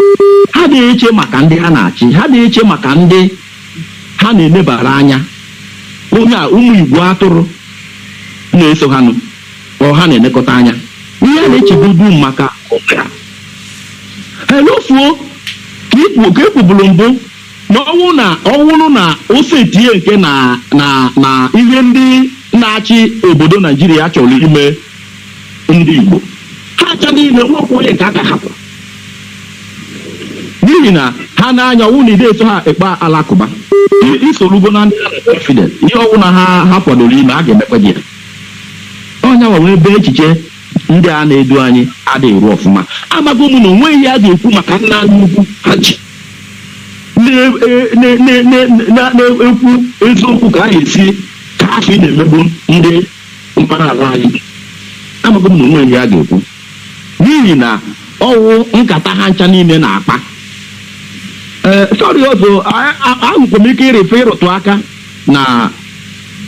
na-eche maka ndị ha na-achị, ha na-eche maka ndị ha na-enebara anya. Onye a ụmụ Igbo atụrụ na-eso ha ha na-elekọta anya ihe a na-echegodu maka elofuo ka ekwuburu mbụ na ọnwụrụ na OCT nke na ihe ndị na-achị obodo Naijiria chọrọ ime ndị Igbo ha acha niile nwekwa onye nke aka hapụ n'ihi na ha na-anya ọnwụ na ide eso ha ekpe alakụba isorogo na ndị confident ihe ọnwụ na ha kwadoro ime a ga-emekwa gị ya. Ọnya nwa wee bee echiche ndị a na-edu anyị adịghị eru ọfụma. Amago m na onweghị ihe a ga-ekwu maka nna anyị ukwu ha ji na-ekwu eziokwu ka a ga-esi ka afọ ị na-emegbu ndị mpaghara anyị. Amago m na onweghị ihe a ga-ekwu n'ihi na ọwụ nkata ha ncha niile na-akpa. Sọrị ọzọ ahụkwa m ike ịrefe ịrụtụ aka na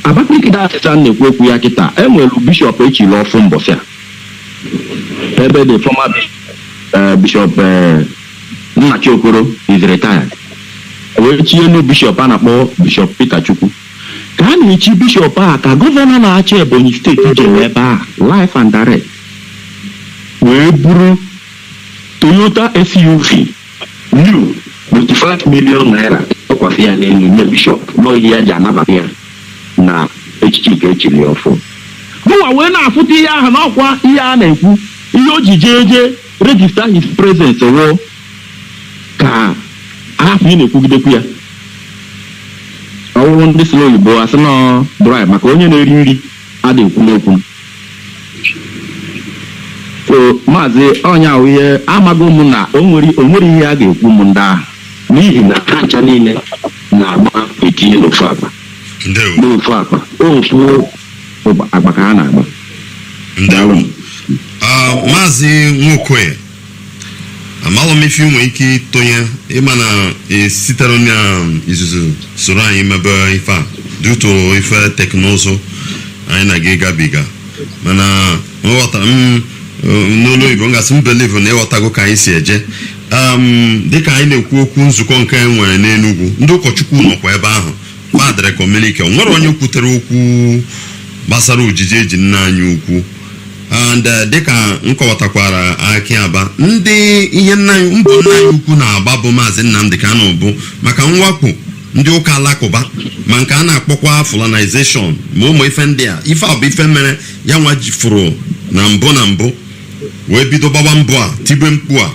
Abakaliki diocese na-ekwu okwu ya kịta enwere bishọp echiri ọfụ mbọsị a ebe the former bishop Nnachi Okoro is retired wee chie elu bishọp a na-akpọ bishọp Peter Chukwu ka a na-echi bishọp a ka gọvanọ na-achị Ebonyi steeti jere ebe a life and direct wee buru Toyota SUV new 25 million naira tọkwasị ya n'elu nye bishọp n'oyi ya ji anabata ya na echiche nke echiri ọfụ. Mụnwa wee na-afụta ihe ahụ n'ọkwa ihe a na-ekwu ihe o ji jee register his presence wụ ka ahapụ ị na-ekwugidekwu ya. Ọwụrụ ndị sịrị oyibo asị nọ bribe maka onye na-eri nri adịghị ekwu n'okwu. So maazị ọnya ahụ ihe amago m na o nwere ihe a ga-ekwu m ndị ahụ n'ihi na ha ncha niile na-agba etinye n'ofu akpa n'ofu akpa ofu agba ka ha na-agba. Maazị Nwokoye amalụ m ife nwee ike itonye ịma na sitere na izuzu soro anyị mebe ife a duto ife teknụzụ anyị na-aga ịgabiga mana nghọta m n'olu Igbo ngasị m believe na ịghọtago ka anyị si eje dịka anyị na-ekwu okwu nzukọ nke anyị nwere n'Enugu ndị ụkọchukwu nọkwa ebe ahụ Padre Komelike o nwere onye kwutere okwu gbasara ojiji eji nna anyị ukwu and dịka nkọwatakwara Aki Aba ndị ihe mbọ nna anyị ukwu na-agba bụ Maazị Nnamdi Kanu bụ maka mwakpo ndị ụka alakụba ma nke a na-akpọkwa Fulanization ma ụmụ ife ndị a ife a bụ ife mere ya nwa jifuru na mbụ wee bido gbaba mbụ a tibe mkpu a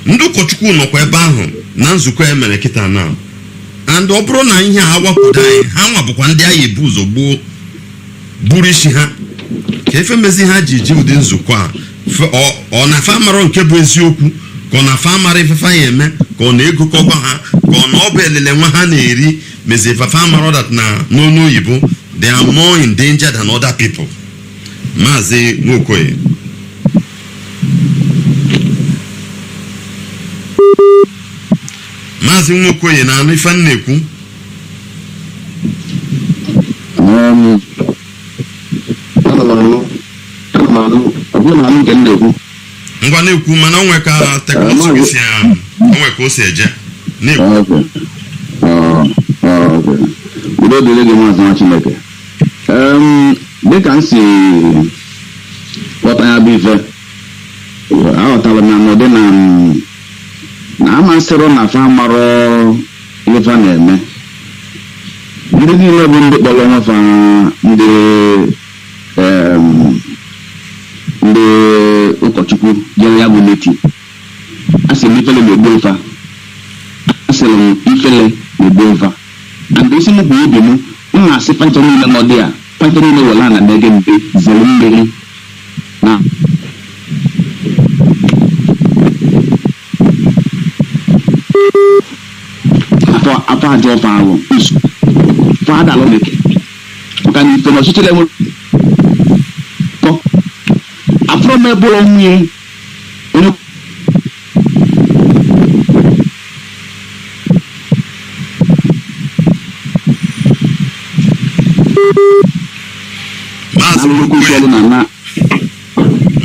ndị ụkọchukwu nọkwa ebe ahụ na nzukọ e mere kịta na and ọ bụrụ na ihe a wapụta anyị ha nwa bụkwa ndị agha ebu ụzọ gboo buru isi ha ka efe mezi ha ji ụdị nzukọ a ọ na-afa amara nke bụ eziokwu ka ọ na-afa amara ifefe ya eme ka ọ na-egokọba ha ka ọ na ọ bụ elele nwa ha na-eri mezi ifefe amara that na n'onu oyibo they are more in danger than other people. Maazị Nwokoye. Maazị Nwokoye na-anụ ife m na-ekwu ngwa na-ekwu mana onwe ka teknụzụ si onwe ka o si eje na-ekwu udo dịrị gị Maazị nwa Chineke. Dịka m si ghọta ya bụ ife aghọtara m ya n'ụdị na amasịrị na fa marọ ife na-eme ndị niile bụ ndị kpọrọ onwe fa ndị ụkọchukwu jere ya bụ meti asịrị m ifele na-egbu mfa asịrị m ifele na-egbu mfa and isi m kwuru obi m na-asị pantọ niile n'ọdị a pantọ niile wela na na-ege mbe zere mmeri na afọ ajọ ọfa ahụ isu fada alọmeke maka na ife na ọchịchị enwere afọ m ebụrụ nwunye onye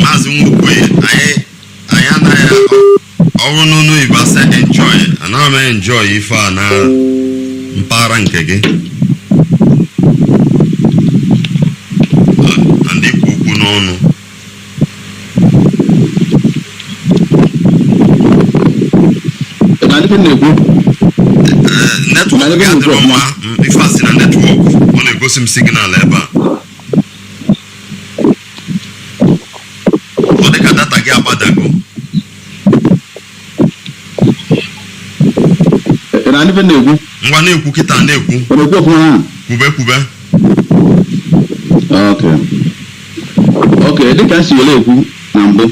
Maazị Nwokoye anyị anaghị ọrụ n'ọnụ Igbo asị enjoy anaghị m enjoy ife a na mpaghara nke gị na ndị ikwu okwu n'ọnụ netwọk gị adịrọ mma ife a si na netwọk ọ na-egosi m signal ebe a ọ dịka data gị agbadago ngwa na-ekwu kịta na-ekwu kwube ok dịka m si were ekwu na mbụ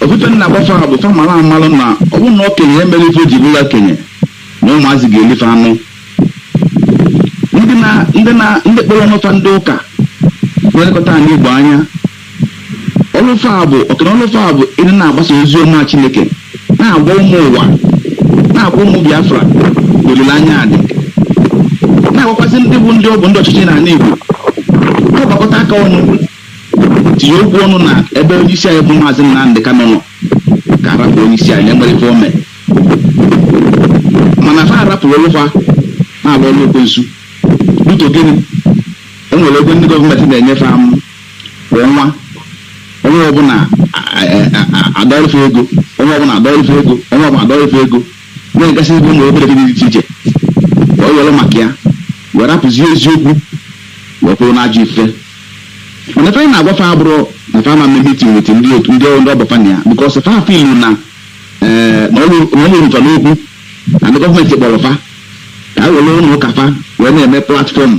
ofufe nna gbafa bụ fa mara amalụ na ọ bụrụ na okenye emere ife o ji bụrụ okenye na ụmụazị ga-elife anụ ndị kpọrọ ọnụfa ndị ụka na-elekọta anyị Igbo anya ọlụfe a bụ okene ọlụfe a bụ ịdị na-agbasa ozi ọma Chineke na-agwa ụmụ ụwa na-agwa ụmụ Biafra olileanya adị na-agwakwasị ndị bụ ndị ọ bụ ndị ọchịchị n'ala Igbo ọgbakọta aka ọnụ tinye okwu ọnụ na ebe onye isi anyị bụ Maazị Nnamdi Kanu nọ ka arapụ onye isi anyị enwere ife ome mana fa arapụrụ ọlụfa na-alụ ọlụ ekwensu duto gịnị enwere ego ndị gọọmenti na-enyefe kwa ọnwa onye ọbụla adọrịfe ego onye ọbụla adọrịfe ego na-egasị ebe ụmụ obere dị iche iche ka ọ yọrọ maka ya were apụzie eziokwu wepụrụ na ajọ ife mana ife anyị na-agwafe abụrụ na fa ma meeting with ndị otu ndị ọgbakọ ya because fa afọ ilu na ọrụ rufa n'okwu na ndị gọọmenti kpọrọ fa ka a were ụlọ ụka fa wee na-eme platfọm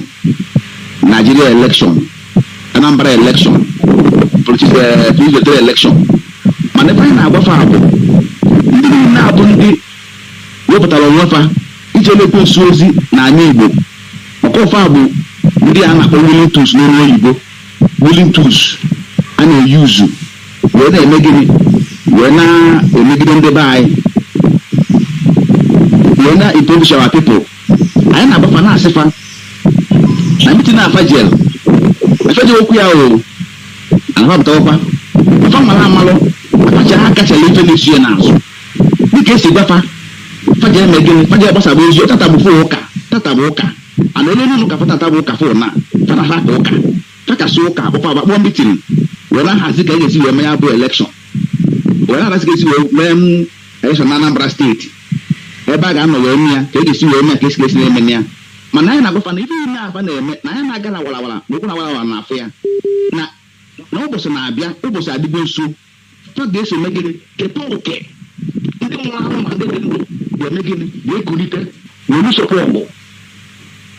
Nigeria election Anambra election presidential election mana ife anyị na-agwafe abụ ndị niile abụ ndị wepụtara onwe fa ije lekwe nso ozi na ala Igbo ọkọfa bụ ndị a na-akpọ willing tools n'olu oyibo willing tools a na-eyuzu wee na-eme gịnị wee na-emegide ndị be anyị wee na-introduce our people. Anyị na-agbafa na-asịfa na mitin na-afa jel efeje okwu ya o anabapụtakwa afa mara amalụ afacha ha kachala ife na-esi ya n'azụ dịka esi gbafa faja eme gịnị faja gbasaba ozi tata bụ fụ ụka tata bụ ụka ana onye nụnụ ka tata bụ ụka fụ na fana ha ka ụka fakasị ụka akpụkọ agbakpọ mitin wee na-ahazi ka e ga-esi wee mee ya bụ elekshọn wee na-ahazi ka esi wee mee elekshọn na Anambra steeti ebe a ga-anọ wee mee ya ka e ga-esi wee mee ka esi na-eme ya mana anyị na-agbafa na ife ime afa na-eme na anyị na-agala walawala na okwu na walawala na-afụ ya na ụbọchị na-abịa ụbọchị adịgo nso fa ga-eso eme gịnị keta oke ndị nwụrụ anụ ma ndị dị ndụ ga-eme gịnị ga-ekulite wee lusokwa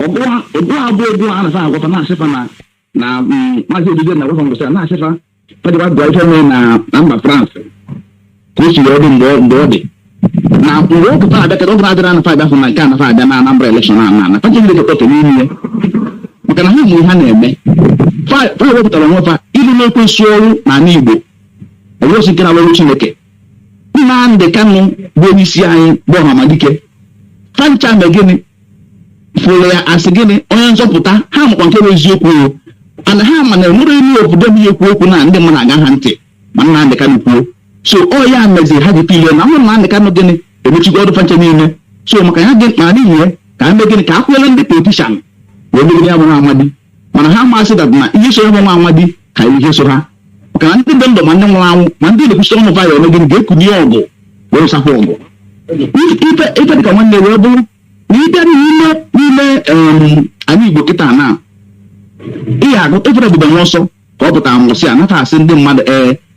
ọgụ abụọ a na-afa agwafa na-asịfa na maazị Odude na agwafa ngwụsị na-asịfa fadịwa gwa ife mee na mba France ka o siri ọdụ mgbe ọ dị na mgbe ọ pụtara abịa kedụ ọ bụla adịra anafa abịa fụ na nke anafa abịa na Anambra elekshọn na faje ndị kekọta n'ime maka na ha ụmụ ha na-eme fa wepụtara onwe fa ilu na-ekwesị ọrụ n'ala Igbo ọbụrụsi nke na-alụrụ Chineke. Nnamdi Kanu bụ onye isi anyị bụ Ọhamadike fancha mee gịnị fụrụ ya asị gịnị onye nzọpụta ha makwa nke bụ eziokwu o ana ha ma na enwere ime obodo m ihe ekwu okwu na ndị mmadụ aga ha ntị ma Nnamdi Kanu kwuo so ọ ya meziri ha ji pilie na ụmụ Nnamdi Kanu gịnị emechigo ọdụ fancha niile so maka ya gị ma n'ihe ka ha mee gịnị ka a kwụnyere ndị politishan wee megide ya bụ nwa amadi mana ha masị dat na ihe so ya bụ nwa amadi ka ihe so ha maka na ndị dị ndụ ma ndị nwụrụ anwụ ma ndị na-ekwusi ọnụ va ya eme gịnị ga-ekunye ọgụ were sakwa ọgụ ife dịka nwanne wee bụrụ na ịbịa n'ime anyị Igbo kịta na ihe agụ efere obodo nwa ọsọ ka ọ pụtara nwụsị a nafa asị ndị mmadụ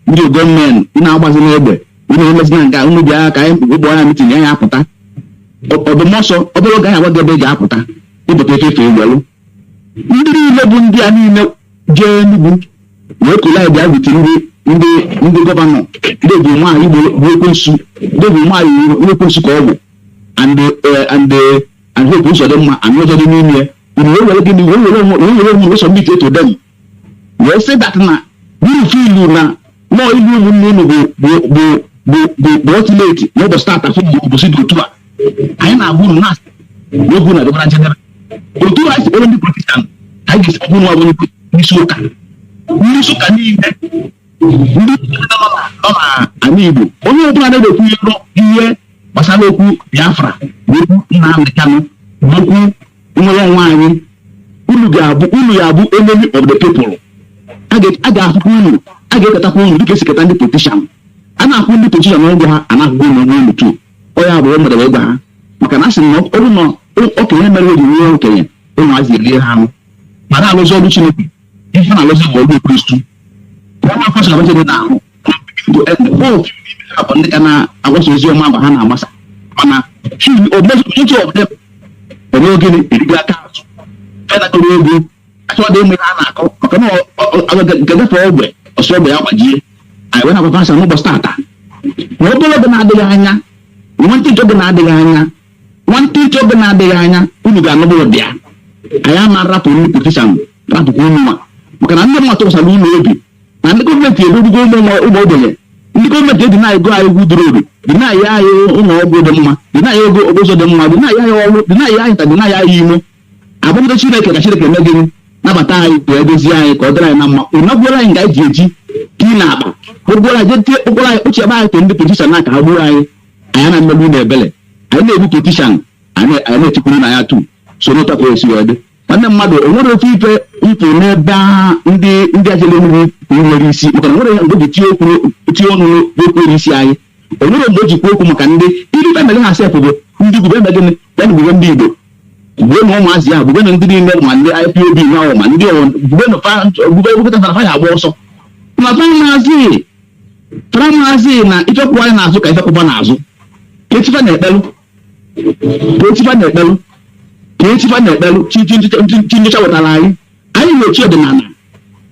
ndị gọọmenti na-agbazi n'egbe unu emezi na nga unu bịa ka anyị gbogbo ya mitin ya apụta ọdụmọsọ ọ bụrụ oge anyị agwa gị ebe ga apụta ịpụta efefe egwelu ndị niile bụ ndị a niile jee Enugu wee kụla bịa wute ndị gọvanọ ndị bụ nwaanyị bụ ekwensu ndị bụ nwaanyị ekwensu ka ọ bụ and hope ụzọ dị mma anyị ọzọ dị n'ime ya wee were gịnị wee were ụmụ ụzọ mmiri eto dem wee sị dat na bụrụ ilu na nọọ ilu ụmụnne unu bụ ọtụleti n'ụbọchị tata fụ ụbọchị dị otu a anyị na-abụ unu na n'ogu na dọbara njedebe otu a sikpere ndị politishan ka anyị ga-esi ọbụ nwa bụ n'isi ụka niile ndị nọ na ala Igbo onye ọbụla na-ekwu ihe gbasara okwu Biafra okwu Nnamdi Kanu okwu nwere onwe anyị unu ya abụ enemy of the people a ga-afụkwa unu a ga-eketakwa unu dịka esi keta ndị politishan a na-akwụ ndị politishan ọgwụ ha a na-akwụkwọ unu onwe unu tu ọ ya bụ mere wee gwa ha maka na asị na ọ bụrụ na okenye mere oji nwee okenye ụmụazị erie ha anụ ma na-alụzi ọrụ Chineke ihe na-alụzi bụ ọrụ Kristu ọnwa afọ abụọ dị n'ahụ bụ ndị ka na-agbasa ozi ọma ha na-agbasa mana eme ogene erigo aka azụ fenakọrọ ego achọdị ime ha na-akọ maka na nke gafe ogbe ọsọ ogbe ya gbajie anyị wee na-agbata asa n'ụbọchị tata na obere oge na-adịghị anya nwantịntị oge na-adịghị anya unu ga-anụbụrụ bịa anyị ama rapụ ndị politishan rapụkwa unu nwa maka na ndị mmadụ tụkwasara unu obi na ndị gọọmenti edorugo ụmụ ogbenye ndị gọọmenti dị na-ego anyị egwu duru oru dị na-ayi anyị ụlọ ọgwụ dị mma dị na-ayi ego okpozo dị mma dị na-ayi anyị ọrụ dị na-ayi anyị nta dị na-ayi anyị ime abụgide Chineke ka Chineke mee gịnị nabata anyị ka edozie anyị ka ọ dịrị anyị na mma ụnagbuola anyị nga anyị ji eji ka ị na-akpa ụgwọrọ anyị jee ụgwọrọ anyị kpochi ebe anyị ke ndị politishan na ka ha gbuo anyị na mmegbu na ebele anyị na-egbu politishan anyị na-etikwuru na ya tu so n'ụtakwa esi wee dị nwanne mmadụ o nwere ofe ife mkpụ n'ebe ndị ajele Enugu nwere isi maka na nwere mgbe o ji tie ọnụ n'okwu isi anyị o nwere mgbe o ji kwuo okwu maka ndị famili ha sef bụ ndị Igbo ebe gịnị ya na gbugbe ndị Igbo gbugbe na ụmụazị ya gbugbe na ndị niile ma ndị IPOB na ma ndị gbugbe fa ya agba ọsọ na faramaazi na ifekwụ anyị na-azụ ka ifekwụba n'azụ ka etifa na-ekpelu chi nyocha wetara anyị na-echi ọdịnala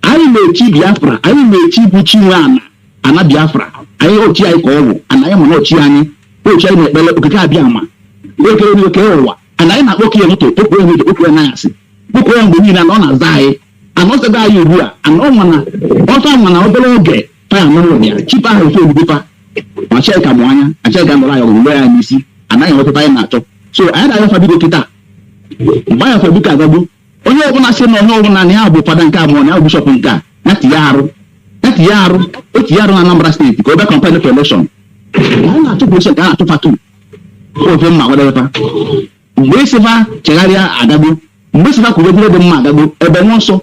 anyị na-echi Biafra anyị na-echi bụ chi nwe ana Biafra anyị ochi anyị ka ọ bụ ana anyị mana ochi anyị na-ekpele okike abịa ama oke ụwa ana anyị na-akpọ okenye moto okwu ya naghị asị okwu ya mgbe niile na ọ na-aza anyị anọzebe anyị ugbu a ọsọ mana obere oge faya n'ụlọ ya chipa ahụ efe ogbugbefa ma cheka mụ anya acheka nọrọ anyị ọgwụgwọ ya n'isi anaghị enwetata anyị na-achọ so anyị na-ayọfa biko kịta mgbe anyị ọfa biko agagbu onye ọbụla sị na onye ọbụla na ya bụ fada nke a ma na ya bụ bishọp nke a ya tinye arụ o tinye arụ na Anambra steeti ka ọ bịa kampanye for election anyị na-achụ polisi ka a na-achụ fatu ofe mma gwadata mgbe esifa chegharịa agagbu mgbe esifa kwuru ebe dị mma agagbu ebe nọ nsọ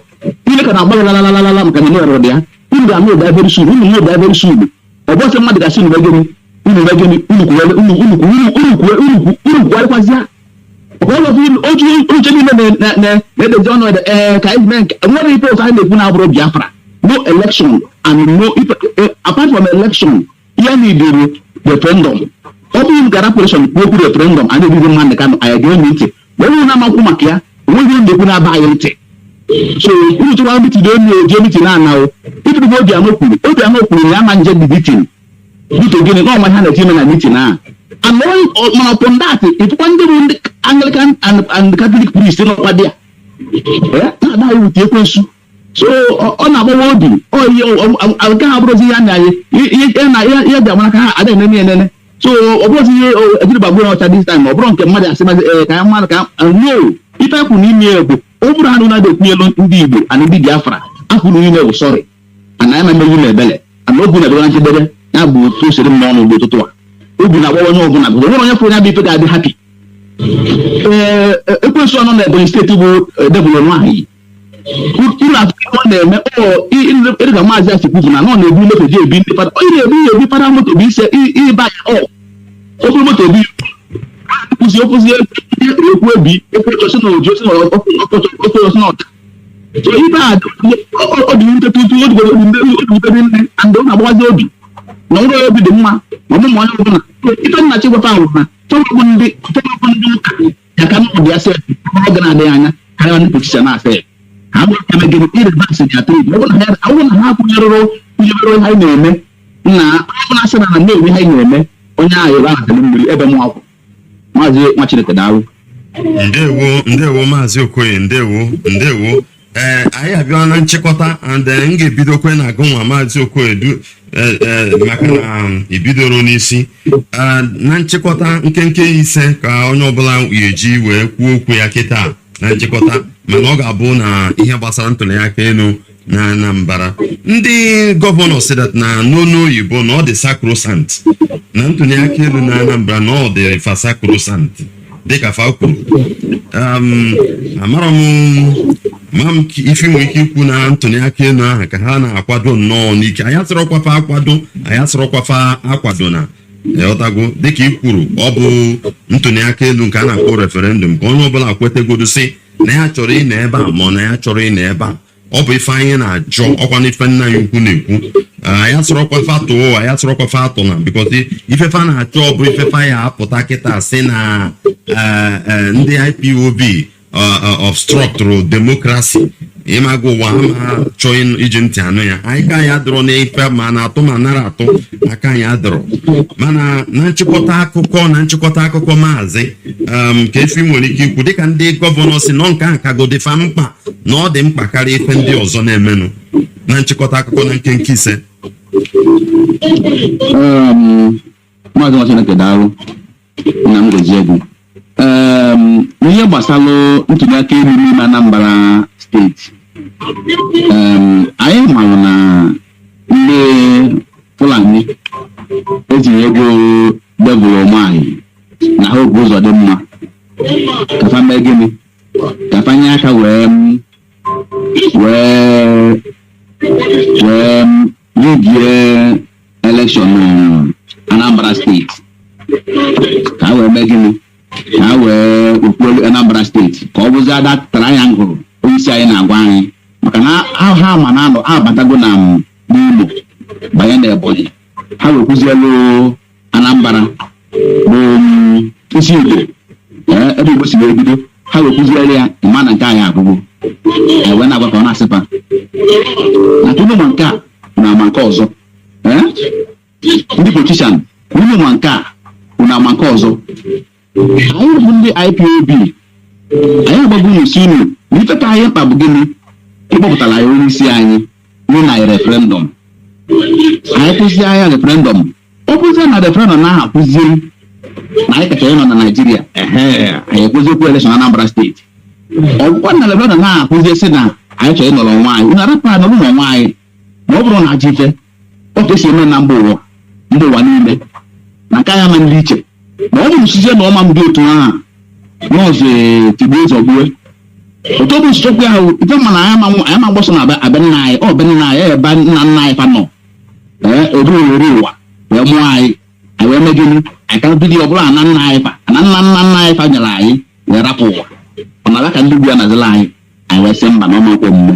ile ka na-agba lalalala maka na nwere dị ya unu ga-anụ ụda ebere suulu unu nwe ụda ebere suulu ọbọsị mmadụ gasị unu megeni unu kwuwarịkwazịa otu uche niile na-edezi ọnụ ka anyị mee nke nwere ife otu anyị na-ekwu na-abụrụ Biafra no election and no apart from election ihe na-edere referendum ọ bụghị gara polishọn kwu okwu referendum a na-ebizi mmadụ ka anyị ga-enye ntị wee unu na-amakwu maka ya onweghị na-ekwu na-aba anyị ntị so unu tụwa mitin eji mitin na-anawo ịtụrụ Obianọ kwuru ya ma nje dị mitin bito gịnị na ọnwa ha na-eti ime na mitin a mana upon that ịtụkwa ndị bụ ndị Anglican and Catholic priest nọkwa dị ya na-adaghị wute ekwensu so ọ na-agbawa obi nke ha bụrụzi ya na ihe dị amara ka ha ada enene enene so ọ bụrụzi ihe ejiri gbagbo na ọcha this time ọ bụrụ nke mmadụ asị ka ya mmadụ ka no ife kwụ n'ime ya bụ ọ bụrụ ha na na-ekwunyelu ndị Igbo na ndị Biafra akwụrụ niile bụ sọrị ana ya memeghị na ebele ana obi na ebele nchedebe ya bụ otu osiri m n'ọnụ ụtụtụ a obi na-agbawa onye ọbụla bụ nwere onye fụrụ ya bụ ife ga-adị hapi ekwensu ọnụ na Ebonyi steeti bụ debụl nwaanyị ụlọ akwụkwọ na-eme ịrịga maazị Achịkwu na nọ na-ebu moto ji ebi ndị fada onye na-ebu ebi fada moto bụ ise ịba ya okwu moto obi okwuzi ekwu ebi ekwechosi na oji osi na ọkọchọsi na ọta so ibe a ọ dị ntetu odubere nne andị ọ na-agbawazi obi na ụlọ obi dị mma ma ọmụmụ onye ọbụla ife nna chigwata ahụ na chọwapụ ndị ụka ya ka nọdụ ya sef oge na-adịghị anya karịa ndị politisha na-asa ya ha bụ eme gịnị ịrịbasị ya tiri ọ bụrụ na ha kwụnyerụrụ ihe anyị na-eme na ọbụla asị na na-enwe ihe anyị na-eme onye ahụ ebe ahụ tele mmiri ebe mụ akwụ maazị nwa Chineke daalụ ndewo maazị Okoye ndewo anyị abịa na nchịkọta and m ga-ebidokwe na agụnwa maazị Okoye maka na ibidoro n'isi na nchịkọta nkenke ise ka onye ọbụla ga-eji wee kwuo okwu ya kịta na nchịkọta mana ọ ga-abụ na ihe gbasara ntụliaka elu na Anambra ndị gọvanọ si that na n'onu oyibo na ọ dị sacrosanct na ntụliaka elu na Anambra na ọ dị fa sacrosanct dịka fa kwuru amara m ife nwere ike ikwu na ntụliaka elu ahụ ka ha na-akwado nnọọ n'ike anyị asịrọkwafa akwado na ọtago dịka i kwuru ọ bụ ntụliaka elu nke a na-akpọ referendum ka onye ọbụla kwetegodo sị na ya chọrọ ị na ebe a ma na ya chọrọ ị na ebe a ọ bụ ife anyị na-ajọ ọkwa n'ife nna anyị ukwu na-ekwu anyị asịrọkwafa atụ na bikọsi ifefa na-achọ ọ bụ ifefa ya apụta kịta sị na ndị IPOB obstructụrụ demokrasi ịmaga ụwa ha chọọ iji ntị anụ ya anyị ka anyị adọrọ n'ife ma na-atụ ma nara atụ aka anyị adọrọ mana na nchịkọta akụkọ maazị ka efi nwere ike ikwu dịka ndị gọvanọ si nọ nke a kagodịfa mkpa na ọ dị mkpa karịa ife ndị ọzọ na-emenụ na nchịkọta akụkọ na nkenke ise maazị nwa Chineke daalụ na m gozie gị ihe gbasara ntụliaka elu n'ime Anambra steeti anyị maara na ndị Fulani etinye ego debụl nwaanyị na ha oge ụzọ dị mma kafa mee gịnị kafa nye aka wee mebie elekshọn Anambra steeti ka ha wee mee gịnị ka ha wee okpuolu Anambra steeti ka ọ bụzi ada triangle onyeisi anyị na-agwa anyị maka na ha ma na-anọ abatago na n'Imo banye na Ebonyi ha wekwuzielu Anambra bụ isi Igbo ebe Igbo si wee bido ha wekwuzielu ya ịma na nke anyị abụgo wee na-agwa ka ọ na-asịpa na unu ma nke a na ama nke ọzọ ndị politishan unu ma nke a unu ama nke ọzọ anyị bụ ndị IPOB anyị agbago n'isi unu na ife ka anyị mkpa bụ gịnị ịkpọpụtara anyị onye isi anyị nụ na referendum anyị kwụsị ahịa referendum bụzie na referendum na-ahapụzie na anyị kacha ịnọ na Naijiria anyị ekwuziokwu election Anambra steeti. Ọgwụkwa na referendum na-ahapụzie sị na anyị chọrọ ịnọrọ onwe anyị, unu arapụ anọrọ n'onwe anyị ma ọ bụrụ na ajọ ife otu esi eme na mba ụwa niile na nke anya na ndị iche. Ma ọ bụrụ sizie na ọma ndị otu ahụ n'ọzọ tigbuo ụzọ gbuo otu ọ bụ nsogbu ahụ ife ma na anyị ma gbọsọ na abịa nna anyị ọ bịa nna anyị ebe nna anyị fa nọ oruori ụwa wee mụọ anyị wee mee gịnị anyị ka bido ọ bụla na nna anyị fa na nna anyị fa nyere anyị wee rapụ ụwa ọ na-abịa ka ndị ugbu ya nazila anyị wee sị mba na ọmakwa omume.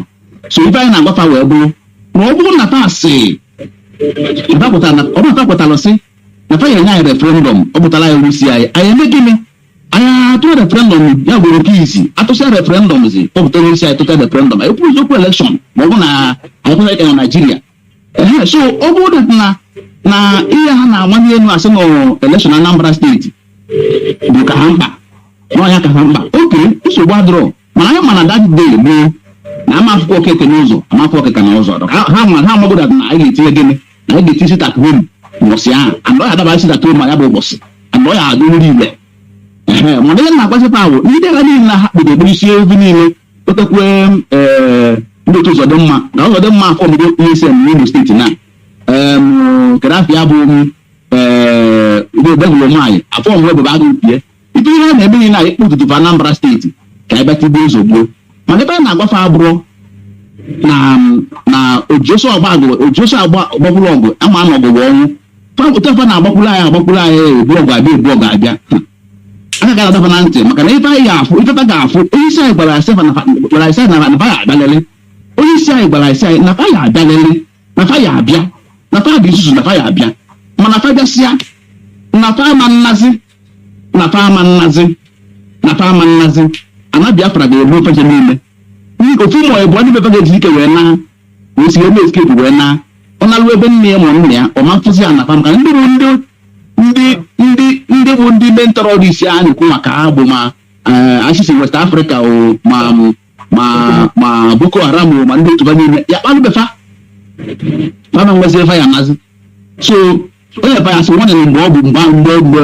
So ife anyị na-agwafa wee bụrụ na ọ bụrụ na taa sị ọ pụtara sị na fa ga-enye anyị referendum ọ pụtara anyị isi anyị eme gịnị anyị atụrụ referendum ya gwere oke isi atụsịa referendum zi kpọpụtara isi anyị tụta referendum anyị kwuru okwu elekshọn ma ọ bụ na anyị kwụrụ ike na Naijiria. So ọ bụrụ na ihe ha na-amanye elu asị na elekshọn Anambra steeti bụ ka ha mkpa n'ọhịa ka ha mkpa oke nsogbu adịrọ mana anyị ma na dat day gboo na ama akwụkwọ okeke n'ụzọ ama akwụkwọ okeke na ụzọ ha amagoda na anyị ga-etinye gịnị na anyị ga-etinye sitakrom ụbọchị ahụ andọ ya adaba sitakrom ma ya bụ ụbọchị andọ ya adụ nri ile mana ihe na-agbazikwa ahụ ndị agha niile na ha kpụrụ ekpurisi ebe niile otekwe ndị otu ụzọ dị mma na ụzọ dị mma afọ obodo ihe isi n'Imo steeti na kere afọ ya bụ begụlụ nwaanyị afọ ọmụwe bụ agụ mpie ibe ihe na-eme niile anyị kpụtụtụ Anambra steeti ka anyị bịa tigbuo ụzọ gbuo. Mana ebe a na-agbafe abụrụ na ojiọsọ agbapụrụ ọgụ ama na ọgụgụ ọnwụ otefa na-agbakwuru anyị ebu ọgụ abịa aka ga adaba na ntị maka na ife anyị ga-afụ onye isi anyị gwara asị na fa ya abịalele onye isi anyị gwara asị anyị na fa ya abịalele na fa ya abịa na fa dị isusu na fa ya abịa mana fa bịasịa na fa ama nnazi ana Biafra ga-egbu ofeje niile ofu ụmụ ịbụọ ndị befe ga-eji ike wee na osi eme eskepu wee na ọ na-alụ ebe nne ya ma nna ya ọ ma mfụzi ya na fa maka ndị bụ ndị mentọrọ isi a na-ekwu maka ha bụ ma achịsi West Africa ma Boko Haram ma ndị otuba niile ya kpalụbefa fana nwezi efe ya nazi. So onye fa ya sị nwanne mgbe ọ bụ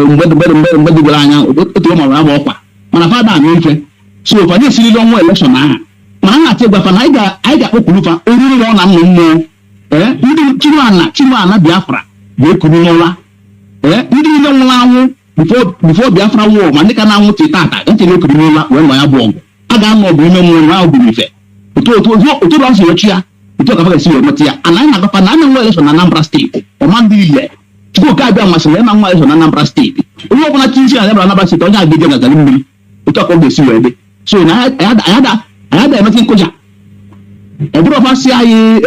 mgbe dịgbara anya otu ụmụ ya bụ ọkwa mana fada anụ ife. So fa na-esirili ọnwa elekshọn ahụ mana a na-atị gwafa na anyị ga-akpọkwuru fa oriri ọ na mmụ mmụọ ndị Chiruana Biafra ga-ekuru n'ụla ndị niile nwụrụ anwụ bifo Biafra wụọ ma ndị ka na-anwụ tata echere ekuru n'ụla wee nọ ya bụ ọgụ a ga-anọ ọgụ ime mmụọ ahụ bụrụ ife otu ụlọ nsị wechi ya otu ọkafa ga-esi wee nweta ya ana anyị na-agwafa na anya nwa elekshọn na Anambra steeti ọma ndị ile Chukwu oke abịa masịrị ịma nwa elekshọn na Anambra steeti onye ọbụla chi isi na Anambra steeti onye aga na zari mmiri otu ọka ọ ga-esi wee dị. So na anyị da-emeta nkụja ọ bụrụ ọfasị anyị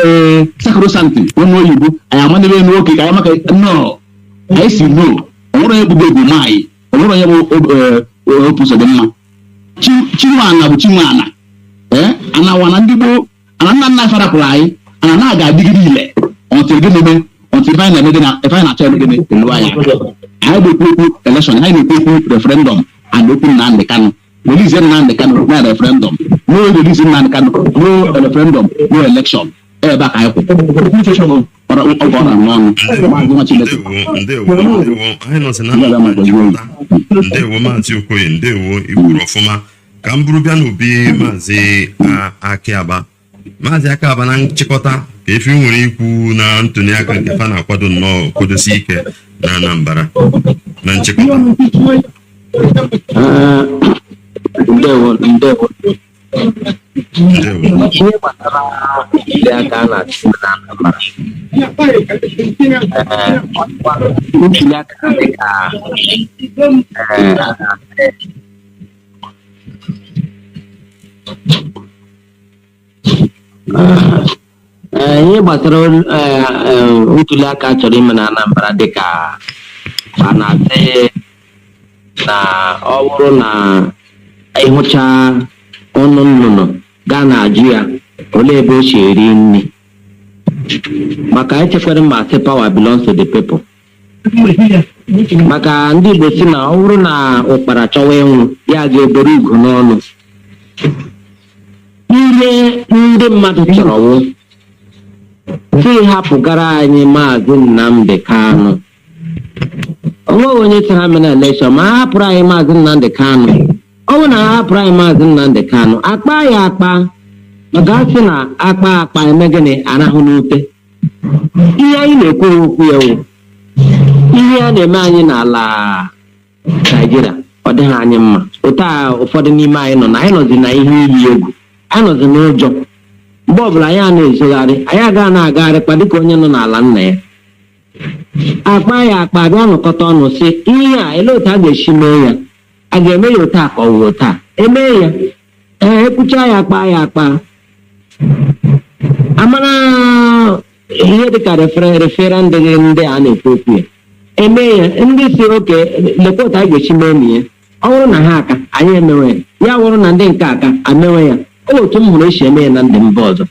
sakrosanti onye oyibo anyị amanebe n'oke ka anyị maka nnọọ anyị si no ọnwụrụ onye bụgo egwu nwaanyị ọnwụrụ onye bụ opu ụzọ dị mma Chinwana bụ Chinwana anawa na ndị gboo ana nna nna farapụrụ anyị ana na-aga adịgide ile ọtịrị gị na-eme ọtịrị ife anyị na-eme gị na ife anyị na-achọ eme gị elu anya anyị bụ ekwu elekshọn anyị na-ekwu okwu referendum and okwu Nnamdi Kanu release Nnamdi Kanu na referendum no release Nnamdi Kanu no referendum no election ebe ka anyị kwụ ndewo Maazị Okoye ndewo ikwuru ọfụma ka m bụrụ bịa n'obi Maazị Akiaba na nchịkọta ka efi nwere ikwu na ntụli aka nke fa na-akwado nnọọ kwadosi ike na Anambra na nchịkọta. Ndewo. Ihe gbasara ntuli aka a na-achị na Anambra ntuli aka dị ka ihe gbasara ntuli aka chọrọ ime na Anambra dị ka a na-asị na ọ bụrụ na ịhụcha ọnụ nnụnụ gaa na-ajụ ya olee ebe o si eri nri maka echekwara ma sị power belongs to the people. Maka ndị Igbo si na ọ bụrụ na ụkpara chọwa ịnwụ ya ga-ebere ugo n'ọnụ. Ihe ndị mmadụ chọrọ wụ si hapụgara anyị Maazị Nnamdi Kanu onwe onye sị ha mere elekshọn ma ha hapụrụ anyị Maazị Nnamdi Kanu. Ọ bụ na ha hapụrụ anyị Maazị Nnamdi Kanu akpa ya akpa maka a sị na akpa eme gịnị arahụ n'ute. Ihe anyị na-ekwu okwu ya wụ ihe a na-eme anyị n'ala Naịjirịa ọ dịghị anyị mma. Otu a ụfọdụ n'ime anyị nọ na anyị nọzi na ihe iyi egwu, anyị nọzi n'ụjọ. Mgbe ọbụla anyị a na-ezogharị anyị agaghị na-agagharịkwa dịka onye nọ n'ala nna ya. Akpa ya akpa bịa nọkọta ọnụ sị ihe a ele otu a ga-esi mee ya, a ga-eme ya otu a ka ọ wụ otu a emee ya ekwucha ya akpa amara ihe dịka referendum ndị a na-ekwu okwu ya emee ya. Ndị si oke lekwa otu a ga-esi mee na ya, ọ bụrụ na ha aka anyị emewe ya bụrụ na ndị nke aka amewe ya. Ọ otu m hụrụ esi eme ya na ndị mba ọzọ.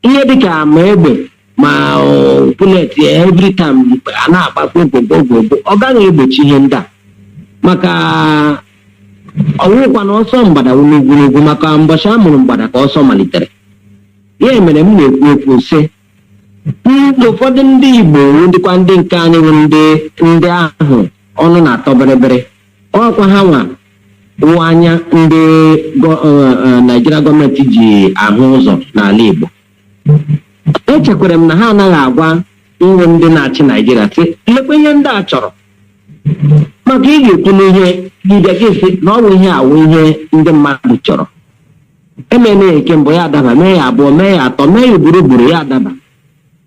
Ihe dịka ma egbe ma pulet every time a na-agbakwa ogbogbogbo ọ gaghị egbochi ihe ndị a maka ọwụkwa na ọsọ mgbada n'ugwurugwu maka mbọchị a mụrụ mgbada ka ọsọ malitere. Ya mere m na-ekwu okwu sị ụfọdụ ndị Igbo dịkwa ndị nke anyị bụ ndị ahụ ọnụ na-atọ bịrịbịrị ọkwa ha nwa wụ anya ndị Naịjirịa gọọmenti ji ahụ ụzọ n'ala Igbo. Echekwara m na ha anaghị agwa nwe ndị na-achị Naịjirịa sị lekwa ihe ndị a chọrọ maka ị ga-ekwu n'ihe gị na ọ bụ ihe awụ ihe ndị mmadụ chọrọ. Emena ya eke mbụ ya adaba, mee ya abụọ, mee ya atọ, mee ya ugboro ya adaba.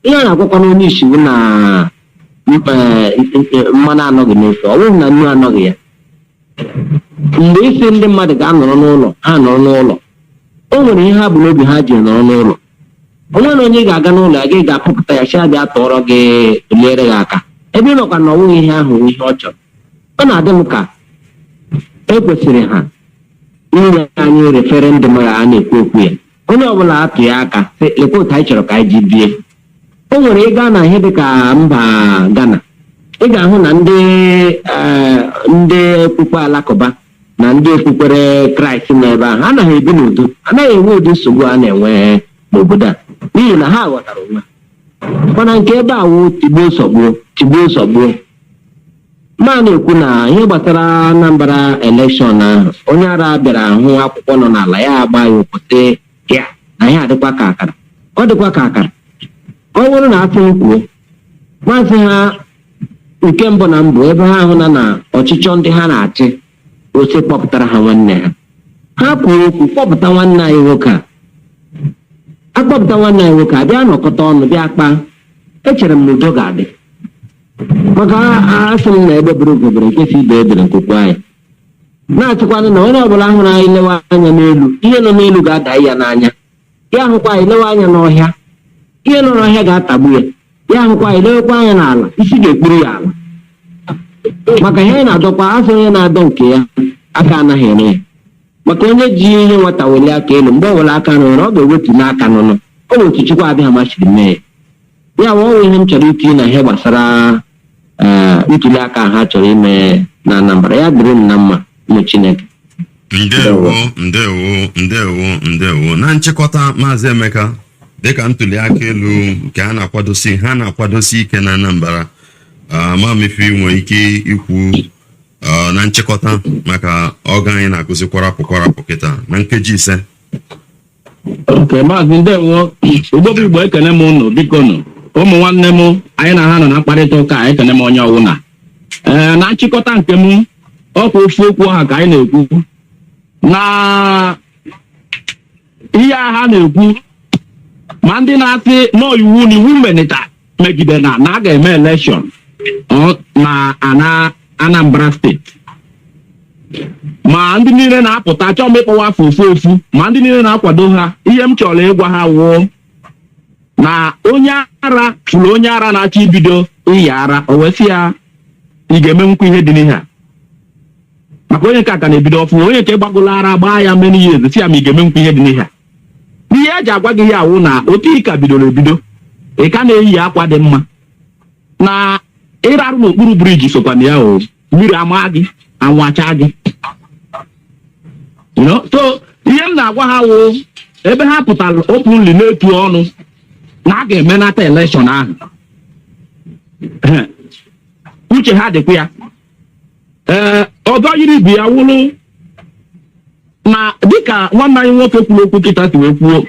Ihe a na-agwakwa n'onye isiwu na mmanụ anọghị n'ofe, ọ bụghị na nnu anọghị ya. Mgbe isi ndị mmadụ ga-anọrọ n'ụlọ ha nọrọ n'ụlọ, o nwere ihe ha bụ n'obi ha ji nọrọ n'ụlọ. Onwe na onye ga-aga n'ụlọ ya gị ga-apụpụta ya chia bịa tụọrọ gị liere gị aka ebe ị nọkwa na ọnwụghị ihe ahụ ihe ọ chọrọ. Ọ na-adị m ka ekwesịrị ha inye anyị referendum ya a na-ekwu okwu ya. Onye ọbụla atụ ya aka lekwa otu anyị chọrọ ka anyị ji bie. O nwere ịga na ihe dịka mba Ghana, ị ga-ahụ na ndị okpukpe alakụba na ndị okpukpere Kraịst n'ebe ahụ anaghị ebi n'udo, anaghị enwe ụdị nsogbu a na-enwe n'obodo a n'ihi na ha ghọtara onwe. Mana nke ebe a wụ tigbuo sọgbuo. Ma na-ekwu na ihe gbasara Anambra elekshọn ahụ onye ara bịara hụ akwụkwọ nọ n'ala ya agba ya ụkwụsị ya na ya adịkwa ka akara. Ọ dịkwa ka akara. Ọ bụrụ na asị kwuo maazị ha nke mbụ na mbụ ebe ha hụ na ọchịchọ ndị ha na-achị ose kpọpụtara ha nwanne ha kwuo okwu kpọpụta nwanne anyị nwoke akpọpụta nwanne anyị nwoke abịa nọkọta ọnụ bịa kpaa. Echere m na udo ga-adị maka asị m na egbe bere ogobere nkesi ibe edere nkokwu anyị na-achịkwanụ na onye ọbụla hụrụ anyị lewe anya n'elu ihe nọ n'elu ga-ada ya n'anya. Ya hụkwa anyị lewe anya n'ọhịa ihe nọ n'ọhịa ga-atagbu ya. Ya hụkwa anyị lewekwa anya n'ala isi ga-ekpuru ya ala maka ihe na-adọkwa asị onye na-adọ nke ya aka anaghị ere ya. Maka onye ji ihe nwata weli aka elu mgbe ọ were aka n'ụlọ ọ ga-ewetu n'aka n'ụlọ o wetu Chukwu abịa machiri mee ya. Ọ ihe m chọrọ itinye na ihe gbasara ntuli aka ha chọrọ ime na Anambra. Ya dịrị m na mma ụmụ Chineke. Ndewo. Na nchịkọta Maazị Emeka, dịka ntuli aka elu nke ha na-akwadosi ike na Anambra, mamife nwere ike ikwu na nchịkọta maka ọga anyị na-akụzi kwarapụ kịta na nkeji 5. Ok, Maazị ndewo. Ugbo Igbo ekene m unu biko nụ ụmụ nwanne m anyị na ha nọ na mkparịta ụka ekene m onye ọwụna. Na nchịkọta nke m ọkwa ofu okwu ha ka anyị na-ekwu na ihe ha na-ekwu ma ndị na-asị n'iwu na iwu menịta megide na a ga-eme elekshọn na Anambra steeti. Ma ndị niile na-apụta chọọ m ịkpọwa afọ ofu ma ndị niile na-akwado ha ihe m chọrọ ịgwa ha wụọ na onye ara fụrụ onye ara na-achọ ibido iyi ara o wesị ya ị ga-emenwukwa ihe dị n'ihe a maka onye nke aka na-ebido ọfụ onye nke gbagolo ara gbaa ya many years si ya ma ị ga-emenwukwa ihe dị n'ihe a. N'ihe eji agwa gị ya wụ na otu ị ka bidoro ebido ị ka na-eyi akwa dị mma na ịrarụ n'okpuru briji sokwa na ya o mmiri ama gị anwacha gị. So ihe m na-agwa ha wụ ebe ha pụtara openly n'etu ọnụ na a ga-emenata elekshọn ahụ. uche ha dịkwa ya ọzọ yiri bụ ya wụrụ na dịka nwanne anyị nwoke kwuru okwu kịta si wee kwuo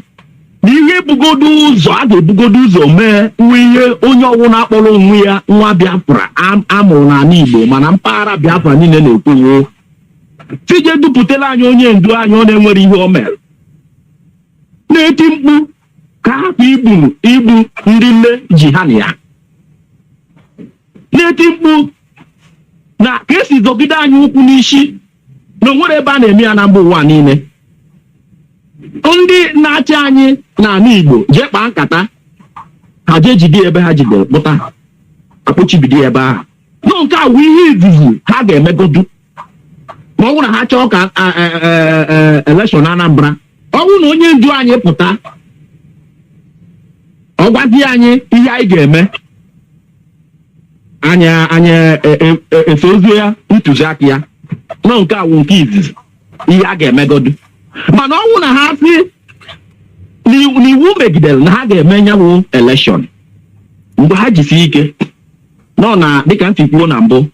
na ihe ebugodo ụzọ a ga-ebugodo ụzọ mee nwa ihe onye ọbụla akpọrọ onwe ya nwa Biafra amụrụ n'ala Igbo mana mpaghara Biafra niile na-ekwenye tije dupụtara anyị onye ndu anyị ọ na-enwere ihe o mere na-eti mkpu ka hapụ igbu ndị nne ji ha na ya na-eti mkpu na ka esi zọgide anyị ụkwụ n'isi na onwere ebe a na-eme ya na mba ụwa niile. Ndị na-achị anyị n'ala Igbo jee kpaa nkata ha jee jide ebe ha jidere kpụta akpọchibido ebe ahụ nọ nke a wụ ihe izizi ha ga-emegodu ma ọ bụrụ na ha chọọ ka elekshọn Anambra ọ bụrụ na onye ndu anyị pụta ọ gwazi anyị ihe anyị ga-eme anyị efe ozu ya ntụziaka ya nọ nke a wụ nke izizi ihe a ga-emegodu mana ọ bụrụ na ha sị n'iwu megidere na ha ga-eme nyanwụ elekshọn mgbe ha jisi ike nọ na dịka ntị kwuo na mbụ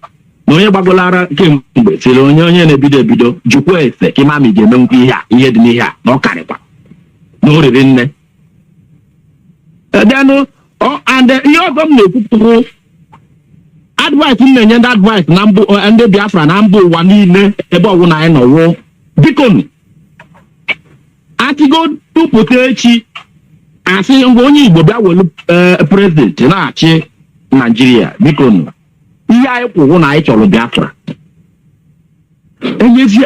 na onye gbagolara kemgbe sịrị onye na-ebido jụkwa ese ka ịma ma ị ga-emenwukwa ihe dị n'ihe a na ọ karịkwa na o riri nne edenụ and ihe ọzọ m na-ekwupụrụ advice m na-enye ndị advice na ndị Biafra na mba ụwa niile ebe ọbụla anyị nọwụ bikonu atigo tụpụta echi asị ngwa onye Igbo bịa welu prezidenti na-achị Naijiria bikonu ihe anyị kwụrụ na anyị chọrọ Biafra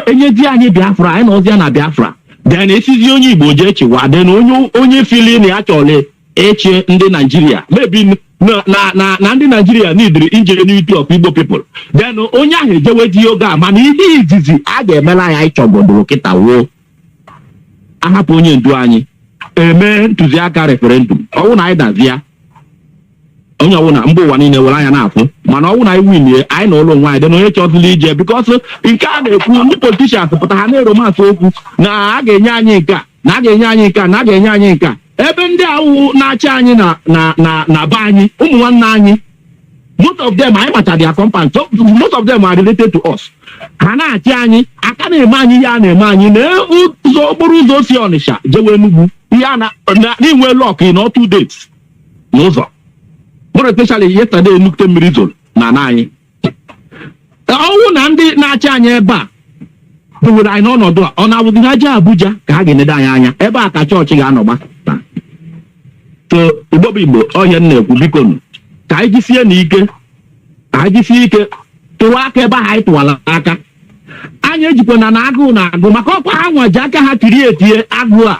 enyezi anyị Biafra anyị nọzia na Biafra den esizi onye Igbo jee chịwa den onye fili na ya chọrọ eche ndị Naijiria mebi na ndị Naijiria nidiri ingenuity of Igbo people den onye ahụ ejewezi oge a mana ihe izizi a ga-emela anyị chọgodoro kịta woo ahapụ onye ndu anyị eme ntụziaka referendum ọwụ na anyị dazi ya onye ọbụla mba ụwa niile were anya na-afụ mana ọwụ na anyị winie anyị na ụlọ nwaanyị dị na onye chọzili ije bikọs nke a na-ekwu ndị politishans pụta ha na-eromansị okwu na a ga-enye anyị nke a na a ga-enye anyị nke a na a ga-enye anyị nke a ebe ndị ahụ na-achị anyị na be anyị ụmụ nwanne anyị most of them anyị macha their compound so most of them are related to us ha na-achị anyị aka na-eme anyị ihe a na-eme anyị na ụzọ okporo ụzọ si Ọnịsha jewe Enugu ihe a na-inwe lọk in 2 days n'ụzọ more especially yesterday nukte mmiri zoro na anyị ọnwụ na ndị na-achị anyị ebe a dowere anyị n'ọnọdụ a ọ na-abụzi ha jee Abuja ka ha ga-enede anyị anya ebe a ka chọọchị ga-anọgba so Igbo bụ Igbo ọhịa m na-ekwu bikonu ka anyị jisie n'ike tụwa aka ebe ahụ anyị tụwara aka anyị ejikwana na agụụ na-agụ maka ọkwa ha nwa ji aka ha tiri etie agụụ a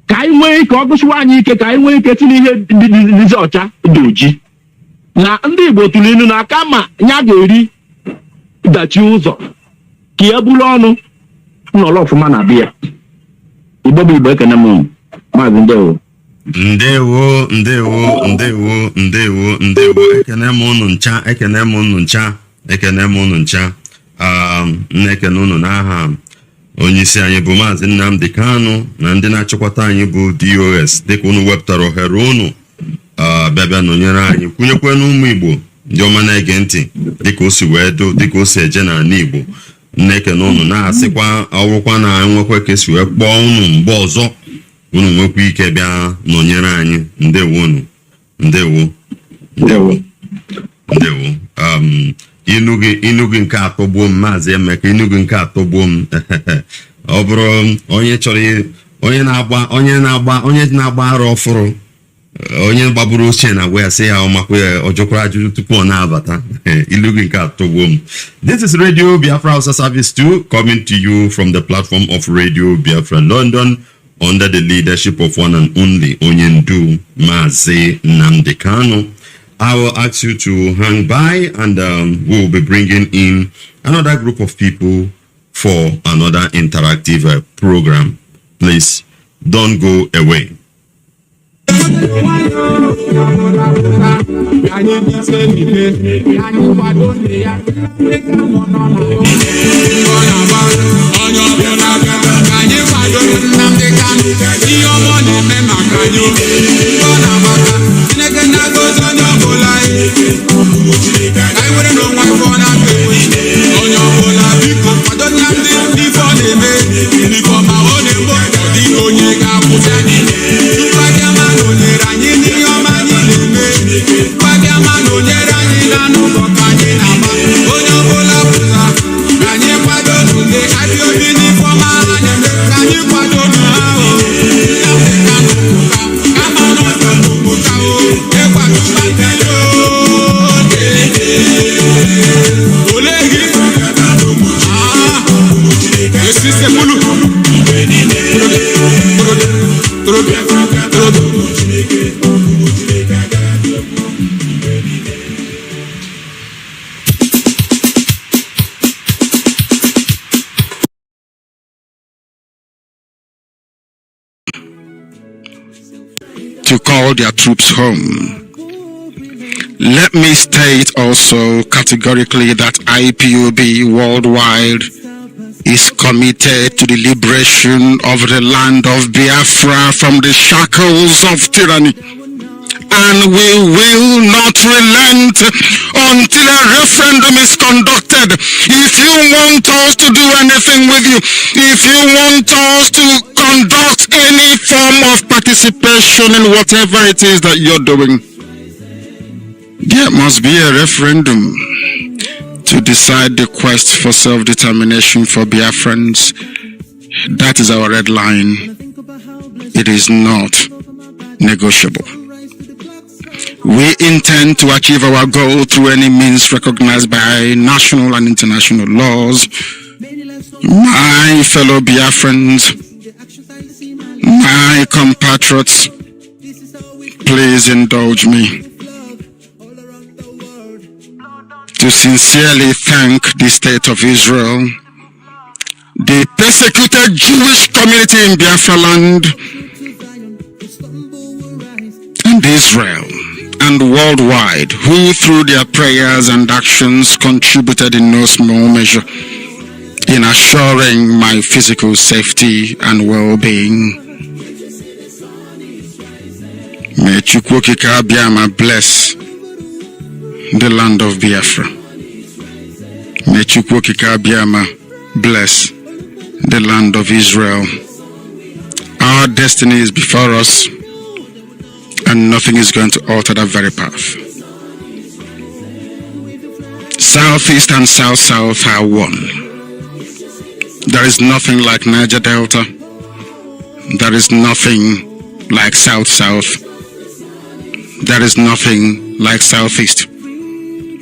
ka anyị nwee ike ọ gụsiwa anyị ike ka anyị nwee ike tinye ihe dịzi ọcha dị oji na ndị Igbo tụrụ ilu na aka ma ya ga-eri dachi ụzọ ka ya buru ọnụ nọrọ ọfụma na bịa Igbo bụ Igbo ekene m maazị ndewo ekene m unu ncha na-ekene unu n'aha onyeisi anyị bụ Mazi Nnamdi Kanu na ndị na-achịkwata anyị bụ DOS dịka unu wepụtara ohere unu bịa nọnyere anyị kwunyekwe n'ụmụ Igbo ndị ọma na-ege ntị dịka o si wee do dịka o si eje n'ala Igbo na-ekene unu na-asịkwa ọwụkwa na nwekwe ka esi wee kpọọ unu mgbe ọzọ unu nwekwa ike bịa nọnyere anyị ndewo unu ndewo inu gị nke atọgbuo m Maazị Emeka inu gị nke atọgbuo m ọ bụrụ onye chọrọ onye na-agba arụ ọfụrụ onye gbagburu ochie na agwa ya sị ya ọmakwa ya ọjọkwara ajụjụ tupu ọ na-abata ilu gị nke atọgbuo m. This is Radio Biafra Hausa Service 2 coming to you from the platform of Radio Biafra London under the leadership of one and only Onyendu Mazi Nnamdi Kanu. I will ask you to hang by and we will be bringing in another group of people for another interactive program. Please don't go away. I wouldn't know to call their troops home. Let me state also categorically that IPOB worldwide is committed to the liberation of the land of Biafra from the shackles of tyranny. And we will not relent until a referendum is conducted. If you want us to do anything with you, if you want us to conduct any form of participation in whatever it is that you're doing, there must be a referendum to decide the quest for self-determination for Biafrans. That is our red line. It is not negotiable. We intend to achieve our goal through any means recognized by national and international laws. My fellow Biafrans, my compatriots, please indulge me to sincerely thank the State of Israel, the persecuted Jewish community in Biafra land, and Israel, and worldwide, who through their prayers and actions contributed in no small measure in assuring my physical safety and well-being. May Chukwu Okike Abiama bless the land of Biafra. May Chukwu Okike Abiama bless the land of Israel. Our destiny is before us, and nothing is going to alter that very path. Southeast and South-South are one. There is nothing like Niger Delta. There is nothing like South-South. There is nothing like Southeast.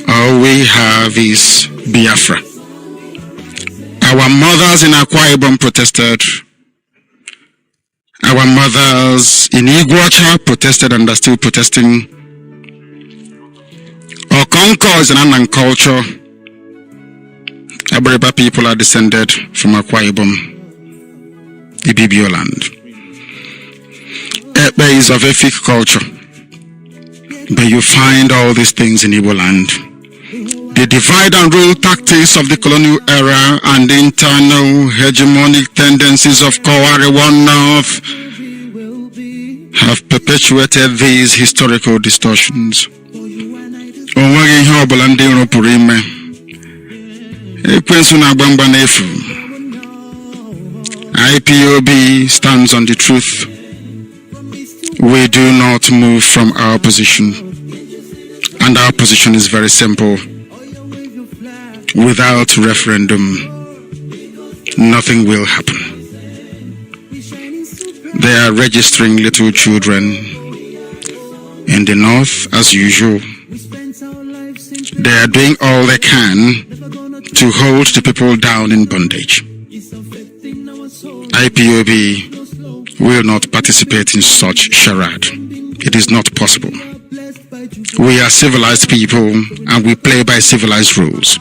All we have is Biafra. Our mothers in Akwa Ibom protested. Our mothers in Iguacha protested and are still protesting. Okonko is an Anan culture. Aboriba people are descended from Akwa Ibom, Ibibio land. Ekpe is of Efik culture. But you find all these things in Igbo land. The divide and rule tactics of the colonial era and the internal hegemonic tendencies of Kowari One North have perpetuated these historical distortions. IPOB stands on the truth. We do not move from our position, and our position is very simple. Without referendum, nothing will happen. They are registering little children in the north as usual. They are doing all they can to hold the people down in bondage. IPOB will not participate in such charade. It is not possible. We are civilized people and we play by civilized rules.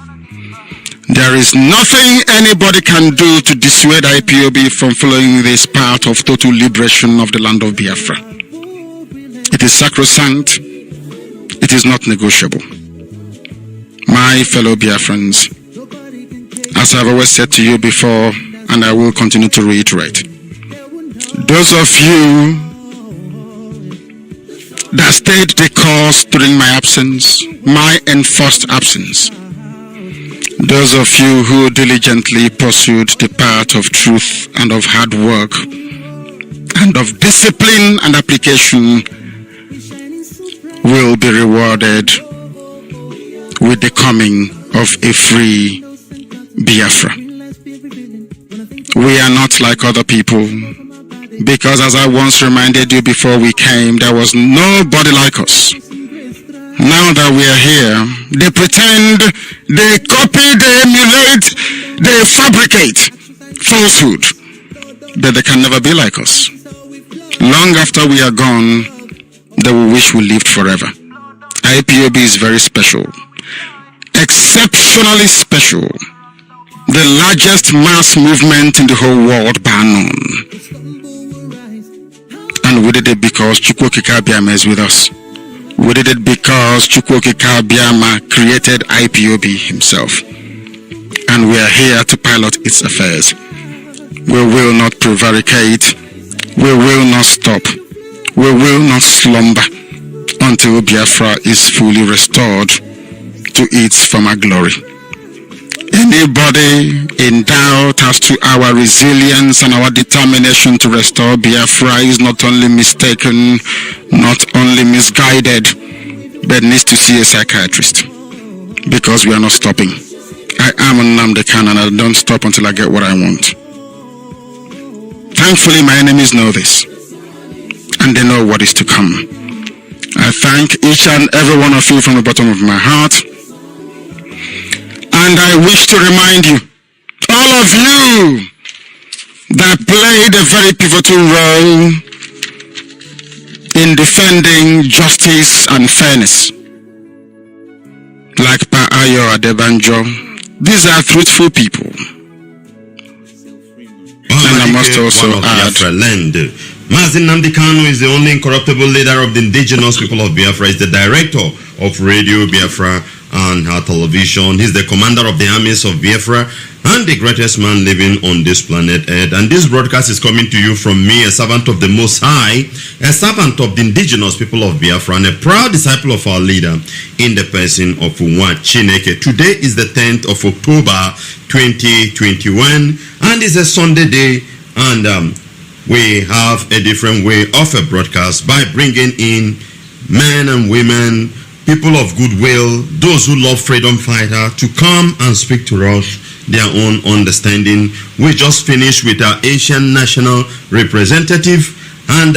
There is nothing anybody can do to dissuade IPOB from following this path of total liberation of the land of Biafra. It is sacrosanct. It is not negotiable. My fellow Biafrans, as I've always said to you before, and I will continue to reiterate, those of you that stayed the course during my absence, my enforced absence, those of you who diligently pursued the path of truth and of hard work and of discipline and application will be rewarded with the coming of a free Biafra. We are not like other people, because as I once reminded you before we came, there was nobody like us. Now that we are here, they pretend, they copy, they emulate, they fabricate falsehood, but they can never be like us. Long after we are gone, they will wish we lived forever. IPOB is very special. Exceptionally special. The largest mass movement in the whole world, bar none. And we did it because Chukwokika Biama is with us. We did it because Chukwokika Biama created IPOB himself. And we are here to pilot its affairs. We will not prevaricate. We will not stop. We will not slumber until Biafra is fully restored to its former glory. Anybody in doubt as to our resilience and our determination to restore Biafra is not only mistaken, not only misguided, but needs to see a psychiatrist, because we are not stopping. I am Nnamdi Kanu and I don't stop until I get what I want. Thankfully, my enemies know this, and they know what is to come. I thank each and every one of you from the bottom of my heart. And I wish to remind you, all of you that played a very pivotal role in defending justice and fairness, like Pa Ayo Adebanjo, these are truthful people. And I must also add, Mazi Nnamdi Kanu is the only incorruptible leader of the indigenous people of Biafra. He's the director of Radio Biafra and her television. He's the commander of the armies of Biafra and the greatest man living on this planet Earth. And this broadcast is coming to you from me, a servant of the Most High, a servant of the indigenous people of Biafra, and a proud disciple of our leader in the person of Nwa Chineke. Today is the 10th of October 2021, and it's a Sunday day, and we have a different way of a broadcast by bringing in men and women, people of goodwill, those who love freedom fighter, to come and speak to us their own understanding. We just finished with our Asian national representative, and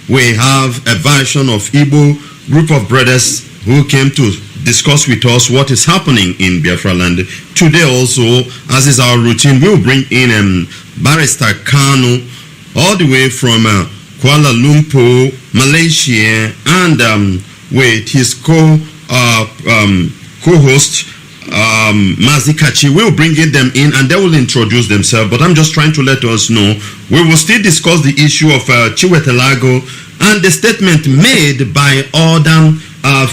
we have a version of Igbo group of brothers who came to discuss with us what is happening in Biafra land. Today also, as is our routine, we will bring in Barrister Kanu, all the way from Kuala Lumpur, Malaysia, and with his co-host Mazi Kachi. We'll bring them in and they will introduce themselves, but I'm just trying to let us know we will still discuss the issue of Chiwetelago and the statement made by other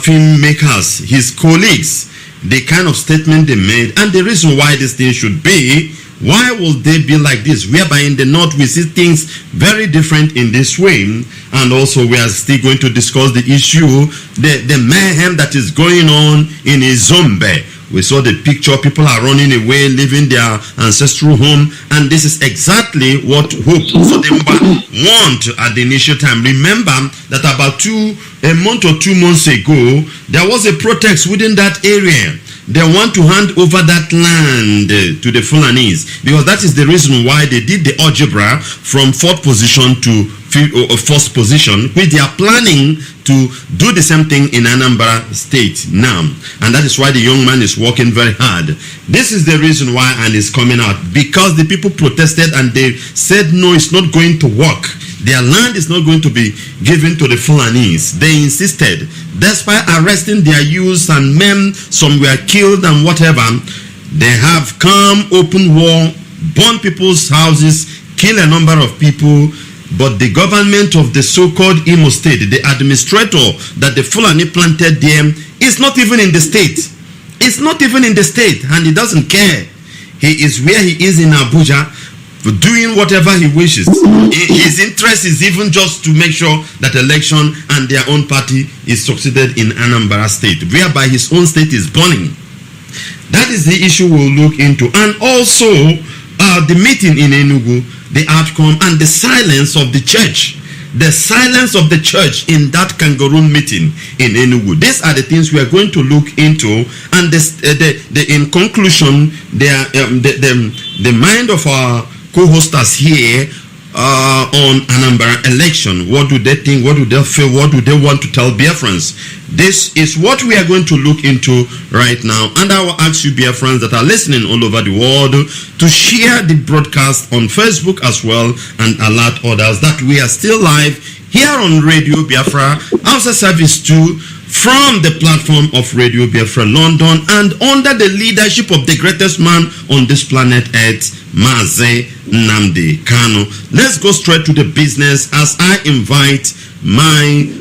filmmakers, his colleagues, the kind of statement they made and the reason why this thing should be. Why will they be like this? Whereby in the north we see things very different in this way, and also we are still going to discuss the issue, the mayhem that is going on in Izombe. We saw the picture, people are running away, leaving their ancestral home, and this is exactly what Hope Sodemba want at the initial time. Remember that about a month or 2 months ago, there was a protest within that area. They want to hand over that land to the Fulanis, because that is the reason why they did the algebra from 4th position to 1st position, which they are planning to do the same thing in Anambra State now. And that is why the young man is working very hard. This is the reason why, and it's coming out, because the people protested and they said, no, it's not going to work. Their land is not going to be given to the Fulanis. They insisted, despite arresting their youths and men, some were killed and whatever, they have come, open war, burn people's houses, kill a number of people. But the government of the so-called Imo State, the administrator that the Fulani planted there, is not even in the state. It's not even in the state, and he doesn't care. He is where he is in Abuja, doing whatever he wishes. His interest is even just to make sure that election and their own party is succeeded in Anambra State, whereby his own state is burning. That is the issue we'll look into. And also the meeting in Enugu, the outcome and the silence of the church. The silence of the church in that kangaroo meeting in Enugu. These are the things we are going to look into. And in conclusion, the mind of our co-hosters here on Anambra election. What do they think? What do they feel? What do they want to tell Biafrans? This is what we are going to look into right now. And I will ask you Biafrans that are listening all over the world to share the broadcast on Facebook as well and alert others that we are still live here on Radio Biafra, Hausa Service 2, from the platform of Radio Biafra London and under the leadership of the greatest man on this planet Earth, Mazi Nnamdi Kanu. Let's go straight to the business as I invite my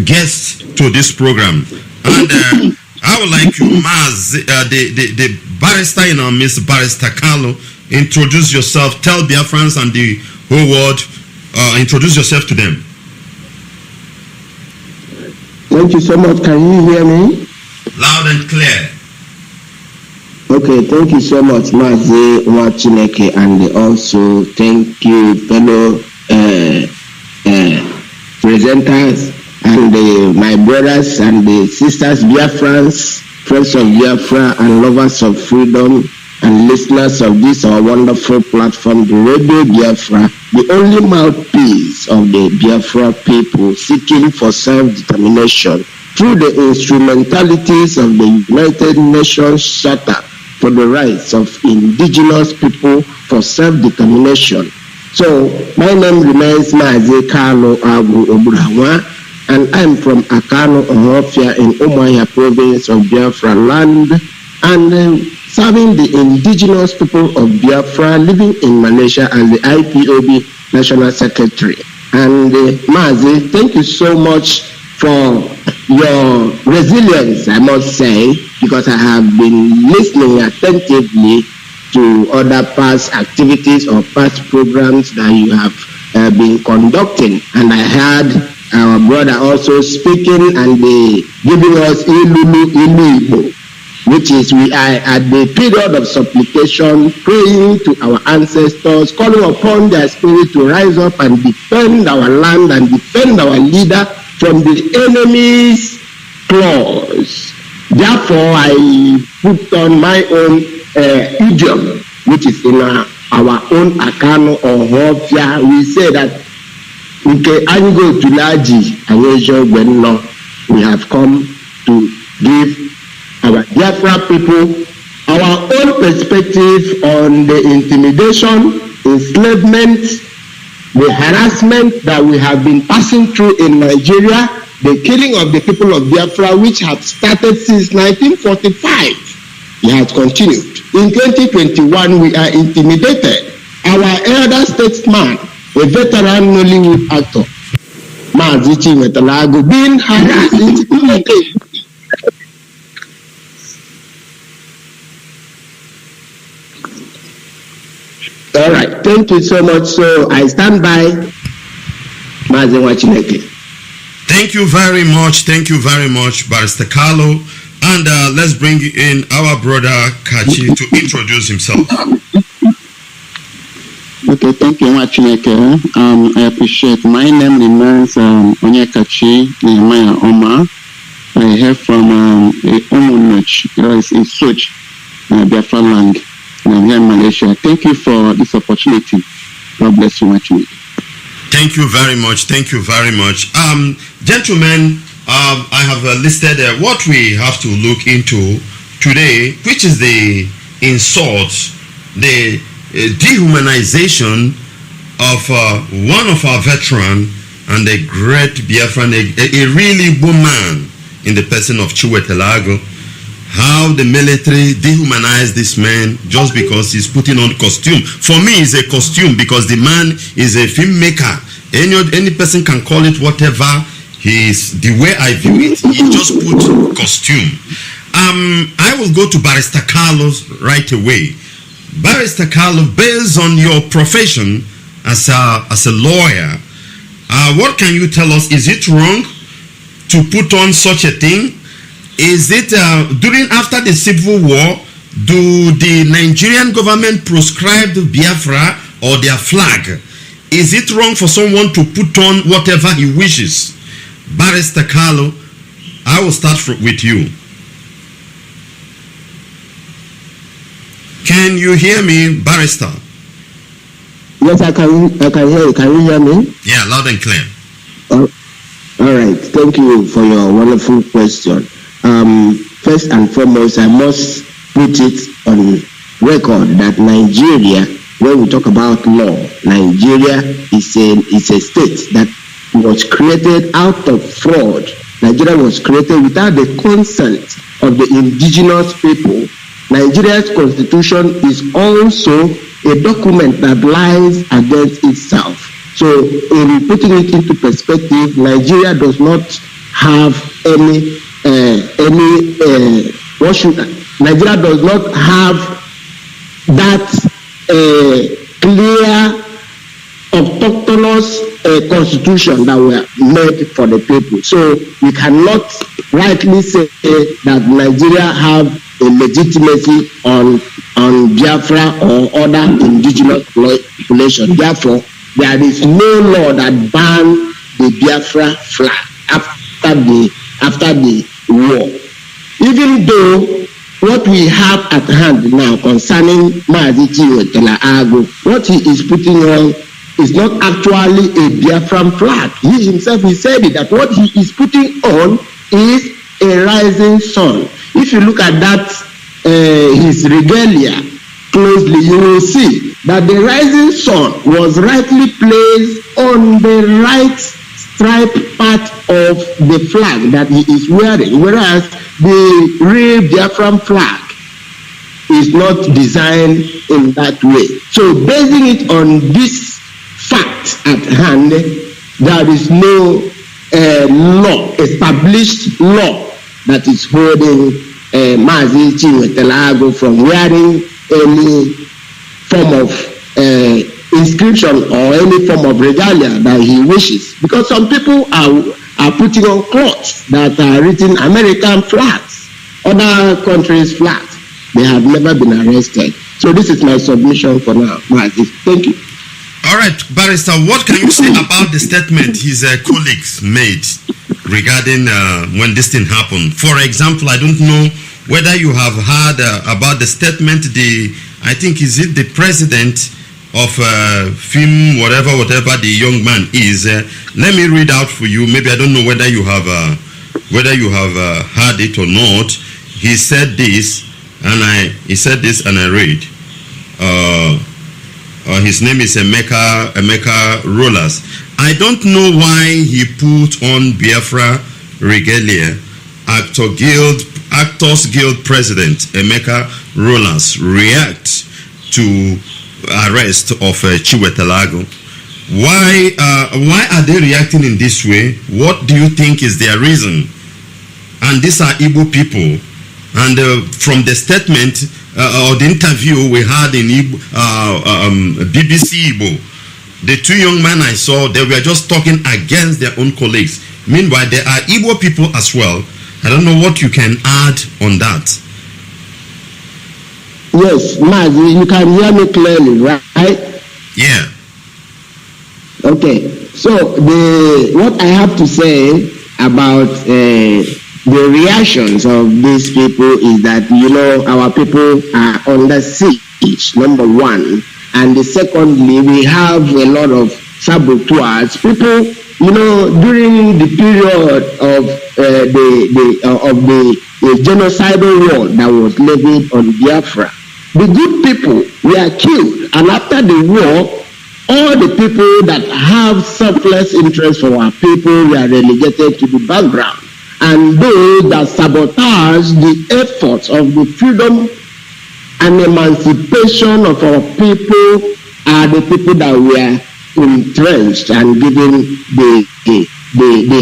guest to this program. And I would like you, Mazi, the barrister in our midst, Barrister Kanu, introduce yourself, tell Biafrans and the whole world, introduce yourself to them. Thank you so much. Can you hear me? Loud and clear. Okay, thank you so much, Mazi Wachineke, and also thank you, fellow presenters and my brothers and the sisters, Biafrans, friends of Biafra and lovers of freedom and listeners of this our wonderful platform, the Radio Biafra, the only mouthpiece of the Biafra people seeking for self-determination through the instrumentalities of the United Nations Charter for the rights of indigenous people for self-determination. So, my name remains Mazi Kanu Agu Oburawa, and I'm from Akano, Ohofia in Umuahia province of Biafra land, and serving the indigenous people of Biafra living in Malaysia as the IPOB National Secretary. And Mazi, thank you so much for your resilience, I must say, because I have been listening attentively to other past activities or past programs that you have been conducting. And I heard our brother also speaking and giving us Ilu, which is we are at the period of supplication, praying to our ancestors, calling upon their spirit to rise up and defend our land and defend our leader from the enemy's claws. Therefore, I put on my own idiom, which is in our own Akano or Hofia. We say that we have come to give our Biafra people our own perspective on the intimidation, enslavement, the harassment that we have been passing through in Nigeria, the killing of the people of Biafra, which have started since 1945. It has continued. In 2021, we are intimidated. Our elder statesman, a veteran Nollywood actor, Mazi Chimetalago, being harassed, intimidated. All right, thank you so much. So I stand by Mazi Wachineke. Thank you very much, Barrister Carlo. And let's bring in our brother Kachi to introduce himself. Okay, thank you, Wachineke. I appreciate. My name remains Onyekachi Nehemiah Omar. I hail from Omunuch, in Soch, Biafra land. And I'm here in Malaysia. Thank you for this opportunity. God bless you, Wachineke. Thank you very much. Gentlemen, I have listed what we have to look into today, which is the insult, the dehumanization of one of our veterans and a great Biafran, a really good man in the person of Chiwetelago. How the military dehumanized this man just because he's putting on costume. For me, it's a costume because the man is a filmmaker. Any person can call it whatever. The way I view it, he just put costume. I will go to Barrister Carlos right away. Barrister Carlos, based on your profession as a lawyer, what can you tell us? Is it wrong to put on such a thing? Is it after the Civil War, do the Nigerian government prescribe Biafra or their flag? Is it wrong for someone to put on whatever he wishes? Barrister Carlo, I will start with you. Can you hear me, Barrister? Yes, I can hear you. Can you hear me? Yeah, loud and clear. All right. Thank you for your wonderful question. First and foremost, I must put it on record that Nigeria, when we talk about law, Nigeria is a state that was created out of fraud. Nigeria was created without the consent of the indigenous people. Nigeria's constitution is also a document that lies against itself. So in putting it into perspective, Nigeria does not have Nigeria does not have that clear autonomous constitution that were made for the people. So we cannot rightly say that Nigeria have a legitimacy on Biafra or other indigenous population. Therefore, there is no law that bans the Biafra flag after the war. Even though what we have at hand now concerning Mazi, what he is putting on is not actually a Biafran flag. He himself, he said it, that what he is putting on is a rising sun. If you look at that, his regalia closely, you will see that the rising sun was rightly placed on the right stripe part of the flag that he is wearing, whereas the real Biafran flag is not designed in that way. So basing it on this fact at hand, there is no established law that is holding Mazi Chinwetelago from wearing any form of inscription or any form of regalia that he wishes. Because some people are putting on clothes that are written American flags, other countries' flags. They have never been arrested. So this is my submission for now, Mazi. Thank you. All right, Barrister, what can you say about the statement his colleagues made regarding when this thing happened? For example, I don't know whether you have heard about the statement, I think, is it the president of film, whatever the young man is. Let me read out for you. Maybe I don't know whether you have heard it or not. He said this, and I read. His name is Emeka Rollers. I don't know why he put on Biafra regalia. Actors Guild President Emeka Rollers react to arrest of Chiwetelago. Why are they reacting in this way? What do you think is their reason? And these are Igbo people. And from the statement or the interview we had in BBC Igbo, the two young men I saw, they were just talking against their own colleagues. Meanwhile, there are Igbo people as well. I don't know what you can add on that. Yes, Mazi, you can hear me clearly, right? Yeah. Okay. So what I have to say about the reactions of these people is that, our people are under siege, number one. And secondly, we have a lot of saboteurs. People, during the period of the genocidal war that was levied on Biafra, the good people were killed. And after the war, all the people that have selfless interest for our people were relegated to the background. And those that sabotage the efforts of the freedom and emancipation of our people are the people that were entrenched and given the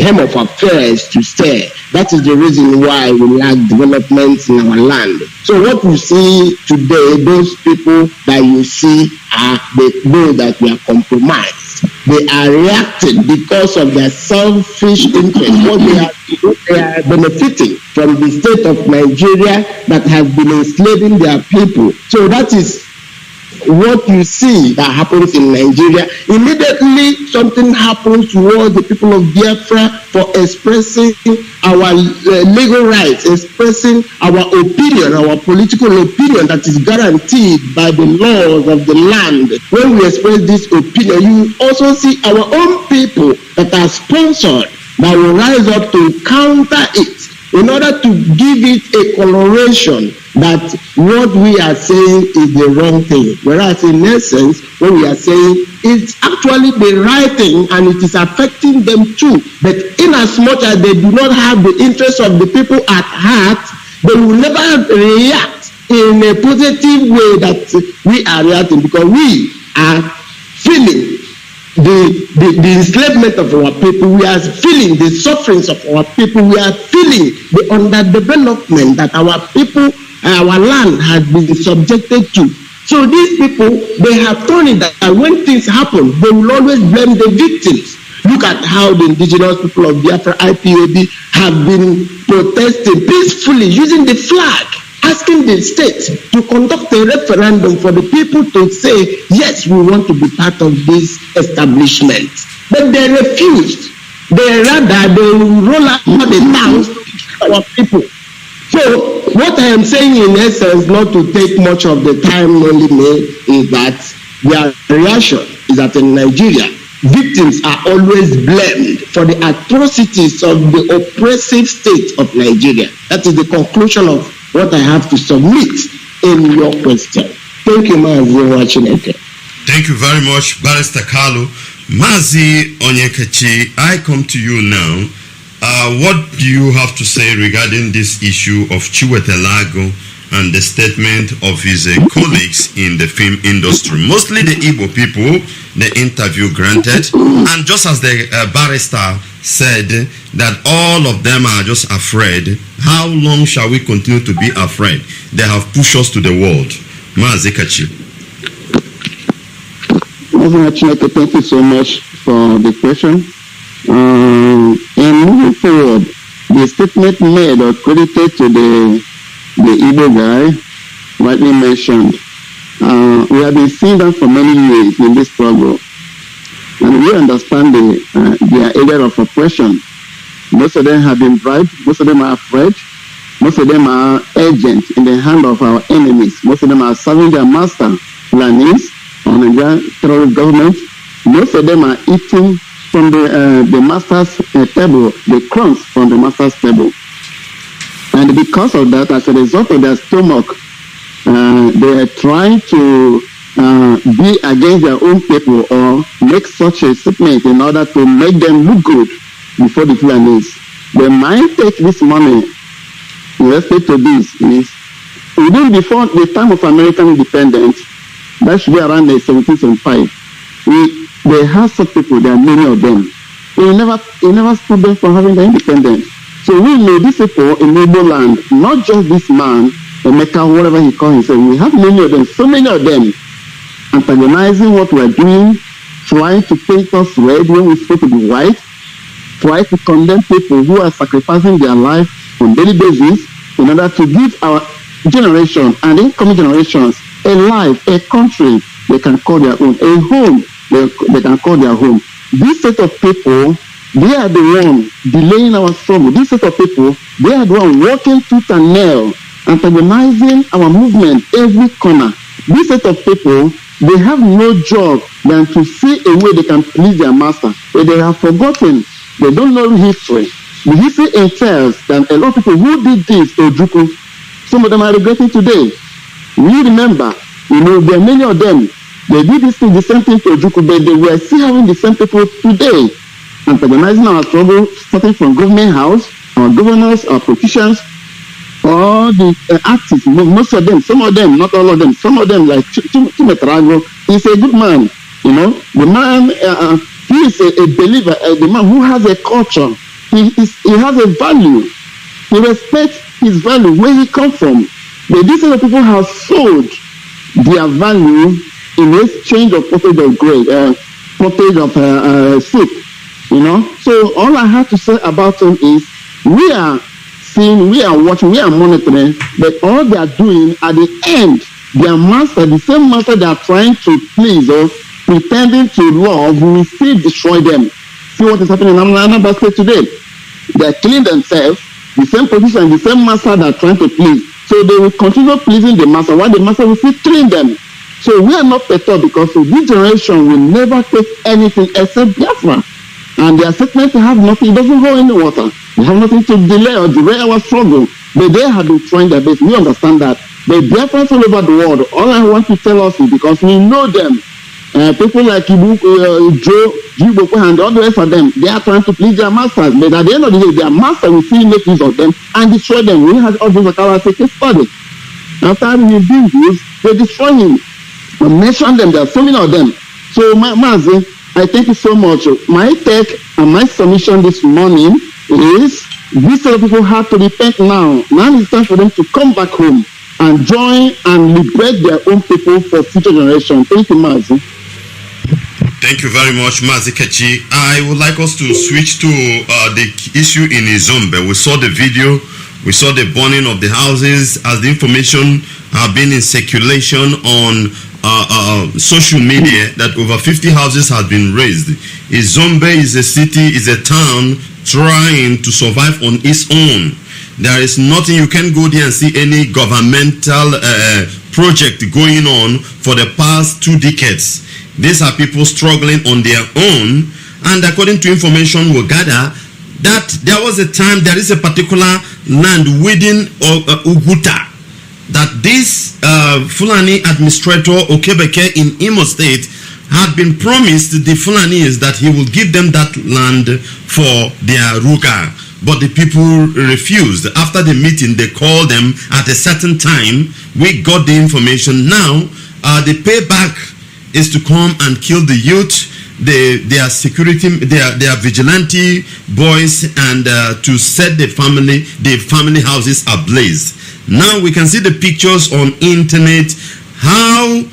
hem of affairs to stay. That is the reason why we lack development in our land. So what you see today, those people that you see are those that were compromised. They are reacting because of their selfish interest. They are benefiting from the state of Nigeria that has been enslaving their people. So that is what you see that happens in Nigeria, immediately something happens towards the people of Biafra for expressing our legal rights, expressing our opinion, our political opinion that is guaranteed by the laws of the land. When we express this opinion, you also see our own people that are sponsored that will rise up to counter it in order to give it a coloration that what we are saying is the wrong thing. Whereas in essence, what we are saying is actually the right thing and it is affecting them too. But in as much as they do not have the interest of the people at heart, they will never react in a positive way that we are reacting, because we are feeling the enslavement of our people, we are feeling the sufferings of our people, we are feeling the underdevelopment that our people, our land has been subjected to. So these people, they have turned it that when things happen, they will always blame the victims. Look at how the indigenous people of Biafra, IPOB, have been protesting peacefully using the flag, asking the state to conduct a referendum for the people to say, yes, we want to be part of this establishment. But they refused. They roll out the towns to kill our people. So what I am saying in essence, not to take much of the time only made, is that their reaction is that in Nigeria, victims are always blamed for the atrocities of the oppressive state of Nigeria. That is the conclusion of what I have to submit in your question. Thank you, Mazi. Thank you very much, Barrister Kanu. Mazi Onyekachi, I come to you now. What do you have to say regarding this issue of Chiwetelago and the statement of his colleagues in the film industry? Mostly the Igbo people, the interview granted, and just as the barrister said that all of them are just afraid. How long shall we continue to be afraid? They have pushed us to the world. Mazi Kachi. Thank you so much for the question. And moving forward, the statement made or credited to the Igbo guy, rightly mentioned, we have been seeing that for many years in this struggle. And we understand their area of oppression. Most of them have been bribed. Most of them are afraid. Most of them are agents in the hand of our enemies. Most of them are serving their master, Fulanese, on the terrorist government. Most of them are eating from the master's table, the crumbs from the master's table. And because of that, as a result of their stomach, they are trying to be against their own people or make such a statement in order to make them look good before the Fulanese. They might take this money in respect to this is even before the time of American independence, that should be around 1775. They have such people, there are many of them. It never stopped them from having their independence. So we know these people in Igbo land, not just this man, Emeka, whatever he calls himself, we have many of them, so many of them, antagonizing what we are doing, trying to paint us red when we're supposed to be white, trying to condemn people who are sacrificing their life on a daily basis in order to give our generation and incoming generations a life, a country they can call their own, a home they can call their home. This set of people, they are the one delaying our struggle. This set of people, they are the one working tooth and nail, antagonizing our movement every corner. This set of people, they have no job than to see a way they can please their master. But they have forgotten. They don't know history. The history entails that a lot of people who did this to Ojukwu, some of them are regretting today. We remember, there are many of them, they did this thing, the same thing to Ojukwu, but they were still having the same people today, antagonizing our struggle, starting from government house, our governors, our politicians, all the artists, most of them, some of them, not all of them, some of them, like Chimetarago, is a good man. The man, he is a believer, the man who has a culture. He has a value. He respects his value, where he comes from. But these other people have sold their value in exchange of pottage of grain, pottage of soup. So all I have to say about them is we are seeing, we are watching, we are monitoring, but all they are doing at the end their master, the same master they are trying to please or pretending to love, will still destroy them. See what is happening in Anambra State today. They are killing themselves, the same position, the same master they are trying to please. So they will continue pleasing the master while the master will still killing them. So we are not perturbed because this generation will never take anything except Biafra. And their statement have nothing, it doesn't hold any water. They have nothing to delay or derail our struggle. But they have been trying their best. We understand that. But Biafrans all over the world, all I want to tell us is because we know them. People like Joe, Jiboko, and all the rest of them, they are trying to please their masters. But at the end of the day, their master will still make use of them and destroy them. We have all those accounts as a case study. After we do this, they destroy him. I mention them, there are so many of them. So, Mazi, I thank you so much. My take and my submission this morning is these sort of people have to repent now. Now it's time for them to come back home and join and liberate their own people for future generations. Thank you, Mazi. Thank you very much, Mazi Kachi. I would like us to switch to the issue in Izombe. We saw the video, we saw the burning of the houses as the information have been in circulation on social media that over 50 houses have been razed. Izombe is a city, is a town trying to survive on its own. There is nothing, you can't go there and see any governmental project going on for the past 2 decades. These are people struggling on their own, and according to information we gather, that there was a time, there is a particular land within Uguta that this Fulani administrator Okebeke in Imo State had been promised the Fulanis that he will give them that land for their ruga. But the people refused. After the meeting, they called them at a certain time. We got the information. Now, the payback is to come and kill the youth, their security, their vigilante boys, and to set the family houses ablaze. Now we can see the pictures on internet, how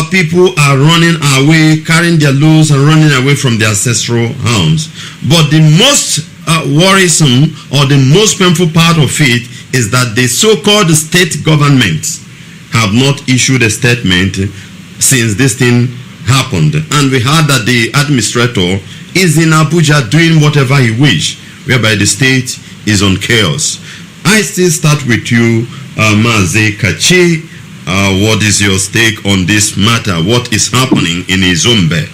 people are running away, carrying their loads and running away from their ancestral homes. But the most worrisome or the most painful part of it is that the so-called state government have not issued a statement since this thing happened. And we heard that the administrator is in Abuja doing whatever he wishes, whereby the state is on chaos. I still start with you, Mazi Kachi. What is your stake on this matter? What is happening in Izombe?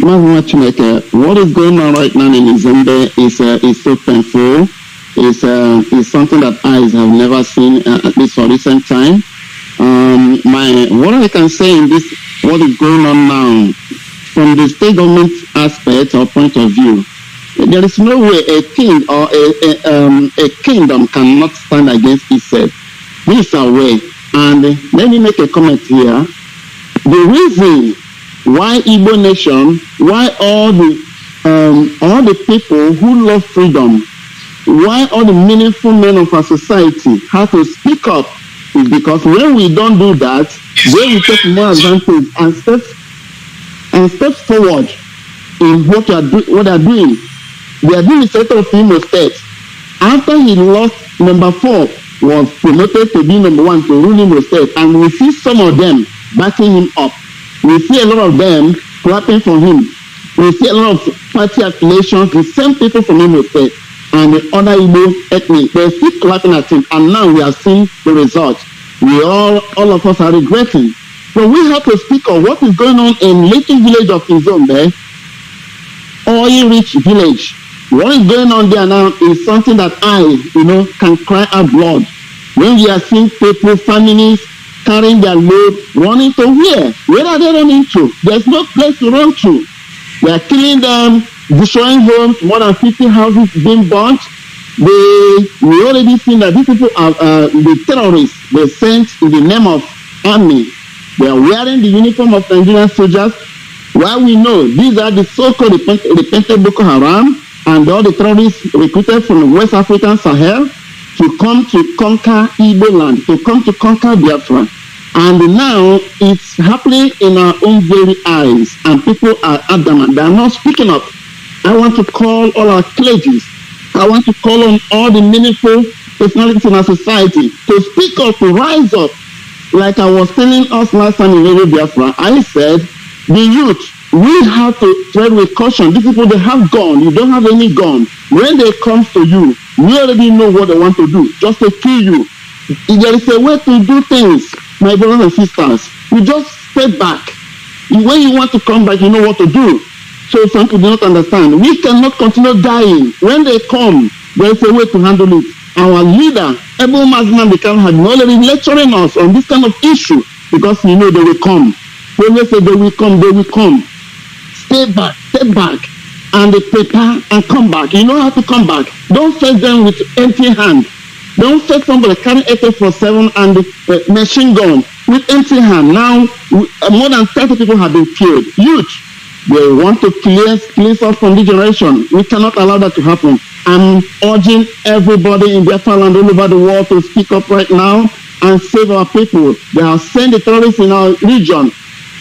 What is going on right now in Izombe is so painful. It's something that eyes have never seen, at least for recent time. What I can say in this, what is going on now, from the state government aspect or point of view, there is no way a king or a kingdom cannot stand against itself. This is our way. And let me make a comment here. The reason why Igbo nation, why all the people who love freedom, why all the meaningful men of our society have to speak up is because when we don't do that, they will take more advantage and step forward in what they are doing. The administrator of Imo State, after he lost number 4, was promoted to be number 1 to rule Imo State, and we see some of them backing him up. We see a lot of them clapping for him. We see a lot of party affiliations, the same people from Imo State and the other Igbo ethnic, they're still clapping at him, and now we are seeing the results. We all of us are regretting. So we have to speak of what is going on in little village of Izombe, oil-rich village. What is going on there now is something that can cry out blood. When we are seeing people, families, carrying their load, running to where? Where are they running to? There's no place to run to. They are killing them, destroying homes, more than 50 houses being burnt. We already seen that these people are the terrorists they sent in the name of army. They are wearing the uniform of Nigerian soldiers. While we know these are the so-called repentant Boko Haram and all the terrorists recruited from the West African Sahel to come to conquer Igbo land, to come to conquer Biafra. And now it's happening in our own very eyes, and people are adamant. They are not speaking up. I want to call all our clergies. I want to call on all the meaningful personalities in our society to speak up, to rise up. Like I was telling us last time in Radio Biafra, I said, the youth, we have to tread with caution. These people, they have gun. You don't have any gun. When they come to you, we already know what they want to do, just to kill you. There is a way to do things, my brothers and sisters. You just step back. When you want to come back, you know what to do. So some people do not understand. We cannot continue dying. When they come, there is a way to handle it. Our leader, Mazi Nnamdi Kanu, had already lecturing us on this kind of issue because you know they will come. When they say they will come, they will come. Step back, and they prepare and come back. You know how to come back. Don't face them with empty hand. Don't face somebody carrying AK-47 and machine gun with empty hand. Now, more than 30 people have been killed. Youth, they want to clear us from this generation. We cannot allow that to happen. I'm urging everybody in Biafra land all over the world to speak up right now and save our people. They have sent the terrorists in our region,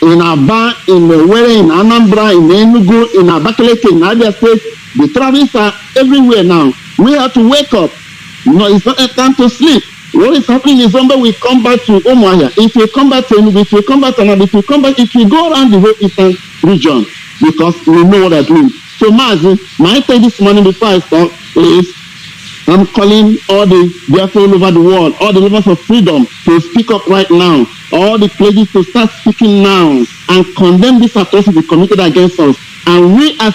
in Aba, in Owerri, in Anambra, in Enugu, in Abakaliki, in Abia State. The terrorists are everywhere now. We have to wake up. No, it's not a time to sleep. What is happening in Zomba, we come back to Umuahia. If we come back to Enugu, if we come back to Nnamdi, if we come back, if we go around the whole eastern region, because we know what they're doing. So, Mazi, my take this morning before I start is I'm calling all the Biafra all over the world, all the lovers of freedom to speak up right now. All the pledges to start speaking now and condemn this atrocity committed against us. And we as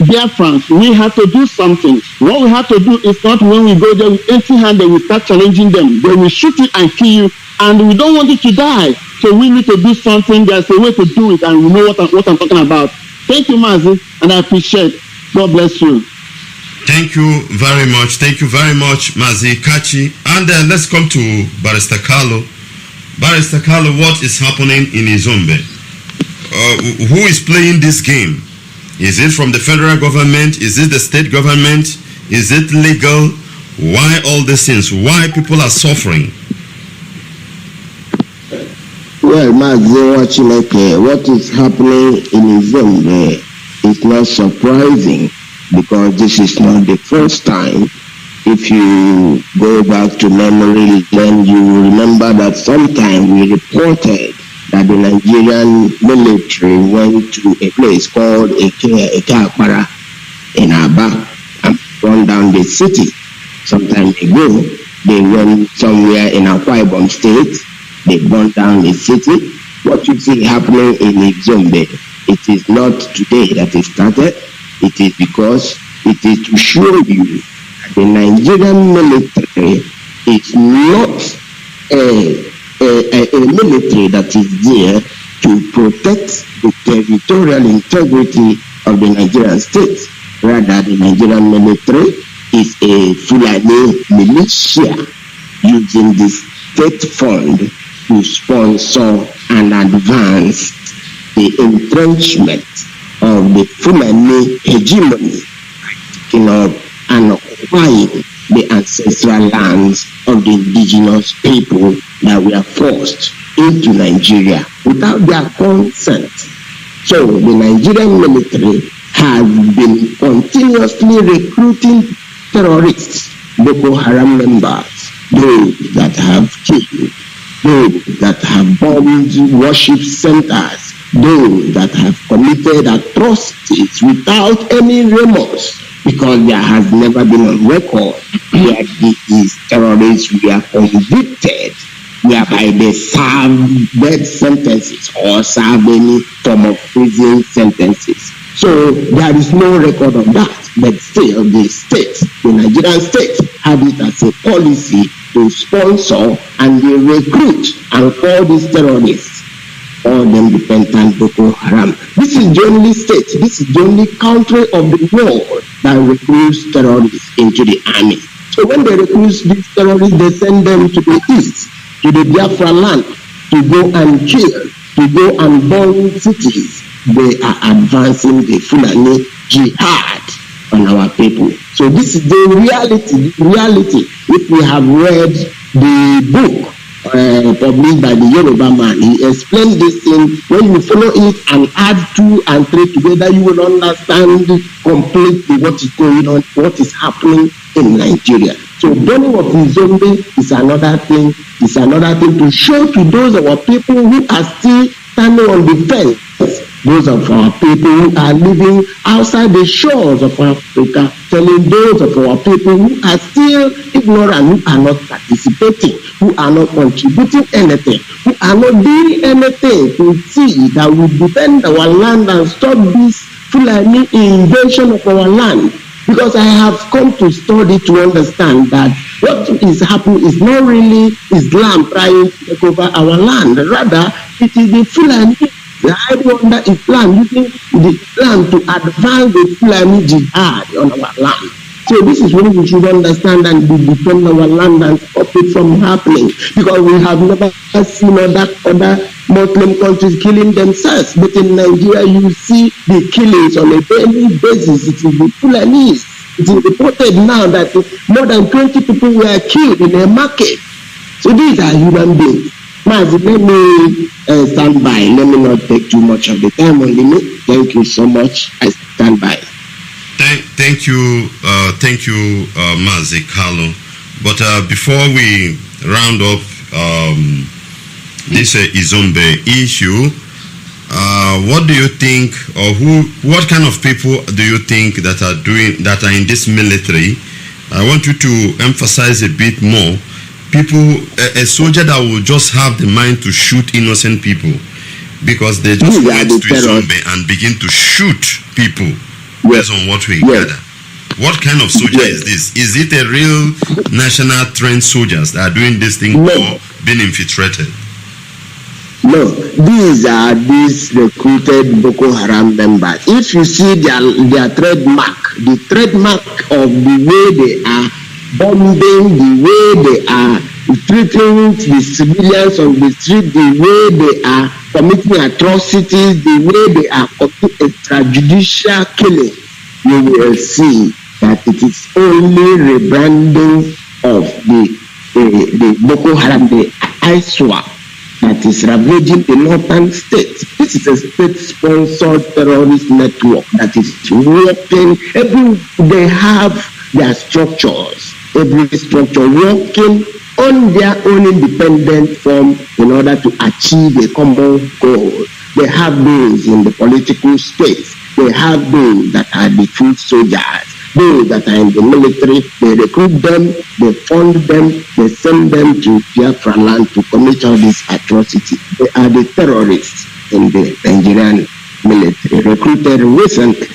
Biafrans, we have to do something. What we have to do is not when we go there with empty hand, they will start challenging them. They will shoot you and kill you, and we don't want you to die. So we need to do something. There's a way to do it, and we know what I'm talking about. Thank you, Mazi, and I appreciate. God bless you. Thank you very much. Thank you very much, Mazi Kachi. And let's come to Barrister Carlo. Barrister Carlo, what is happening in Izombe? Who is playing this game? Is it from the federal government? Is it the state government? Is it legal? Why all these things? Why people are suffering? Well, Mazi, what is happening in Izombe is not surprising because this is not the first time. If you go back to memory, then you will remember that sometime we reported that the Nigerian military went to a place called Eke in Aba and burned down the city. Some time ago, they went somewhere in Akwa Ibom State, they burned down the city. What you see happening in Izombe, it is not today that it started. It is because it is to show you that the Nigerian military is not a military that is there to protect the territorial integrity of the Nigerian state. Rather, the Nigerian military is a Fulani militia using the state fund to sponsor and advance the entrenchment of the Fulani hegemony, taking up and occupying the ancestral lands of the indigenous people that were forced into Nigeria without their consent. So the Nigerian military has been continuously recruiting terrorists, Boko Haram members, those that have killed, those that have bombed worship centers, those that have committed atrocities without any remorse, because there has never been a record where these terrorists were convicted, whereby they serve death sentences or serve any form of prison sentences. So there is no record of that, but still the state, the Nigerian state, have it as a policy to sponsor and they recruit and call these terrorists, all them repentant Boko Haram. This is the only state, this is the only country of the world that recruits terrorists into the army. So when they recruit these terrorists, they send them to the east, to the Biafra land, to go and kill, to go and burn cities. They are advancing the Fulani jihad on our people. So this is the reality. If we have read the book published by the Yoruba man, he explained this thing. When you follow it and add 2 and 3 together, you will understand completely what is going on, what is happening in Nigeria. So burning of Izombe is another thing. It's another thing to show to those of our people who are still standing on the fence, those of our people who are living outside the shores of Africa, telling those of our people who are still ignorant, who are not participating, who are not contributing anything, who are not doing anything to see that we defend our land and stop this Fulani invasion of our land. Because I have come to study to understand that what is happening is not really Islam trying to take over our land. Rather, it is the Fulani. I wonder Islam using the Islam to advance the Fulani jihad on our land. So this is what we should understand and defend our land and stop it from happening. Because we have never seen other Muslim countries killing themselves. But in Nigeria, you see the killings on a daily basis. It is the Fulanese. It is reported now that more than 20 people were killed in a market. So these are human beings. Mazi, let me stand by. Let me not take too much of the time on limit. Thank you so much. I stand by. Thank you, Mazi Carlo. But before we round up this Izombe issue, what do you think, or what kind of people do you think that are in this military? I want you to emphasize a bit more. People, a soldier that will just have the mind to shoot innocent people, because they just went to Izombe and begin to shoot people based on what we gather. What kind of soldier is this? Is it a real national trained soldiers that are doing this thing or being infiltrated? No, these are recruited Boko Haram members. If you see their trademark, the trademark of the way they are bombing, the way they are treating the civilians on the street, the way they are committing atrocities, the way they are committing extrajudicial killing, you will see that it is only rebranding of the Boko Haram, the ISWAP, that is ravaging the northern states. This is a state-sponsored terrorist network that is working. They have their structures, every structure working on their own independent form in order to achieve a common goal. They have those in the political space. They have those that are the foot soldiers. Those that are in the military, they recruit them, they fund them, they send them to Biafra land to commit all these atrocities. They are the terrorists in the Nigerian military, recruited recently,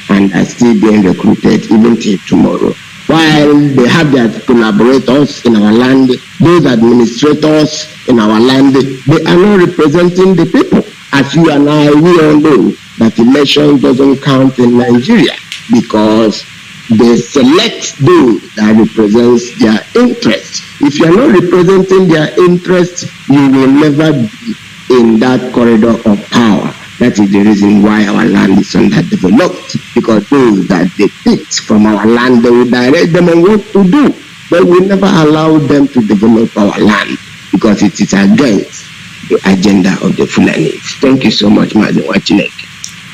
and are still being recruited even till tomorrow. While they have their collaborators in our land, those administrators in our land, they are not representing the people. As you and I, we all know that election doesn't count in Nigeria because they select those that represents their interests. If you are not representing their interests, you will never be in that corridor of power. That is the reason why our land is underdeveloped, because those that they picked from our land, they will direct them on what to do. But we never allow them to develop our land because it is against the agenda of the Fulanis. Thank you so much, Mazi Wachinek.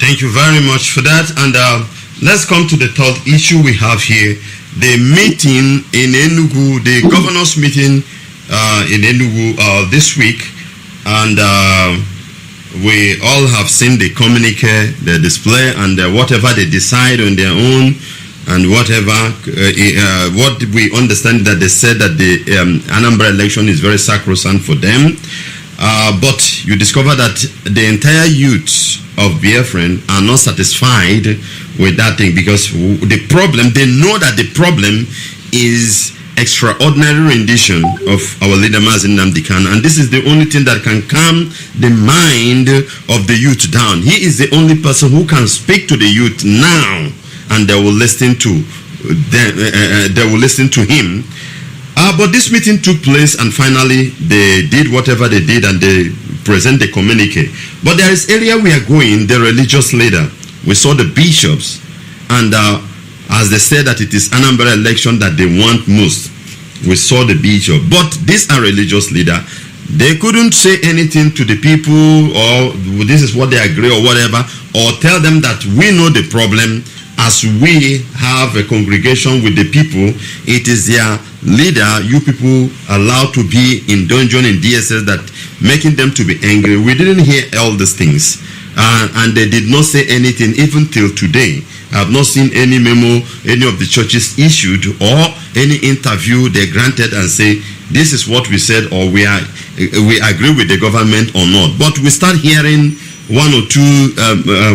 Thank you very much for that. And let's come to the third issue we have here. The meeting in Enugu, the governor's meeting in Enugu this week. And we all have seen the communique, the display, and whatever they decide on their own, and whatever, what we understand that they said that the Anambra election is very sacrosanct for them. But you discover that the entire youth of Biafran are not satisfied with that thing, because the problem, they know that the problem is extraordinary rendition of our leader Mazi Nnamdi, and this is the only thing that can calm the mind of the youth down. He is the only person who can speak to the youth now, and they will listen to him. But this meeting took place, and finally they did whatever they did, and they present the communique. But there is area we are going, the religious leader. We saw the bishops, and as they said that it is Anambra election that they want most, we saw the bishop. But these are religious leader. They couldn't say anything to the people, or this is what they agree or whatever, or tell them that we know the problem. As we have a congregation with the people, it is their leader you people allowed to be in dungeon in DSS, that making them to be angry. We didn't hear all these things, and they did not say anything even till today. I have not seen any memo any of the churches issued or any interview they granted and say this is what we said, or we agree with the government or not. But we start hearing one or two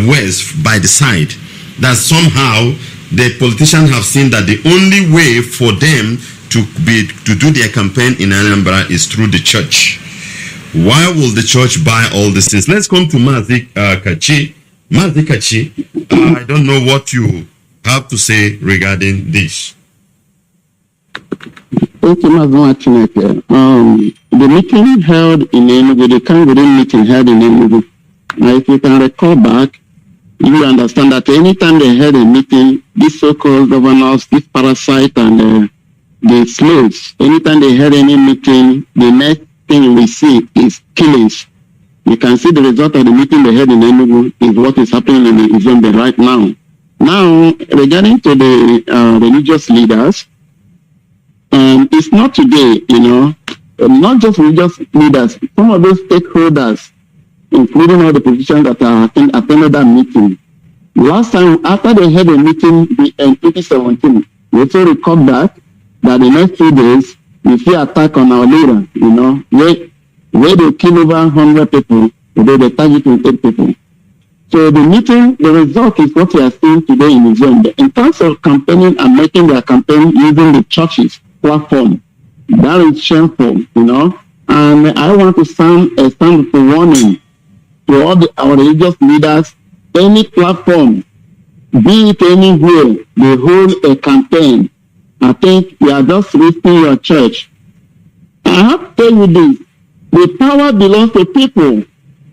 words by the side that somehow the politicians have seen that the only way for them to do their campaign in Anambra is through the church. Why will the church buy all these things? Let's come to Mazi Kachi. Mazi Kachi, I don't know what you have to say regarding this. Thank you, Mazi. The meeting held in Enugu, the Congregation meeting held in Enugu, if you can recall back, you understand that anytime they had a meeting, these so-called governors, these parasites and the slaves, anytime they had any meeting, the next thing we see is killings. You can see the result of the meeting they had in Enugu is what is happening in Izombe right now. Now, regarding to the religious leaders, it's not today, not just religious leaders, some of those stakeholders, including all the politicians that attended that meeting. Last time, after they had a meeting in 2017, we also record that the next 2 days, we see attack on our leader, where they kill over 100 people, where they target 8 people. So the meeting, the result is what we are seeing today in Izombe. In terms of campaigning and making their campaign using the church's platform, that is shameful, And I want to stand for warning to all our religious leaders. Any platform, be it anywhere, they hold a campaign. I think you are just risking your church. I have to tell you this. The power belongs to people.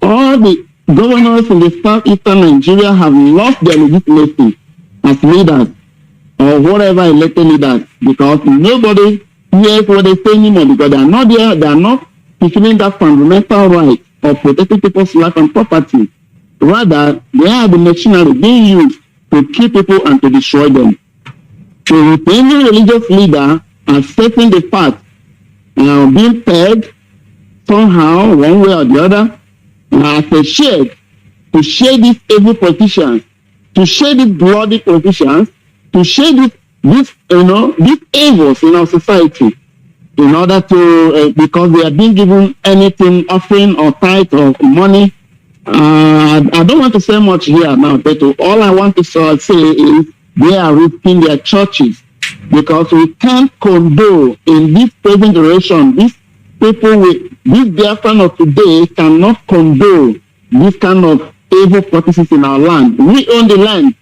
All the governors in the southeastern Nigeria have lost their legitimacy as leaders or whatever elected leaders, because nobody hears what they say anymore, because they are not there, they are not fulfilling that fundamental right of protecting people's life and property. Rather, they are the machinery being used to kill people and to destroy them. So if any religious leader accepting the fact being pegged somehow, one way or the other, as a shade to shade these evil politicians, to shade these bloody politicians, to shade these evils in our society, in order to, because they are being given anything, offering or tithe or money. I don't want to say much here now, but all I want to say is they are risking their churches, because we can't condone in this present generation, these people with this Biafran of today cannot condone this kind of evil practices in our land. We own the land,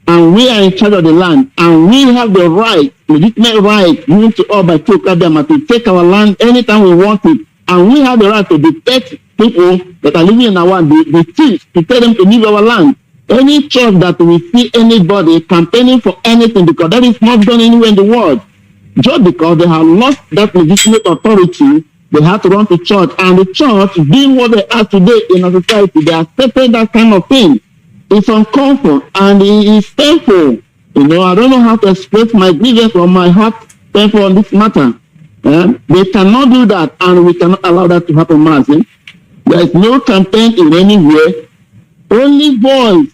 and we are in charge of the land, and we have the right, legitimate right, given to us by Tukadama to take our land anytime we want it, and we have the right to detect people that are living in our land, the thieves, to tell them to leave our land. Any church that we see anybody campaigning for anything, because that is not done anywhere in the world, just because they have lost that legitimate authority, they have to run to church, and the church, being what they are today in our society, they accepted that kind of thing. It's uncomfortable and it is painful. I don't know how to express my grievance or my heart painful on this matter. They cannot do that, and we cannot allow that to happen, Mazi. There is no campaign in any way. Only voice,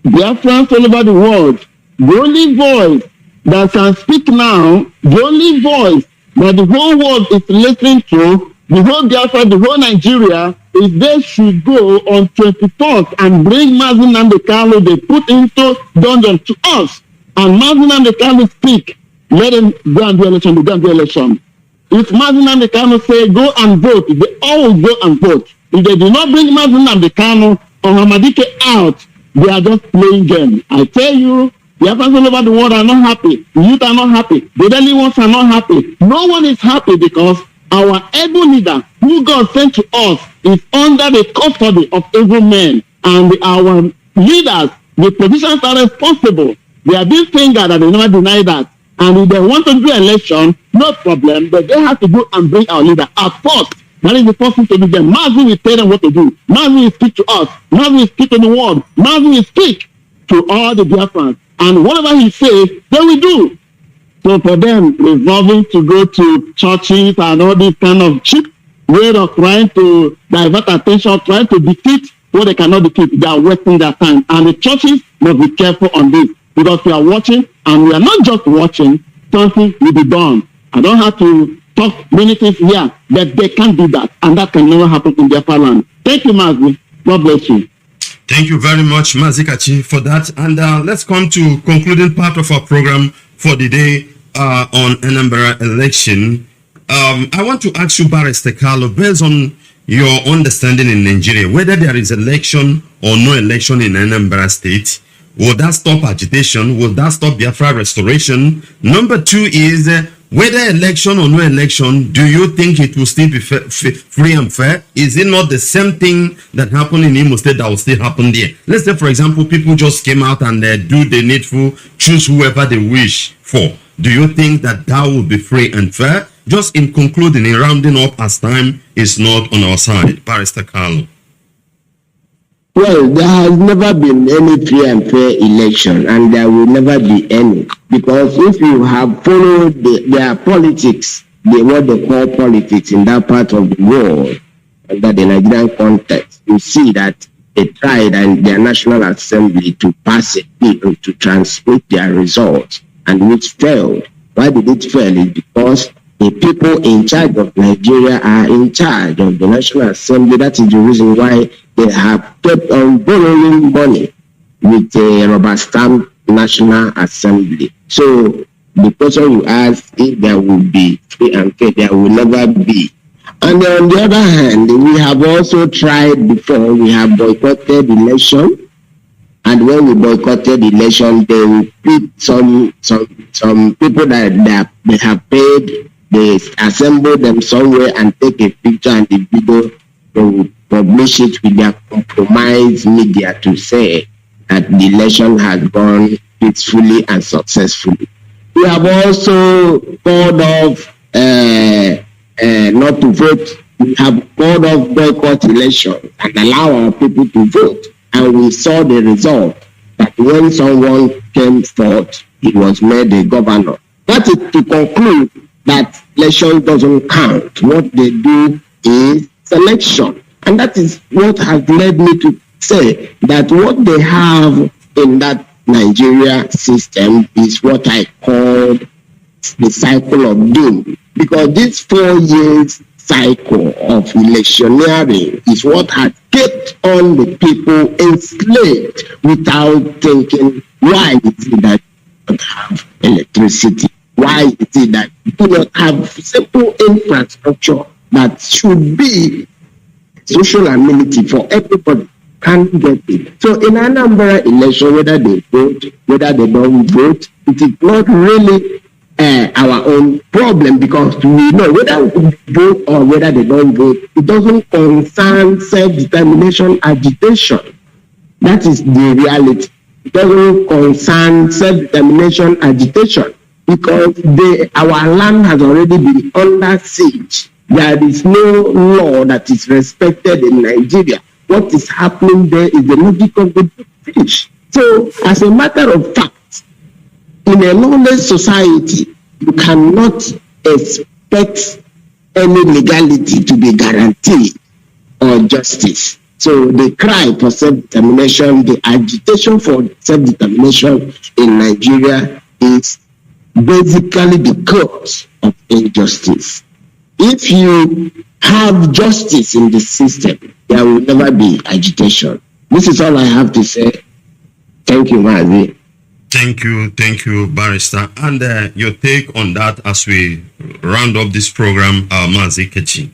Biafrans all over the world, the only voice that can speak now, the only voice that the whole world is listening to, the whole Biafra, the whole Nigeria, is they should go on 24th and bring Mazi Nnamdi Kanu, they put into dungeon to us. And Mazi Nnamdi Kanu speak, let them go and do election, they go and do election. If Mazi Nnamdi Kanu say go and vote, they all will go and vote. If they do not bring Mazi Nnamdi Kanu or Hamadike out, they are just playing game. I tell you, the Biafrans all over the world are not happy. The youth are not happy. The elderly ones are not happy. No one is happy, because our able leader, who God sent to us, is under the custody of evil men. And our leaders, the politicians are responsible. They are being fingered, and they never deny that. And if they want to do election, no problem, but they have to go and bring our leader at first. That is the first thing to do. Then Mazi will tell them what to do. Mazi will speak to us. Mazi will speak to the world. Mazi will speak to all the Biafrans. And whatever he says, they will do. So for them, resolving to go to churches and all this kind of cheap way of trying to divert attention, trying to defeat what they cannot defeat, they are wasting their time. And the churches must be careful on this, because we are watching, and we are not just watching, something will be done. I don't have to talk many things here, but they can't do that, and that can never happen in Biafra land. Thank you, Mazi. God bless you. Thank you very much, Mazi Kachi, for that. And let's come to concluding part of our program for the day on Anambra election. I want to ask you, Barrister Carlo, based on your understanding in Nigeria, whether there is election or no election in Anambra State, will that stop agitation? Will that stop Biafra restoration? Number two is, whether election or no election, do you think it will still be free and fair? Is it not the same thing that happened in Imo State that will still happen there? Let's say, for example, people just came out and do the needful, choose whoever they wish for. Do you think that that will be free and fair? Just in concluding, in rounding up, as time is not on our side. Barrister Carlo. Well, there has never been any free and fair election, and there will never be any. Because if you have followed their politics, what they call politics in that part of the world, under the Nigerian context, you see that they tried and their National Assembly to pass a bill to transmit their results, and which failed. Why did it fail? It's because the people in charge of Nigeria are in charge of the National Assembly. That is the reason why they have kept on borrowing money with a rubber stamp National Assembly. So the question you ask, if there will be free and fair, there will never be. And on the other hand, we have also tried before, we have boycotted election. And when we boycotted election, they will put some people that they have paid, they assemble them somewhere and take a picture and the video, they will publish it with their compromised media to say that the election has gone peacefully and successfully. We have also called off not to vote. We have called off boycott elections and allow our people to vote. And we saw the result that when someone came forth, he was made a governor. That is to conclude that election doesn't count. What they do is selection. And that is what has led me to say that what they have in that Nigeria system is what I call the cycle of doom. Because this 4 years cycle of electioneering is what has kept on the people enslaved without thinking, why is it that we don't have electricity? Why is it that we do not have simple infrastructure that should be social amenity for everybody? Can't get it. So in Anambra election, whether they vote, whether they don't vote, it is not really our own problem, because we know whether we vote or whether they don't vote, it doesn't concern self-determination agitation. That is the reality. It doesn't concern self-determination agitation because our land has already been under siege. There is no law that is respected in Nigeria. What is happening there is the logic of the fish. So, as a matter of fact, in a lawless society, you cannot expect any legality to be guaranteed or justice. So the cry for self-determination, the agitation for self-determination in Nigeria is basically the cause of injustice. If you have justice in the system, there will never be agitation. This is all I have to say. Thank you, Mazi. Thank you, Barrister. And your take on that as we round up this program, Mazi Kechi.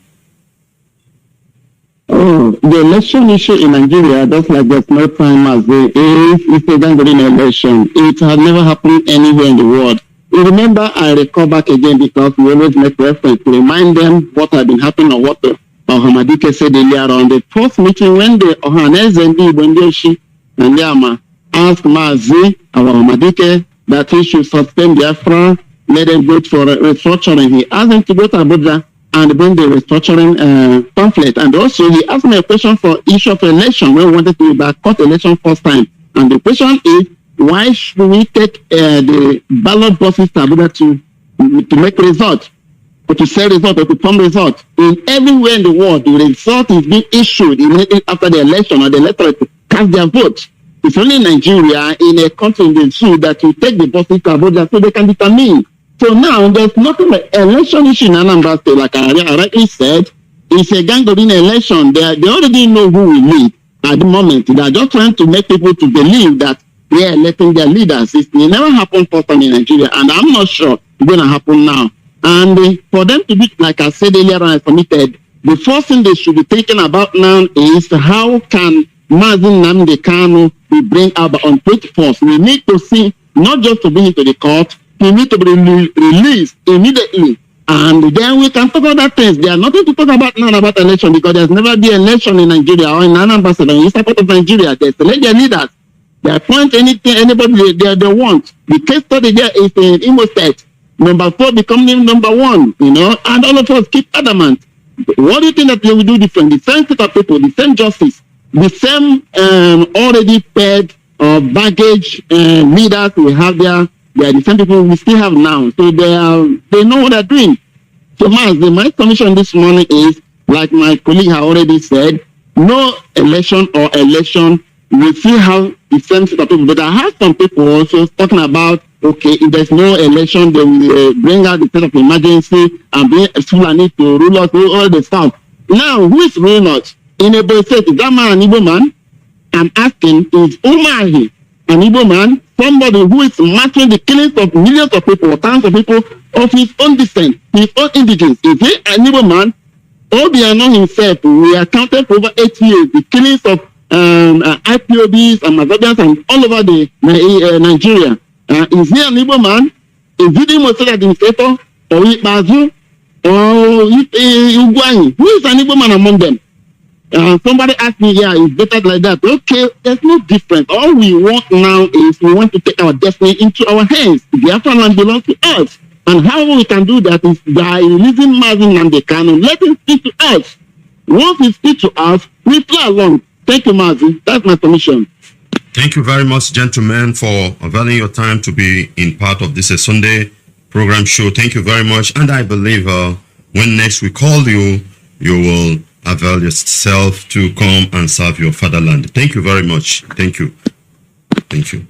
Oh, the election issue in Nigeria, just like the small time Mazi, is a gangrene election. It has never happened anywhere in the world. You remember, I recall back again because we always make reference to remind them what had been happening or what Hamadike said earlier on the first meeting when the Ohanezendi Bendeshi and Yama asked Mazi, our Hamadike, that he should suspend Biafra, let them vote for restructuring. He asked them to go to Abuja and bring the restructuring pamphlet. And also he asked me a question for issue of election when we wanted to boycott election first time. And the question is, Why should we take the ballot boxes to Abuja to make results, or to sell results, or to form results? In everywhere in the world, the result is being issued immediately after the election, or the electorate to cast their vote. It's only in Nigeria, in a country in the zoo, that you take the boxes to Abuja so they can determine. So now there's nothing like election issue in Anambra State, like I rightly said. It's a gang-going election. They already know who will lead at the moment. They are just trying to make people to believe that they are electing their leaders. It never happened first time in Nigeria, and I'm not sure it's going to happen now. And for them to be, like I said earlier, I submitted, the first thing they should be thinking about now is how can Mazi Nnamdi Kanu be bring out on 21st. We need to see, not just to bring him to the court, he needs to be released immediately. And then we can talk about that things. There's nothing to talk about now about election, because there's never been election in Nigeria or in Anambra State or in eastern part of Nigeria. They select their leaders. They appoint anybody they want. The case study there is in Imo State. Number 4 becoming number 1, and all of us keep adamant. What do you think that they will do different? The same set of people, the same justice, the same already paid baggage leaders we have there. They are the same people we still have now. So they know what they're doing. So my commission this morning is, like my colleague has already said, no election or election. We see how the same set of people. But I have some people also talking about, okay, if there's no election, they will bring out the state of emergency and bring Fulani to rule us, all the stuff. Now, who is ruling us? In a state, is that man an Igbo man? I'm asking, is Umahi an Igbo man? Somebody who is marking the killings of millions of people, thousands of people of his own descent, his own indigenous. Is he an Igbo man? Obiano himself, we accounted for over 8 years, the killings of IPOBs and Mazabians and all over the Nigeria. Is he an Igbo man? Is he the Imo State administrator? Or Mazi? Or Ugwani? Who is an Igbo man among them? Somebody asked me, it's better like that. Okay, there's no difference. All we want now is we want to take our destiny into our hands. The Biafra land belongs to us. And how we can do that is by releasing Mazi Nnamdi Kanu. Let him speak to us. Once he speaks to us, we play along. Thank you, Mazi. That's my commission. Thank you very much, gentlemen, for availing your time to be in part of this Sunday program show. Thank you very much. And I believe when next we call you, you will avail yourself to come and serve your fatherland. Thank you very much. Thank you. Thank you.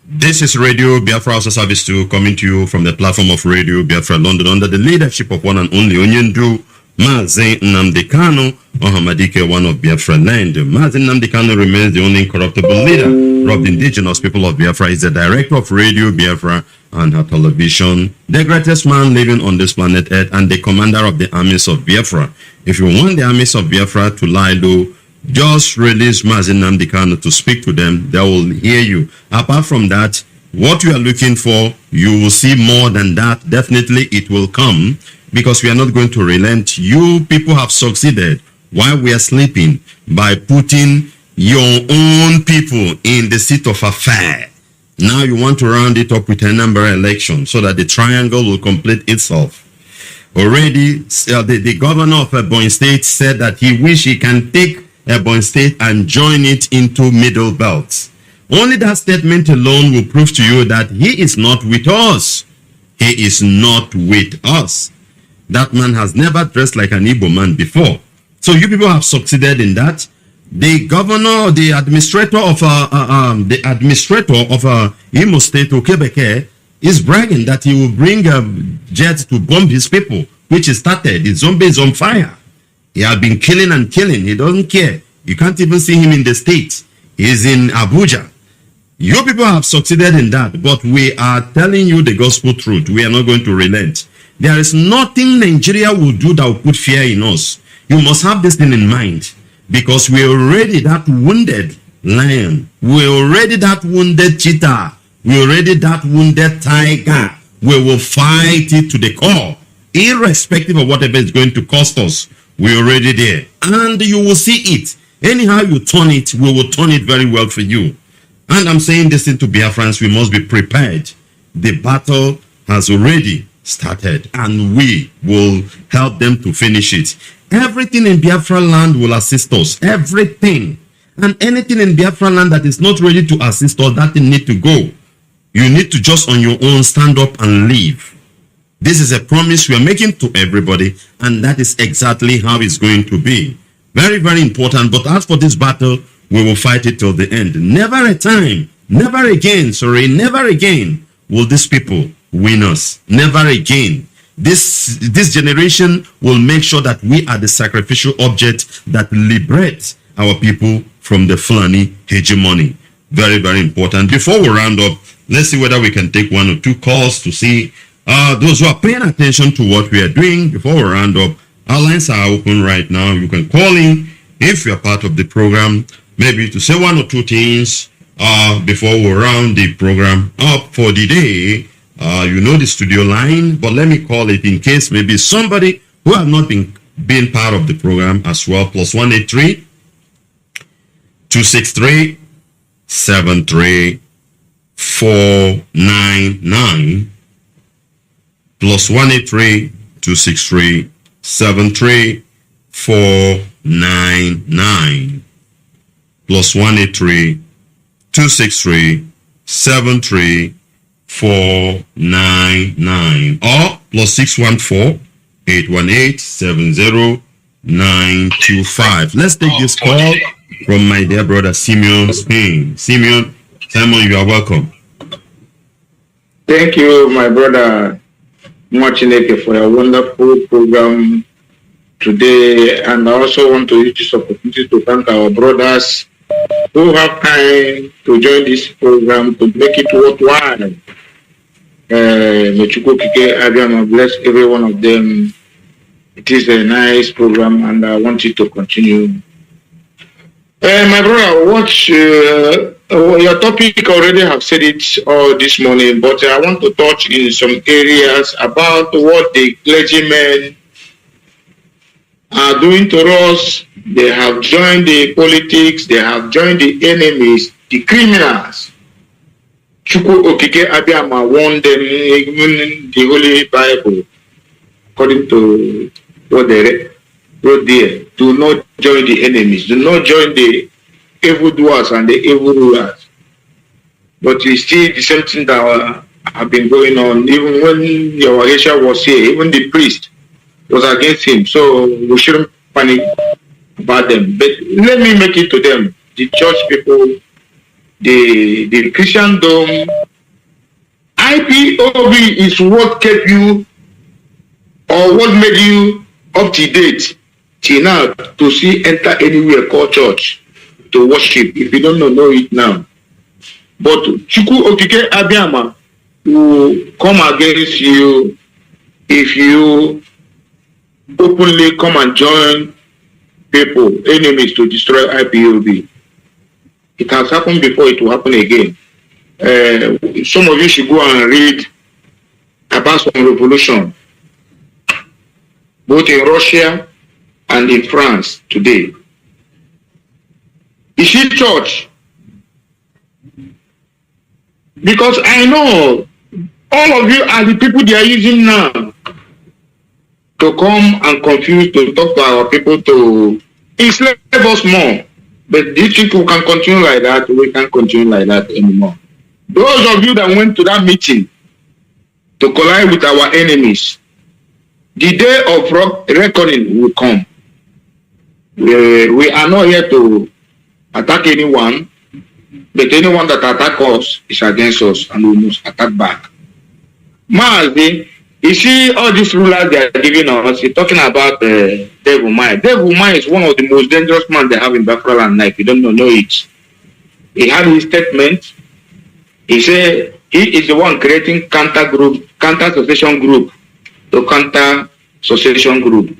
This is Radio Biafra also Service 2 coming to you from the platform of Radio Biafra London under the leadership of one and only Onyendu Mazi Nnamdi Kanu Ohamadike, one of Biafra land. Mazi Nnamdi Kanu remains the only incorruptible leader of the indigenous people of Biafra. He's the director of Radio Biafra and her television, the greatest man living on this planet Earth, and the commander of the armies of Biafra. If you want the armies of Biafra to lie low, just release Mazi Nnamdi Kanu to speak to them. They will hear you. Apart from that, what you are looking for, you will see more than that. Definitely it will come, because we are not going to relent. You people have succeeded while we are sleeping by putting your own people in the seat of affair. Now you want to round it up with a number election so that the triangle will complete itself. Already, the governor of Ebonyi State said that he wish he can take Ebonyi State and join it into Middle Belt. Only that statement alone will prove to you that he is not with us. He is not with us. That man has never dressed like an Igbo man before. So you people have succeeded in that. The governor, the administrator of Imo State, Okebeke, is bragging that he will bring a jet to bomb his people, which is started. The zombie is on fire. He has been killing and killing. He doesn't care. You can't even see him in the States. He's in Abuja. You people have succeeded in that, but we are telling you the gospel truth. We are not going to relent. There is nothing Nigeria will do that will put fear in us. You must have this thing in mind, because we are already that wounded lion. We are already that wounded cheetah. We are already that wounded tiger. We will fight it to the core, irrespective of whatever is going to cost us. We are already there, and you will see it. Anyhow you turn it, we will turn it very well for you. And I'm saying this thing to Biafrans, we must be prepared. The battle has already started, and we will help them to finish it. Everything in Biafra land will assist us. Everything. And anything in Biafra land that is not ready to assist or that thing need to go, you need to just on your own stand up and leave. This is a promise we are making to everybody, and that is exactly how it's going to be. Very, very important. But as for this battle, we will fight it till the end. Never a time, never again will these people win us. Never again. This generation will make sure that we are the sacrificial object that liberates our people from the Fulani hegemony. Very, very important. Before we round up, let's see whether we can take one or two calls to see those who are paying attention to what we are doing. Before we round up, our lines are open right now. You can call in if you are part of the program, maybe to say one or two things before we round the program up for the day. You know the studio line, but let me call it in case maybe somebody who have not been part of the program as well. +183 263 73499 +183 263 73499 +183 263 73499 or +614 818 70925. Let's take this call from my dear brother Simeon Spain. Simon, you are welcome. Thank you, my brother Mwachineke, for a wonderful program today. And I also want to use this opportunity to thank our brothers who have time to join this program to make it worthwhile. Bless every one of them. It is a nice program, and I want it to continue. My brother, your topic already have said it all this morning, but I want to touch in some areas about what the clergymen are doing to us. They have joined the politics, they have joined the enemies, the criminals. Chukwu Okike Abiyama warned them in the Holy Bible, according to what they wrote there. Do not join the enemies, do not join the evildoers and the evil rulers. But you see the same thing that have been going on. Even when Yawagesha was here, even the priest was against him. So we shouldn't panic about them. But let me make it to them, the church people, the Christendom. IPOB is what kept you or what made you up to date till now to see enter anywhere called church to worship. If you don't know it now. But Chukwu Okike Abiyama will come against you if you openly come and join people, enemies, to destroy IPOB. It has happened before, it will happen again. Some of you should go and read about some revolution, both in Russia and in France today. You see, church, because I know all of you are the people they are using now to come and confuse, to talk to our people, to enslave us more. But these people can continue like that. We can't continue like that anymore. Those of you that went to that meeting to collide with our enemies, the day of reckoning will come. We are not here to attack anyone, but anyone that attacks us is against us, and we must attack back. Mazi, you see all these rulers they are giving us, you're talking about Devil Mai. Devil Mai is one of the most dangerous men they have in Biafra land. If you don't know it. He had his statement. He said he is the one creating counter secession group to counter secession group.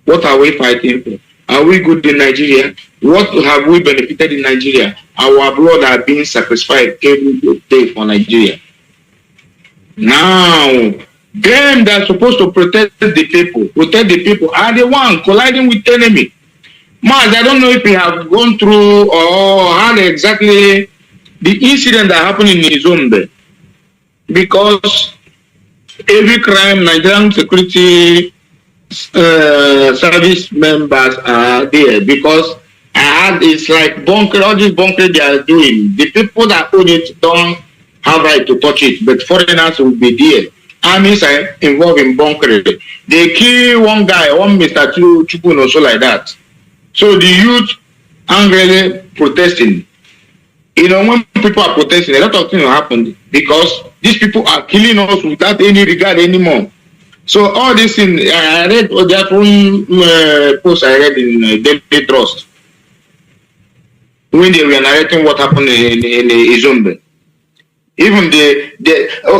What are we fighting for? Are we good in Nigeria? What have we benefited in Nigeria? Our blood are being sacrificed every day for Nigeria. Now, them that are supposed to protect the people are the one colliding with enemy. Maz, I don't know if you have gone through or had exactly the incident that happened in Izombe. Because every crime, Nigerian security service members are there. Because It's like bunker, all this bunker they are doing. The people that own it don't have right to touch it, but foreigners will be there. Armies are involved in bunkering. They kill one guy, one Mr. Chukun also like that. So the youth angrily protesting. You know, when people are protesting, a lot of things will happen because these people are killing us without any regard anymore. So all this thing, I read that one post I read in Daily Trust when they were narrating what happened in Izombe. Even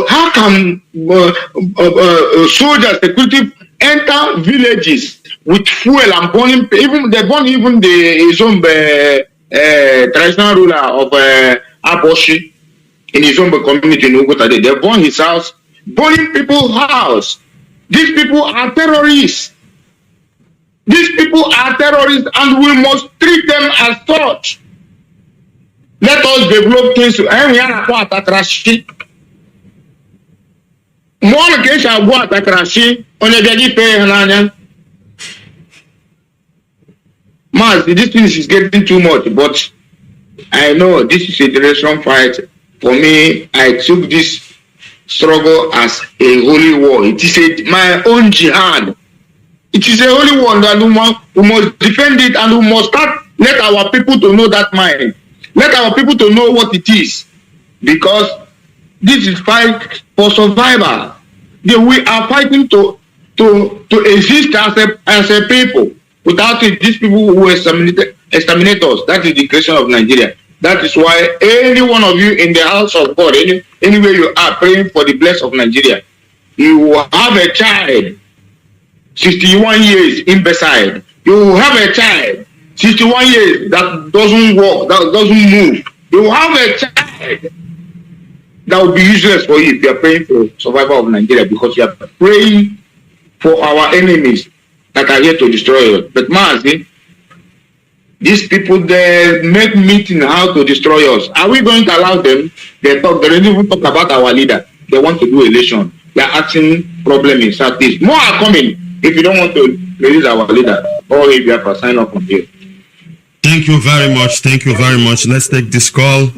how can soldiers, security enter villages with fuel and burning? They burn even the Izombe traditional ruler of Aboshi in Izombe community in Ugota. They burn his house, burning people's house. These people are terrorists. These people are terrorists, and we must treat them as such. Let us develop things. More case I go attack Rashi on a very pay Mazi, this thing is getting too much, but I know this is a generation fight. For me, I took this struggle as a holy war. It is my own jihad. It is a holy war that we must defend it, and we must let our people to know that mind. Let our people to know what it is, because this is fight for survival. We are fighting to exist as a people. Without it, these people who exterminate us. That is the creation of Nigeria. That is why any one of you in the house of God, anywhere you are praying for the blessing of Nigeria, you will have a child, 61 years imbecile. You will have a child, 61 years that doesn't walk, that doesn't move. You will have a child that will be useless for you if you are praying for survival of Nigeria, because you are praying for our enemies that are here to destroy us. But Mazi, these people, they make meeting how to destroy us. Are we going to allow them? They don't even talk about our leader. They want to do election. They are asking problem in Southeast. More are coming if you don't want to release our leader. Or if you have to sign up from here. Thank you very much. Thank you very much. Let's take this call.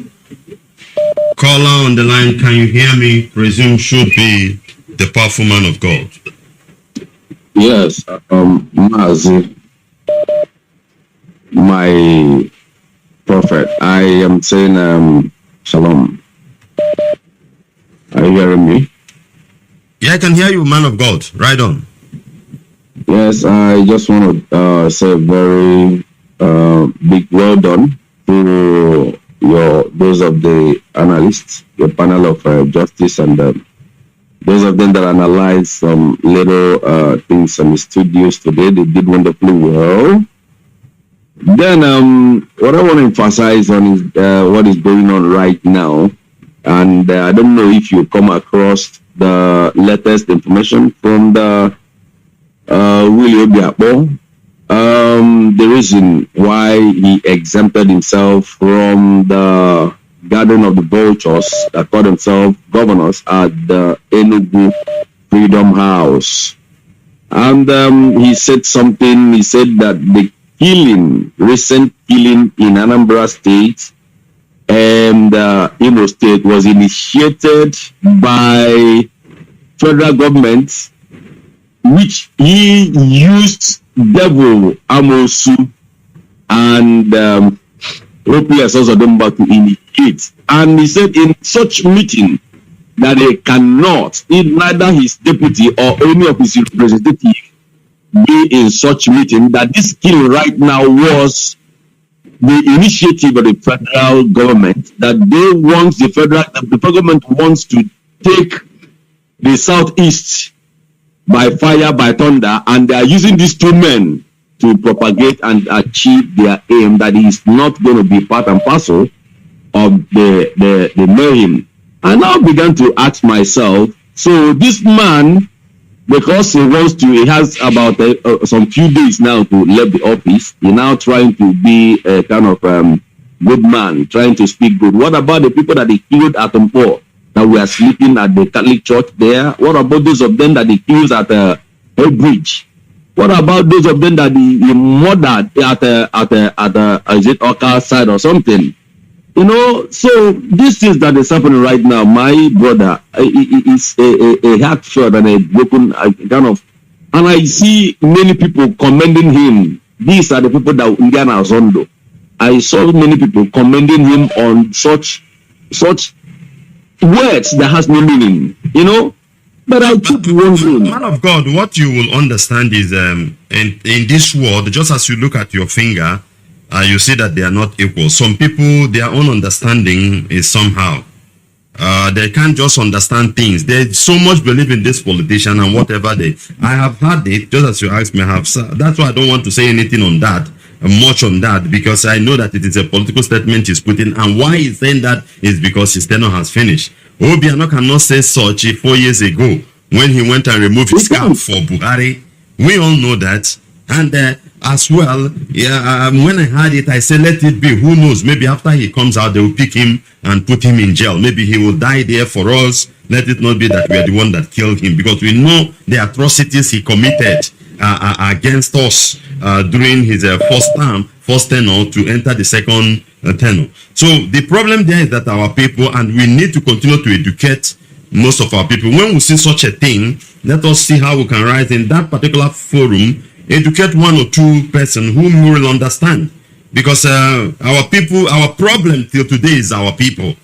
Caller on the line, can you hear me? Presume should be the powerful man of God. Yes, Mazi, my prophet, I am saying shalom. Are you hearing me? Yeah, I can hear you, man of God. Right on. Yes, I just want to say a very big well done to those of the analysts, your panel of justice, and those of them that analyzed some little things in the studios today. They did wonderfully well. Then what I want to emphasize on is what is going on right now. And I don't know if you come across the latest information from the Willie Obiakpo. The reason why he exempted himself from the Garden of the Vultures that called themselves governors at the Enugu Freedom House. And he said something. He said that the recent killing in Anambra State and Imo State was initiated by federal government, which he used devil Amosu and OPS also Domba to initiate. And he said in such meeting that they cannot, neither his deputy or any of his representatives be in such meeting, that this kill right now was the initiative of the federal government, that they want the federal government wants to take the southeast by fire, by thunder, and they are using these two men to propagate and achieve their aim, that is not going to be part and parcel of the mayhem. I now began to ask myself, so this man, because he has about some few days now to leave the office, he's now trying to be a kind of good man, trying to speak good. What about the people that they killed at Mpo, that were sleeping at the Catholic Church there? What about those of them that they killed at Bridge? What about those of them that he murdered at is it Oka side or something? You know, so this is that is happening right now. My brother is a heartfelt and a broken kind of, and I see many people commending him. These are the people that Indiana Zondo. I saw many people commending him on such words that has no meaning, you know. But I keep wondering, man of God, what you will understand is in this world, just as you look at your finger, you see that they are not equal. Some people, their own understanding is somehow. They can't just understand things. They so much believe in this politician and whatever they. I have had it, just as you asked me, that's why I don't want to say anything on that, much on that, because I know that it is a political statement he's putting, and why he's saying that is because his tenure has finished. Obiano cannot say such 4 years ago when he went and removed his cap for Buhari. We all know that. And as well, when I heard it, I said, let it be. Who knows? Maybe after he comes out, they will pick him and put him in jail. Maybe he will die there for us. Let it not be that we are the one that killed him, because we know the atrocities he committed against us during his first tenure to enter the second tenure. So the problem there is that our people, and we need to continue to educate most of our people. When we see such a thing, let us see how we can rise in that particular forum, educate one or two persons whom we will understand. Because our people, our problem till today is our people.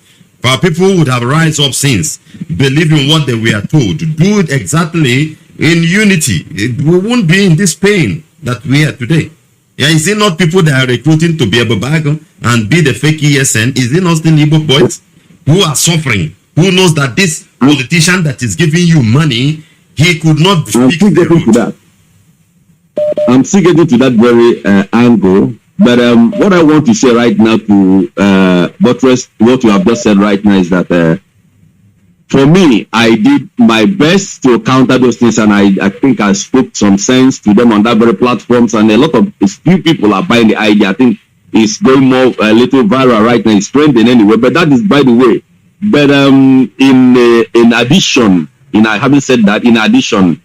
Our people would have rise up since, believing what they were told, do it exactly in unity. We won't be in this pain that we are today. Yeah, is it not people that are recruiting to be a babago and be the fake ESN? Is it not still Igbo boys who are suffering? Who knows that this politician that is giving you money, he could not fix the road? I'm still getting to that very angle. But what I want to say right now to buttress what you have just said right now is that for me, I did my best to counter those things, and I think I spoke some sense to them on that very platforms, and a lot of few people are buying the idea. I think it's going more a little viral right now. It's trending anyway, but that is by the way. But in addition, I haven't said that. In addition,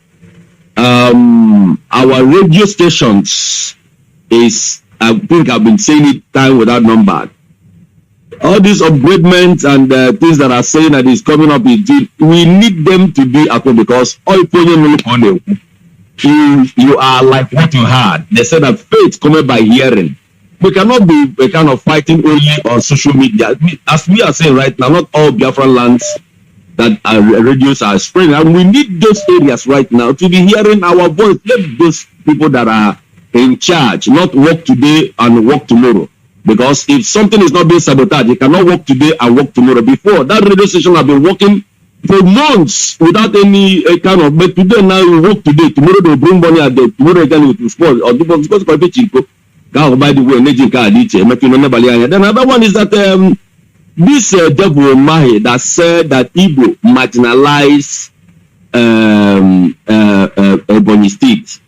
our radio stations is, I think I've been saying it time without number. All these upgradements and things that are saying that is coming up, we need them to be at home, because you are like what you heard. They said that faith comes by hearing. We cannot be a kind of fighting only on social media. As we are saying right now, not all Biafra lands that radios are spreading, and we need those areas right now to be hearing our voice. Let those people that are in charge not work today and work tomorrow. Because if something is not being sabotaged, you cannot work today and work tomorrow. Before, that radio station have been working for months without any kind of, but today now you work today, tomorrow they bring money at the, tomorrow again with sport, or because by the way, then another one is that this devil Mahi that said that Igbo marginalized Ebonyi State.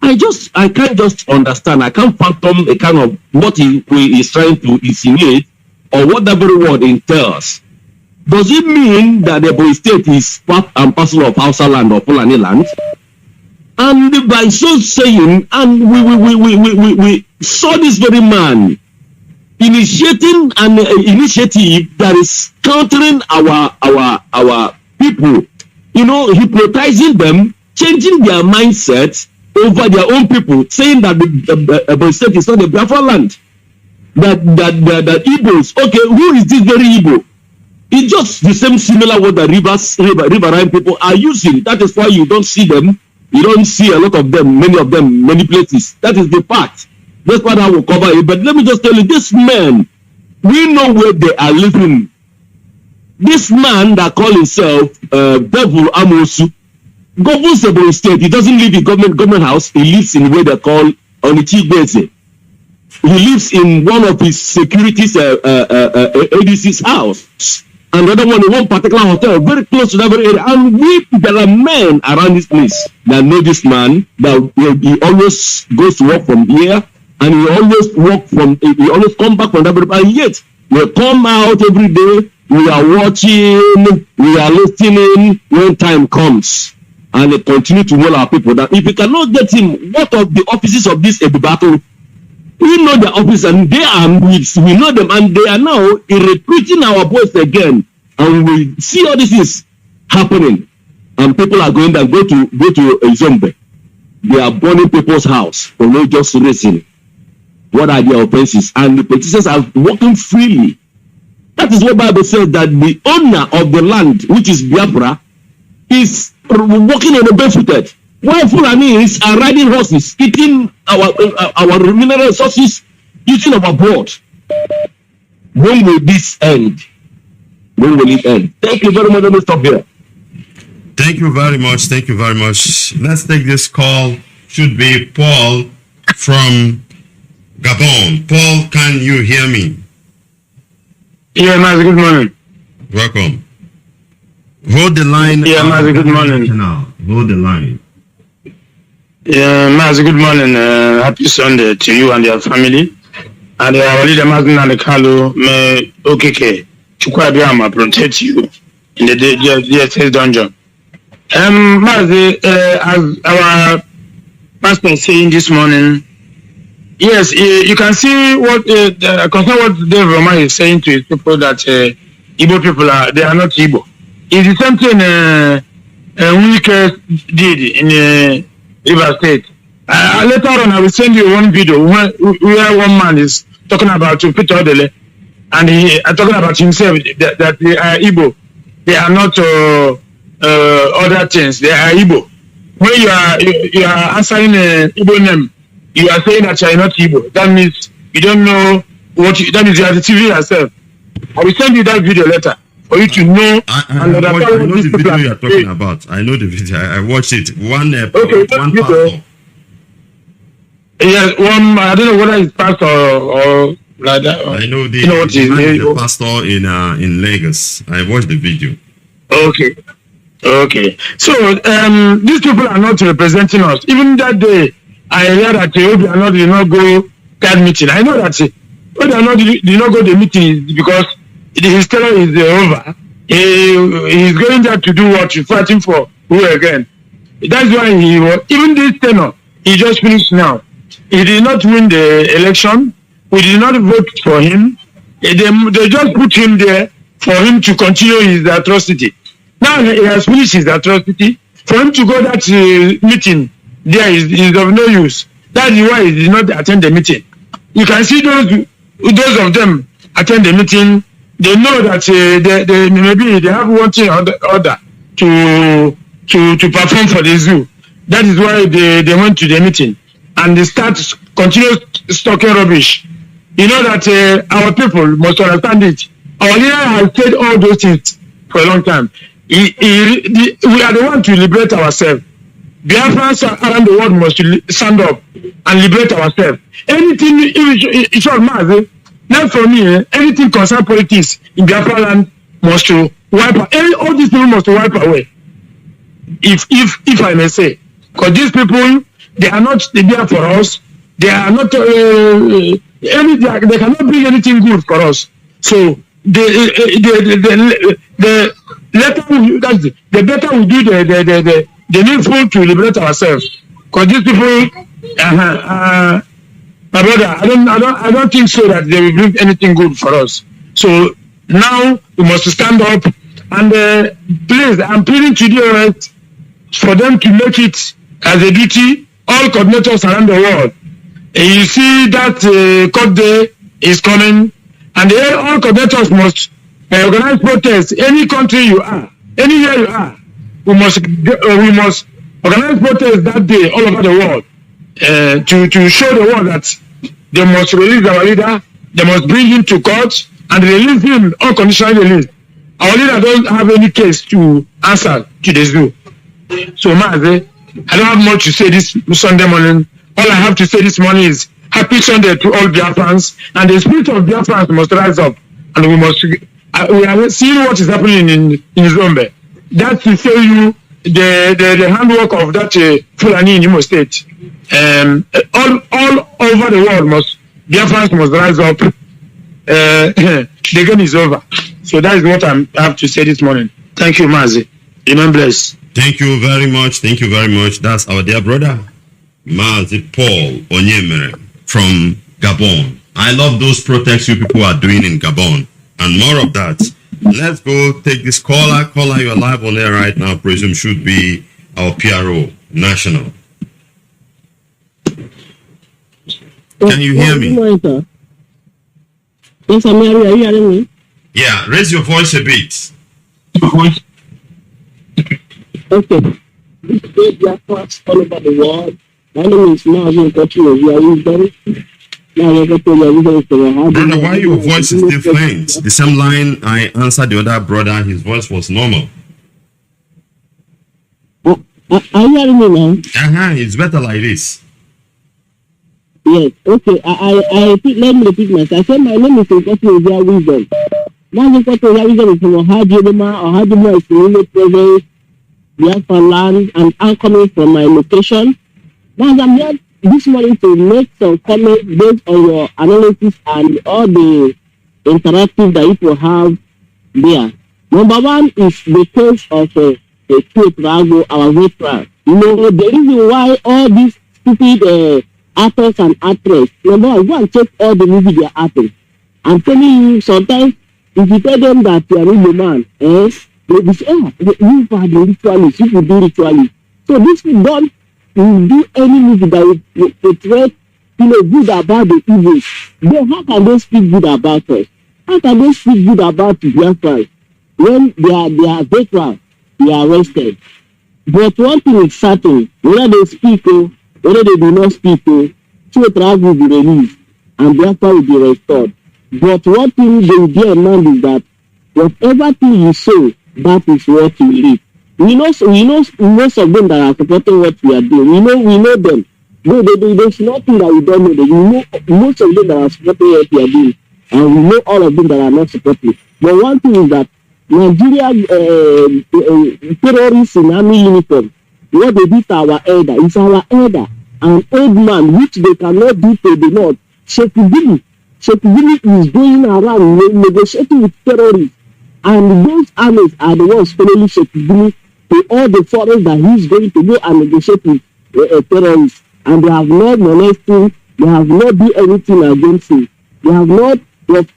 I can't just understand. I can't fathom a kind of what he is trying to insinuate, or what that very word entails. Does it mean that the Ebonyi State is part and parcel of Hausa land or Fulani land? And by so saying, and we saw this very man initiating an initiative that is countering our people, you know, hypnotizing them, changing their mindset over their own people, saying that the Ebonyi State is not a Biafra land. That Igbos, okay, who is this very Igbo? It's just the same similar word that riverine people are using. That is why you don't see them. You don't see a lot of them, many of them, many places. That is the fact. That's what I will cover it. But let me just tell you, this man, we know where they are living. This man that calls himself Devil Amosu governs Ebonyi State. He doesn't live in government house. He lives in where they call Onichibeze. He lives in one of his securities ADC's house. And the other one in one particular hotel, very close to that very area. And there are men around this place that know this man, that he always goes to work from here, and he always come back from that very place. And yet, they come out every day, we are watching, we are listening when time comes. and continue to hold our people down. If we cannot get him, what of the offices of this Ebubato? We know the office and they are we know them, and they are now recruiting our boys again, and we see all this is happening, and people are going to go to Zombe. They are burning people's house for no just reason. What are their offenses? And the politicians are working freely. That is what Bible says, that the owner of the land, which is Biafra, is walking on the barefooted. While Fulanis are riding horses, eating our mineral resources, eating our blood. When will this end? When will it end? Thank you very much. Let me stop here. Thank you very much. Thank you very much. Let's take this call. Should be Paul from Gabon. Paul, can you hear me? Yeah, Mazi, good morning. Welcome. Hold the line. Yeah, Mazi, good morning. Now, hold the line. Yeah, Mazi, good morning. Happy Sunday to you and your family. And our leader, Mazi Nnamdi Kanu, may OKK, Chukwuabiama protect you in the DSS dungeon. Mazi, as our pastor is saying this morning, yes, you can see what concern what Dave Roma is saying to his people, that Igbo people they are not Igbo. It's the same thing Wike did in River State. Later on, I will send you one video where one man is talking about Peter Odele, and he talking about himself that they are Igbo. They are not other things. They are Igbo. When you are answering Igbo name, you are saying that you are not Igbo. That means you don't know that means you are deceiving yourself. I will send you that video later for you to know. I know the video you are talking about. I know the video. I watched it. One pastor. Yes, one. I don't know whether it's pastor or like that. I know the pastor in Lagos. I watched the video. Okay. So these people are not representing us. Even that day, I heard that they did not go that meeting. I know that they did not go the meeting because his terror is over. He's going there to do what? Fighting for who again? That's why he was. Even this tenor, he just finished now. He did not win the election. We did not vote for him. They just put him there for him to continue his atrocity. Now he has finished his atrocity. For him to go that meeting there is of no use. That is why he did not attend the meeting. You can see those of them attend the meeting. They know that they maybe they have one thing or the other to perform for the zoo. That is why they went to the meeting and they continue talking rubbish. You know that our people must understand it. Our leader has said all those things for a long time. We are the ones to liberate ourselves. Biafrans around the world must stand up and liberate ourselves. Anything, it's all Mazi. Not for me, anything concern politics in Biafra land must to wipe out. All these people must wipe away. If I may say. Because these people, they are not there for us. They are not, they cannot bring anything good for us. So, the better we do the needful to liberate ourselves. Because these people, my brother, I don't think so that they will bring anything good for us. So now we must stand up and please, I'm pleading to the right for them to make it as a duty. All coordinators around the world. You see that court day is coming, and all coordinators must organize protests. Any country you are, anywhere you are, we must organize protests that day all over the world to show the world that they must release our leader, they must bring him to court and release him unconditionally released. Our leader don't have any case to answer to the zoo. So Mazi, I don't have much to say this Sunday morning. All I have to say this morning is happy Sunday to all Biafrans, and the spirit of Biafrans must rise up, and we must. We are seeing what is happening in Zombe. That to show you the handwork of that Fulani in Imo State. All over the world Biafrans must rise up. The game is over. So that is what I have to say this morning. Thank you, Mazi. Amen. Bless. Thank you very much. Thank you very much. That's our dear brother, Mazi Paul Onyemere from Gabon. I love those protests you people are doing in Gabon. And more of that. Let's go take this caller. Caller, you're live on air right now. Presume should be our PRO, national. Can you hear me? Yes, I'm here. Are you hearing me? Yeah, raise your voice a bit. Okay. This is Biafrans all over the world. My name is Mazi. Brother, why your voice is different? The same line I answered the other brother, his voice was normal. Are you hearing me now? It's better like this. Yes, okay. I repeat, let me repeat myself. I said my name is Nkotioja Wisdom. Now Nkotioja Wisdom is from Ohadima is in the province, Biafra land, and I'm coming from my location. Now I'm here this morning to make some comments based on your analysis and all the interactive that you have there. Number one is the case of Rago, our veteran. You know, the reason why all these stupid actors and actresses, number one, go and check all the movies they are acting. I'm telling you, sometimes if you tell them that you are a man, they will say, you are the ritualist, you do ritualist. So this will don't do any movie that will portray, good about the evil. Then how can they speak good about us? How can they speak good about Biafra when they are veterans, they are arrested? But one thing is certain, whether they speak or whether they do not speak, Truth will be released and Biafra will be restored. But one thing they will bear in mind is that whatever thing you sow, that is what you reap. We know most of them that are supporting what we are doing. We know them. There's nothing that we don't know. We know most of them that are supporting what we are doing, and we know all of them that are not supporting. But one thing is that Nigeria terrorists in army uniform, what they did to our elder is our elder, an old man which they cannot do to the North. Shekubili is going around negotiating with terrorists, and those armies are the ones following Shekubili to all the forests that he's going to go and negotiate with terrorists. And they have not molested, they have not done anything against him. They have not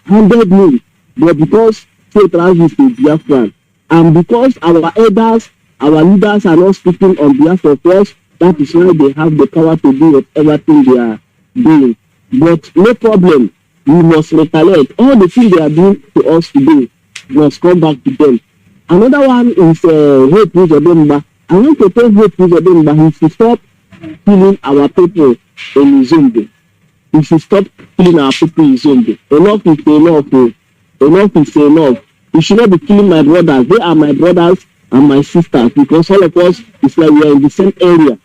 handed me, but because Faith is a Biafran, and because our elders, our leaders are not speaking on behalf of us, that is why they have the power to do whatever thing they are doing. But no problem, we must retaliate. All the things they are doing to us today must come back to them. Another one is Hope Uzodimba. I want to tell Hope Uzodimba he should stop killing our people in Zombi. He should stop killing our people in Zombi. Enough is enough. Enough is enough. You should not be killing my brothers. They are my brothers and my sisters, because all of us is like we are in the same area.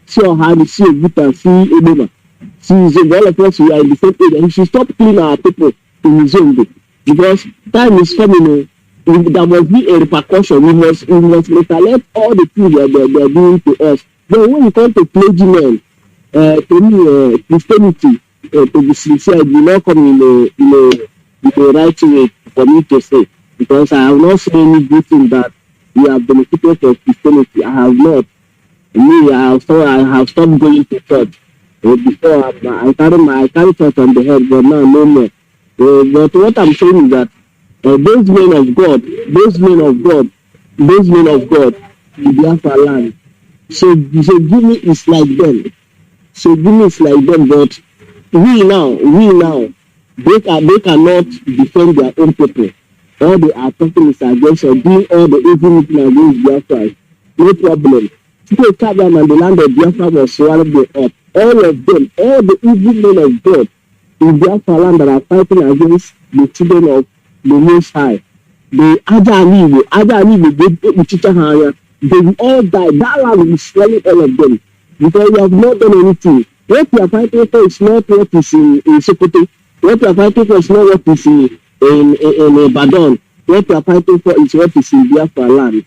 See Ohio, see Oguta, see Ebema, see Zombi. All of us we are in the same area. He should stop killing our people in Zombi, because time is coming. There must be a repercussion. We must retaliate all the things they are doing to us. Then when you come to clergymen, to me, Christianity, to be sincere, it will not come in a right way for me to say, because I have not seen any good thing that we have benefited from Christianity. I have not. Me, I have stopped going to church. Before I carry church on the head, but now no more. But what I'm saying is that those men of God, in Biafra land, so Gumi is like them. But we now, they cannot defend their own people. All they are talking is against or doing all the evil thing against Biafra. No problem. People carry them and the land of Biafra was swallowed them up. All of them, all the evil men of God in Biafra land that are fighting against the children of the Most High. The Ajani, they will all die. That land will swallow all of them, because we have not done anything. What we are fighting for is not what is in Sokoto. What we are fighting for is not what is in Badon. What we are fighting for is what is in Biafra land.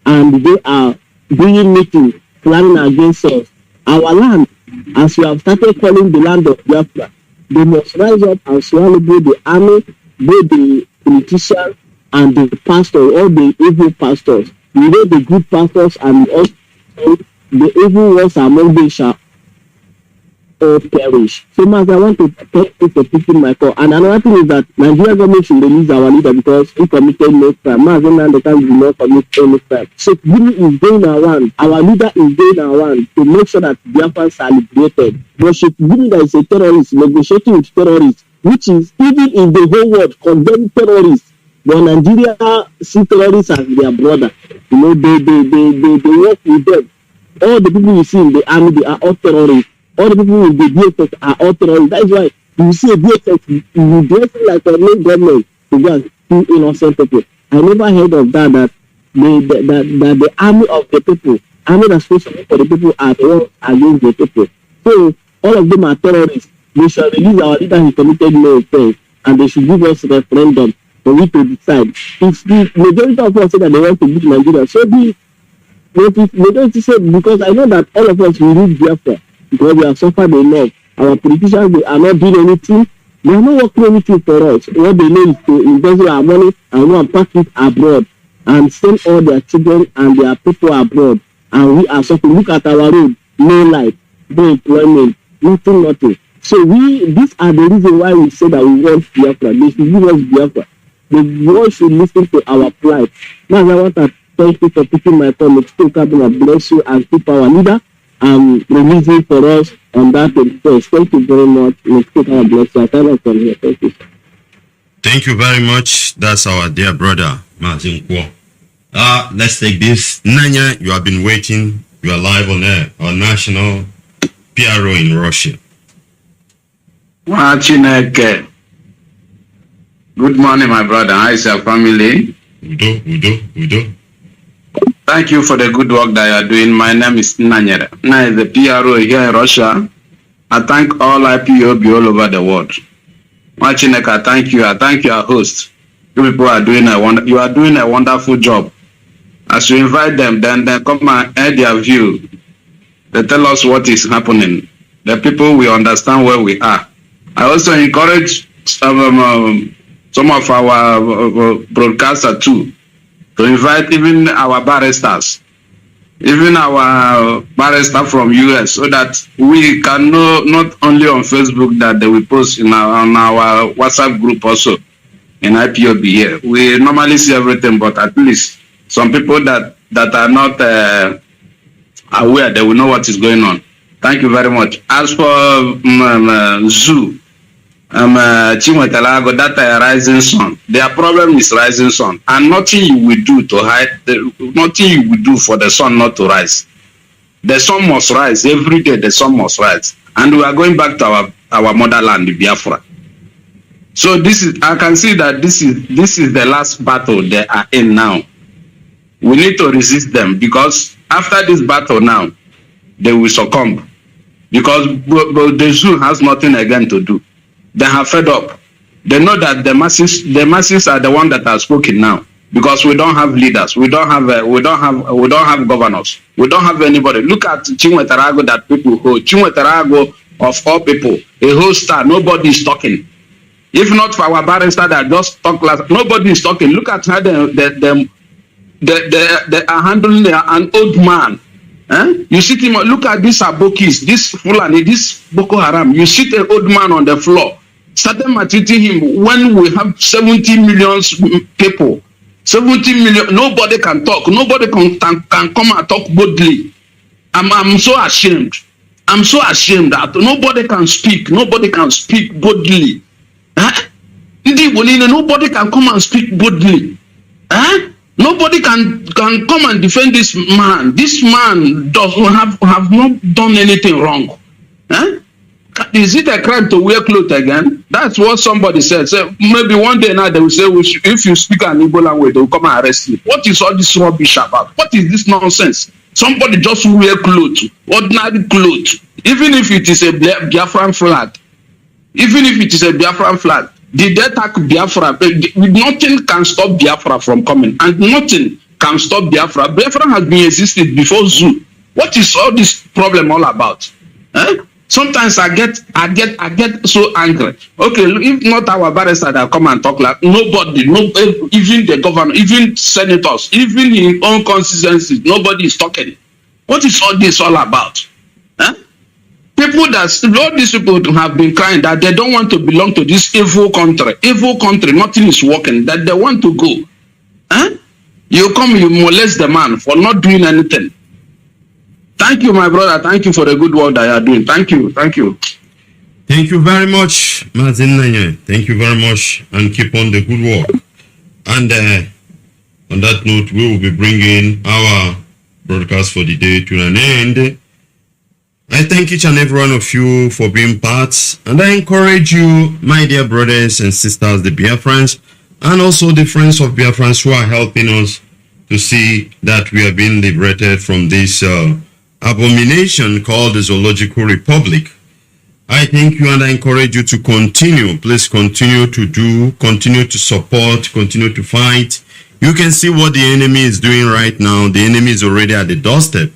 And they are doing meeting, planning against us. Our land, as we have started calling the land of Biafra, they must rise up and swallow both the army, both the politicians and the pastors, all the evil pastors. We know the good pastors and also the evil ones among them shall all perish. So much I want to thank you for picking my call. And another thing is that Nigeria government should release our leader because he committed no crime. Mazi Nnamdi Kanu did not commit any crime. So Gini is going around, our leader is going around to make sure that Biafrans are liberated. But Sheikh Gini that is a terrorist, negotiating with terrorists, which is even in the whole world condemn terrorists. But Nigeria see terrorists as their brother. You know, they work with them. All the people you see in the army, they are all terrorists. All the people with the DSS are all terrorists. That is why you see a DSS, you dress like a main government to go and kill innocent people. I never heard of that the army of the people, army that's supposed to be for the people are the ones against the people. So all of them are terrorists. They should release our leader who committed no offense, and they should give us a referendum for we to decide. If the majority of us say that they want to beat Nigeria, so the majority said, because I know that all of us will need Biafra because we have suffered enough. Our politicians, they are not doing anything. They are not working anything for us. What they know is to invest our money and go and pack it abroad and send all their children and their people abroad. And we are suffering. Look at our road, no light, no employment, nothing. So these are the reasons why we say that we want Biafra. They should give us Biafra. The world should listen to our plight. Now I want to thank you for picking my call. May God bless you and keep our leader and releasing for us on that request. Thank you very much. May God bless you. I cannot come here. Thank you. Thank you very much. That's our dear brother, Mazi Nkwo. Let's take this. Nanya, you have been waiting. You are live on air, our national PRO in Russia. Chineke. Good morning, my brother. How is your family? Udo. Thank you for the good work that you are doing. My name is Nnamdi. I am the PRO here in Russia. I thank all IPOB all over the world. Chineke, I thank you. I thank your host. You people are doing a wonderful job. As you invite them, then they come and air their view. They tell us what is happening. The people will understand where we are. I also encourage some of our broadcasters too to invite even our barristers, even our barrister from US, so that we can know not only on Facebook that they will post on our WhatsApp group also in IPOB here. We normally see everything, but at least some people that are not aware, they will know what is going on. Thank you very much. As for Zoo, Chinwetalago, that rising sun. Their problem is rising sun, and nothing you will do to hide, nothing you will do for the sun not to rise. The sun must rise every day. The sun must rise, and we are going back to our motherland, Biafra. So I can see that this is the last battle they are in now. We need to resist them, because after this battle now, they will succumb, because the zoo has nothing again to do. They have fed up. They know that the masses are the one that are spoken now, because we don't have leaders, we don't have governors, we don't have anybody. Look at Chinwetarago, that people hold. Chinwetarago, of all people, a whole star, nobody is talking. If not for our barrister that just talk last, nobody is talking. Look at how they are handling an old man. You see him, look at these Abokis, this Fulani, this Boko Haram. You see the old man on the floor. Started maltreating him when we have 70 million people. 70 million, nobody can talk. Nobody can come and talk boldly. I'm so ashamed. I'm so ashamed that nobody can speak. Nobody can speak boldly. Nobody can come and speak boldly. Nobody can come and defend this man. This man doesn't have not done anything wrong. Is it a crime to wear clothes again? That's what somebody said. So maybe one day now they will say, if you speak an Igbo language, they will come and arrest you. What is all this rubbish about? What is this nonsense? Somebody just wear clothes, ordinary clothes, even if it is a Biafran flag. Even if it is a Biafran flag. Did they attack Biafra? Nothing can stop Biafra from coming, and nothing can stop Biafra. Biafra has been existed before Zoo. What is all this problem all about? Sometimes I get so angry. Okay, if not our barrister that come and talk like nobody, even the governor, even senators, even in own constituencies, nobody is talking. What is all this all about? Huh? People all these people have been crying that they don't want to belong to this evil country. Evil country, nothing is working, that they want to go. Huh? You come, you molest the man for not doing anything. Thank you, my brother. Thank you for the good work that you are doing. Thank you. Thank you. Thank you very much, Mazi. Thank you very much, and keep on the good work. And on that note, we will be bringing our broadcast for the day to an end. I thank each and every one of you for being part, and I encourage you, my dear brothers and sisters, the Biafrans, and also the friends of Biafrans who are helping us to see that we are being liberated from this abomination called the Zoological Republic. I thank you and I encourage you to continue. Please continue to do, continue to support, continue to fight. You can see what the enemy is doing right now. The enemy is already at the doorstep.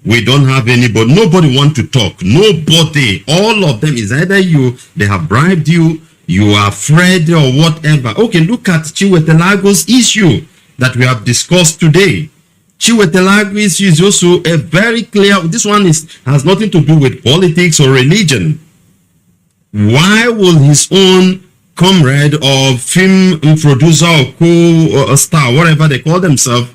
We don't have anybody. Nobody wants to talk. Nobody. All of them is either you, they have bribed you, you are afraid or whatever. Okay, look at Chiwetelago's issue that we have discussed today. Chiwetelago issue is also a very clear, this one has nothing to do with politics or religion. Why will his own comrade or film producer or co-star, whatever they call themselves,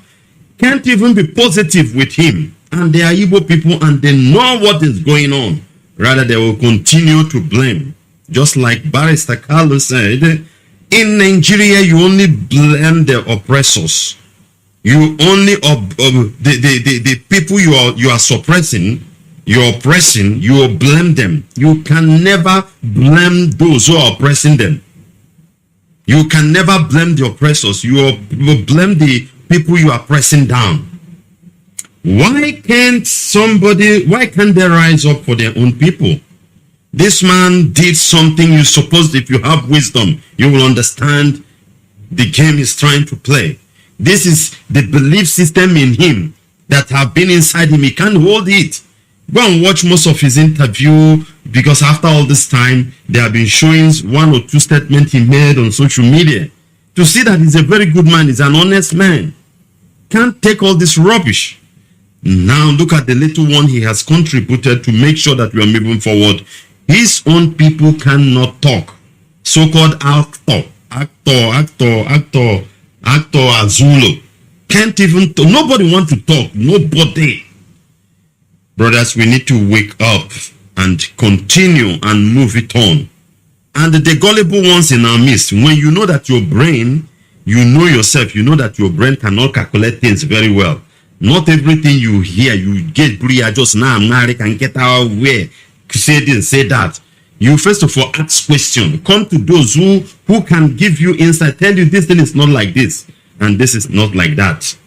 can't even be positive with him? And they are Igbo people and they know what is going on. Rather, they will continue to blame. Just like Barrister Carlos said, in Nigeria, you only blame the oppressors. You only the people you are suppressing, you're oppressing, you blame them. You can never blame those who are oppressing them. You can never blame the oppressors. You blame the people you are pressing down. Why can't they rise up for their own people? This man did something. You suppose if you have wisdom, you will understand the game he's trying to play. This is the belief system in him that have been inside him. He can't hold it. Go and watch most of his interview, because after all this time, they have been showing one or two statements he made on social media to see that he's a very good man, he's an honest man. Can't take all this rubbish. Now look at the little one he has contributed to make sure that we are moving forward. His own people cannot talk. So-called actor Azulo can't even talk. Nobody wants to talk. Nobody. Brothers, we need to wake up and continue and move it on. And the gullible ones in our midst, when you know that your brain, you know yourself, you know that your brain cannot calculate things very well. Not everything you hear, you get just now, I'm married, can get out where, say this, say that. You first of all ask questions. Come to those who can give you insight, tell you this thing is not like this, and this is not like that.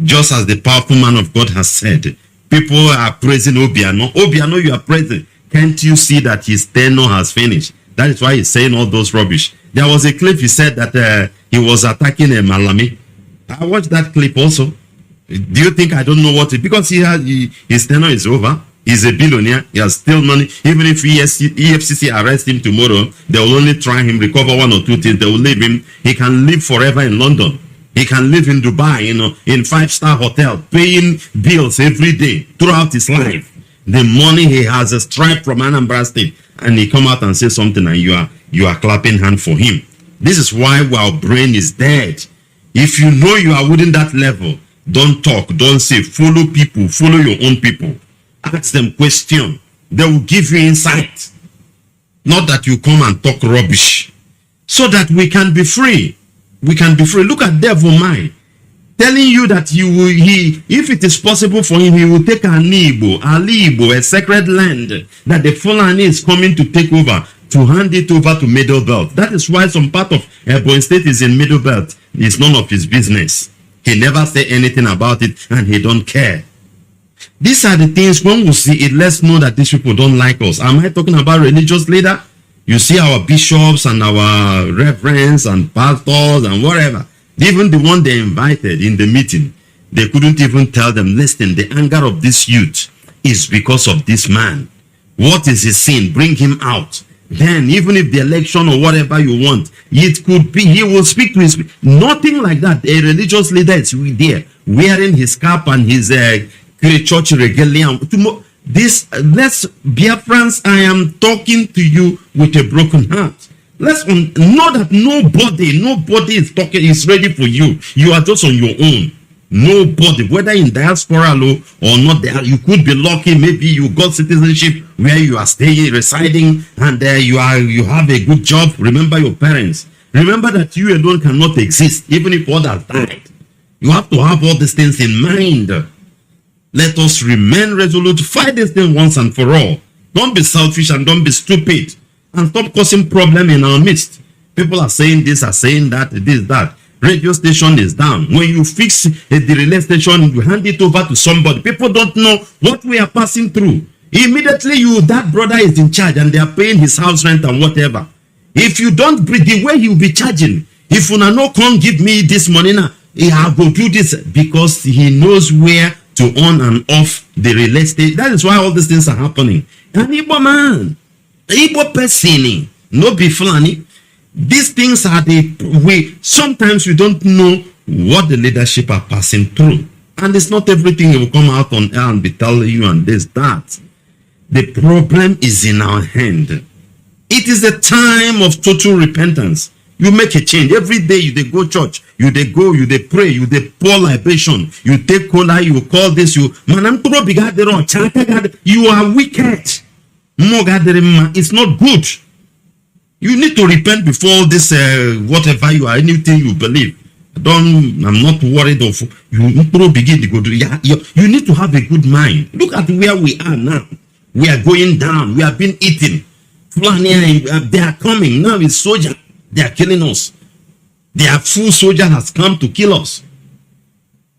Just as the powerful man of God has said, people are praising Obiano. Obiano, you are praising. Can't you see that his tenure has finished? That is why he's saying all those rubbish. There was a clip he said that he was attacking a Malami. I watched that clip also. Do you think I don't know what it? Because his tenure is over. He's a billionaire. He has still money. Even if EFCC arrest him tomorrow, they will only try him, recover one or two things. They will leave him. He can live forever in London. He can live in Dubai, in 5-star hotel, paying bills every day throughout his life. The money he has is striped from Anambra State, and he come out and say something, and you are clapping hand for him. This is why our brain is dead. If you know you are within that level, don't talk, don't say. Follow people, follow your own people. Ask them question. They will give you insight. Not that you come and talk rubbish. So that we can be free. We can be free. Look at Devil Mai telling you that if it is possible for him, he will take Alibo, a sacred land that the Fulani is coming to take over, to hand it over to Middle Belt. That is why some part of Ebonyi State is in Middle Belt. It's none of his business. He never say anything about it, and he don't care. These are the things when we see it, let's know that these people don't like us. Am I talking about religious leader? You see our bishops and our reverends and pastors and whatever. Even the one they invited in the meeting, they couldn't even tell them, listen, the anger of this youth is because of this man. What is his sin? Bring him out. Then, even if the election or whatever you want, it could be, he will speak to his, nothing like that. A religious leader is there, wearing his cap and his church regalia. This, let's, Biafrans, I am talking to you with a broken heart. Let's know that nobody is talking, is ready for you. You are just on your own. Nobody, whether in diaspora or not, there you could be lucky. Maybe you got citizenship where you are staying, residing, and you have a good job. Remember your parents. Remember that you alone cannot exist, even if others died. You have to have all these things in mind. Let us remain resolute. Fight this thing once and for all. Don't be selfish and don't be stupid, and stop causing problem in our midst. People are saying this, are saying that, this, that. Radio station is down. When you fix the relay station, you hand it over to somebody. People don't know what we are passing through. Immediately, that brother is in charge and they are paying his house rent and whatever. If you don't breathe, the way he will be charging. If you no can't give me this money now, he will go do this because he knows where to on and off the relay station. That is why all these things are happening. And Igbo man, Igbo person, no be Fulani. These things are the way. Sometimes we don't know what the leadership are passing through, and it's not everything will come out on air and be telling you and this, that. The problem is in our hand. It is a time of total repentance. You make a change every day. You they go church, you they go, you they pray, you they pour libation, you take cola, you call this, you man. You are wicked. It's not good. You need to repent before this, whatever you are, anything you believe. I'm not worried of you. Begin to go to. You need to have a good mind. Look at where we are now. We are going down. We have been eaten. They are coming now. It's soldier. They are killing us. Their full soldier has come to kill us.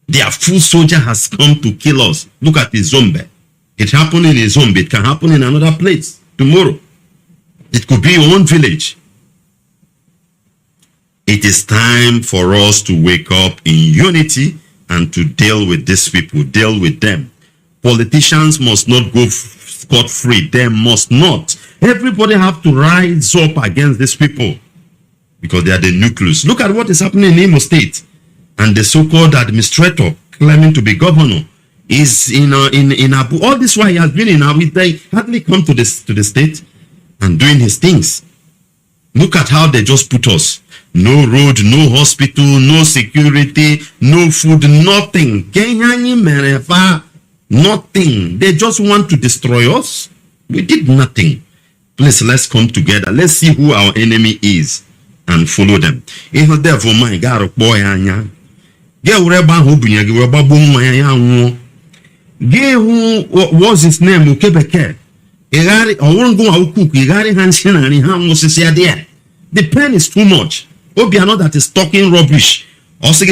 Their full soldier has come to kill us. Look at the zombie. It happened in a zombie. It can happen in another place tomorrow. It could be your own village. It is time for us to wake up in unity and to deal with these people, deal with them. Politicians must not go scot-free. They must not. Everybody have to rise up against these people because they are the nucleus. Look at what is happening in Imo State, and the so-called administrator claiming to be governor is in Abu. All this while he has been in Abu. They hardly come to the state and doing his things. Look at how they just put us. No road, no hospital, no security, no food, nothing. Nothing. They just want to destroy us. We did nothing. Please, let's come together. Let's see who our enemy is and follow them. If the devil my God, boy, anya. Get whatever who bring you, who was his name? Ukebeke. The pain is too much. Obiano that is talking rubbish. Let the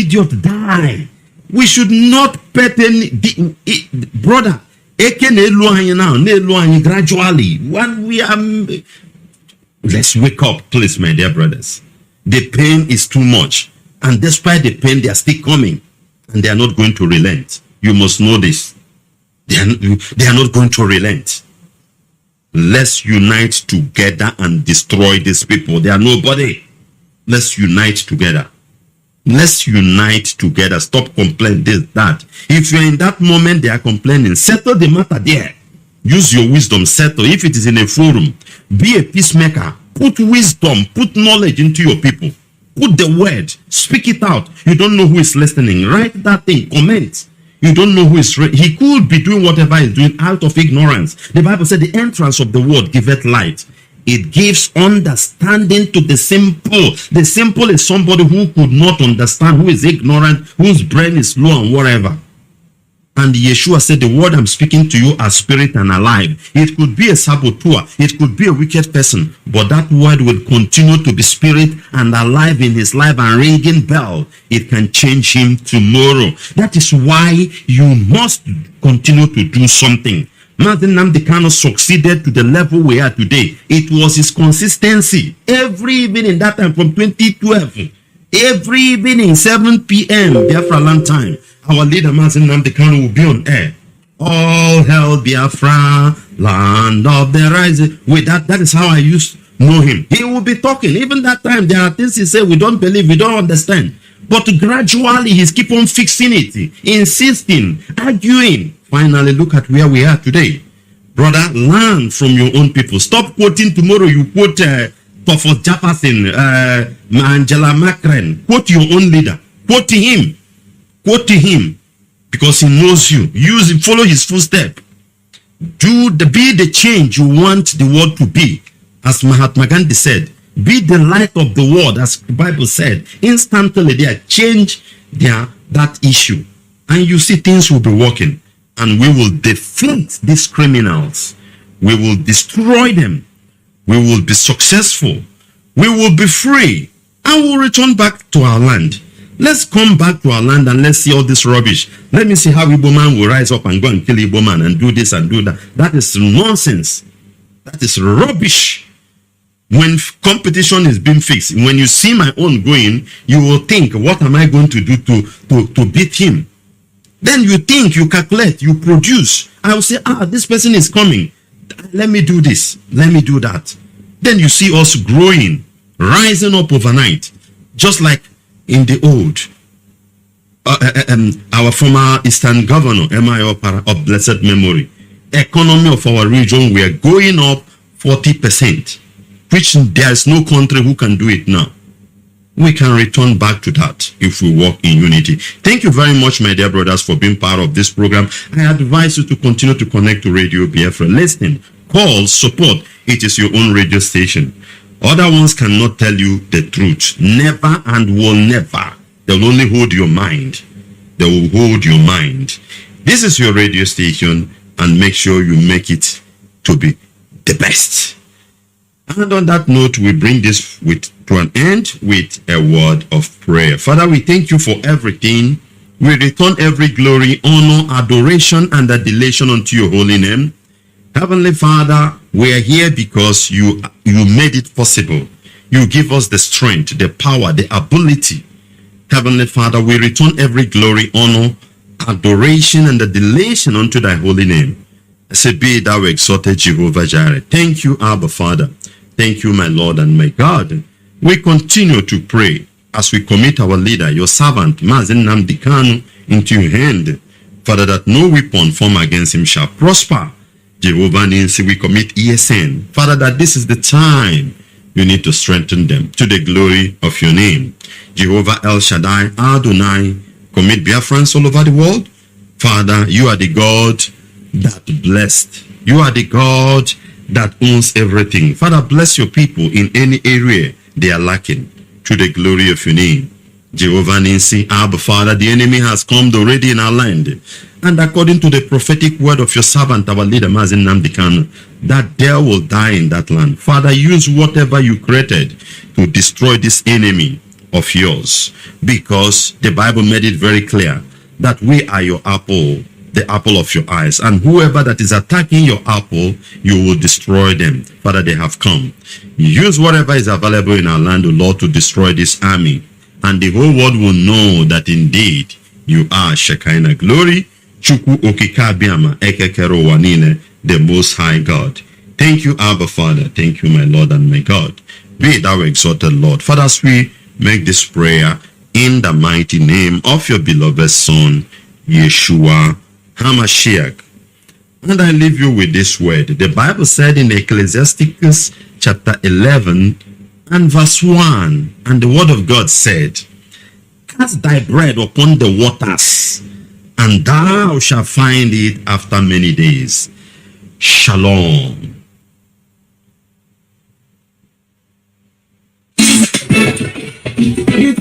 idiot die. We should not pet any brother. Gradually, when we are, let's wake up, please, my dear brothers. The pain is too much, and despite the pain, they are still coming, and they are not going to relent. You must know this. They are not going to relent. Let's unite together and destroy these people. They are nobody. Let's unite together. Let's unite together. Stop complaining this, that. If you're in that moment, they are complaining. Settle the matter there. Use your wisdom. Settle. If it is in a forum, be a peacemaker. Put wisdom, put knowledge into your people. Put the word. Speak it out. You don't know who is listening. Write that thing. Comment. You don't know who is he could be doing whatever he's doing out of ignorance. The Bible said the entrance of the word giveth light. It gives understanding to the simple. The simple is somebody who could not understand, who is ignorant, whose brain is low and whatever. And Yeshua said, the word I'm speaking to you are spirit and alive. It could be a saboteur. It could be a wicked person. But that word will continue to be spirit and alive in his life and ringing bell. It can change him tomorrow. That is why you must continue to do something. Mazi Nnamdi Kanu succeeded to the level we are today. It was his consistency. Every evening, that time from 2012, every evening, 7 p.m., Biafra land time, our leader Mazi Nnamdi Kanu will be on air. All hail Biafra, land of the rising. With that is how I used to know him. He will be talking. Even that time, there are things he said we don't believe, we don't understand. But gradually, he's keep on fixing it, insisting, arguing. Finally, look at where we are today. Brother, learn from your own people. Stop quoting tomorrow. You quote Thomas Jefferson, Angela Merkel. Quote your own leader. Quote to him. Quote to him. Because he knows you. Follow his footstep. Be the change you want the world to be. As Mahatma Gandhi said, be the light of the world, as the Bible said. Instantly they change that issue. And you see things will be working. And we will defeat these criminals. We will destroy them. We will be successful. We will be free. And we'll return back to our land. Let's come back to our land and let's see all this rubbish. Let me see how Igbo man will rise up and go and kill Igbo man and do this and do that. That is nonsense. That is rubbish. When competition is being fixed, when you see my own going, you will think, what am I going to do to beat him? Then you think, you calculate, you produce. I will say, this person is coming. Let me do this. Let me do that. Then you see us growing, rising up overnight. Just like in the old, our former Eastern Governor, M.I. of blessed memory, economy of our region, we are going up 40%, which there is no country who can do it now. We can return back to that if we work in unity. Thank you very much, my dear brothers, for being part of this program. I advise you to continue to connect to Radio Biafra. Listen, call, support. It is your own radio station. Other ones cannot tell you the truth. Never and will never. They will only hold your mind. They will hold your mind. This is your radio station, and make sure you make it to be the best. And on that note, we bring this to an end with a word of prayer. Father, we thank you for everything. We return every glory, honor, adoration, and adulation unto your holy name. Heavenly Father, we are here because you made it possible. You give us the strength, the power, the ability. Heavenly Father, we return every glory, honor, adoration, and adulation unto thy holy name. I say, be thou exalted, Jehovah Jireh. Thank you, Abba Father. Thank you, my Lord and my God. We continue to pray as we commit our leader, your servant, Mazi Nnamdi Kanu, into your hand. Father, that no weapon formed against him shall prosper. Jehovah Ninsi, we commit ESN. Father, that this is the time you need to strengthen them to the glory of your name. Jehovah El Shaddai, Adonai, commit Biafrans all over the world. Father, you are the God that blessed. You are the God that owns everything. Father, bless your people in any area they are lacking to the glory of your name. Jehovah Ninsi, Abba Father, the enemy has come already in our land. And according to the prophetic word of your servant, our leader, Mazi Nnamdi Kanu, that there will die in that land. Father, use whatever you created to destroy this enemy of yours. Because the Bible made it very clear that we are your apple, the apple of your eyes. And whoever that is attacking your apple, you will destroy them. Father, they have come. Use whatever is available in our land, O Lord, to destroy this army. And the whole world will know that indeed you are Shekinah glory, Chukwu Okikabiama, Ekekero Wanile, the Most High God. Thank you, Abba Father. Thank you, my Lord and my God. Be thou exalted, Lord. Father, as we make this prayer in the mighty name of your beloved Son, Yeshua HaMashiach. And I leave you with this word. The Bible said in Ecclesiasticus chapter 11 and verse 1, and the word of God said, cast thy bread upon the waters, and thou shalt find it after many days. Shalom. You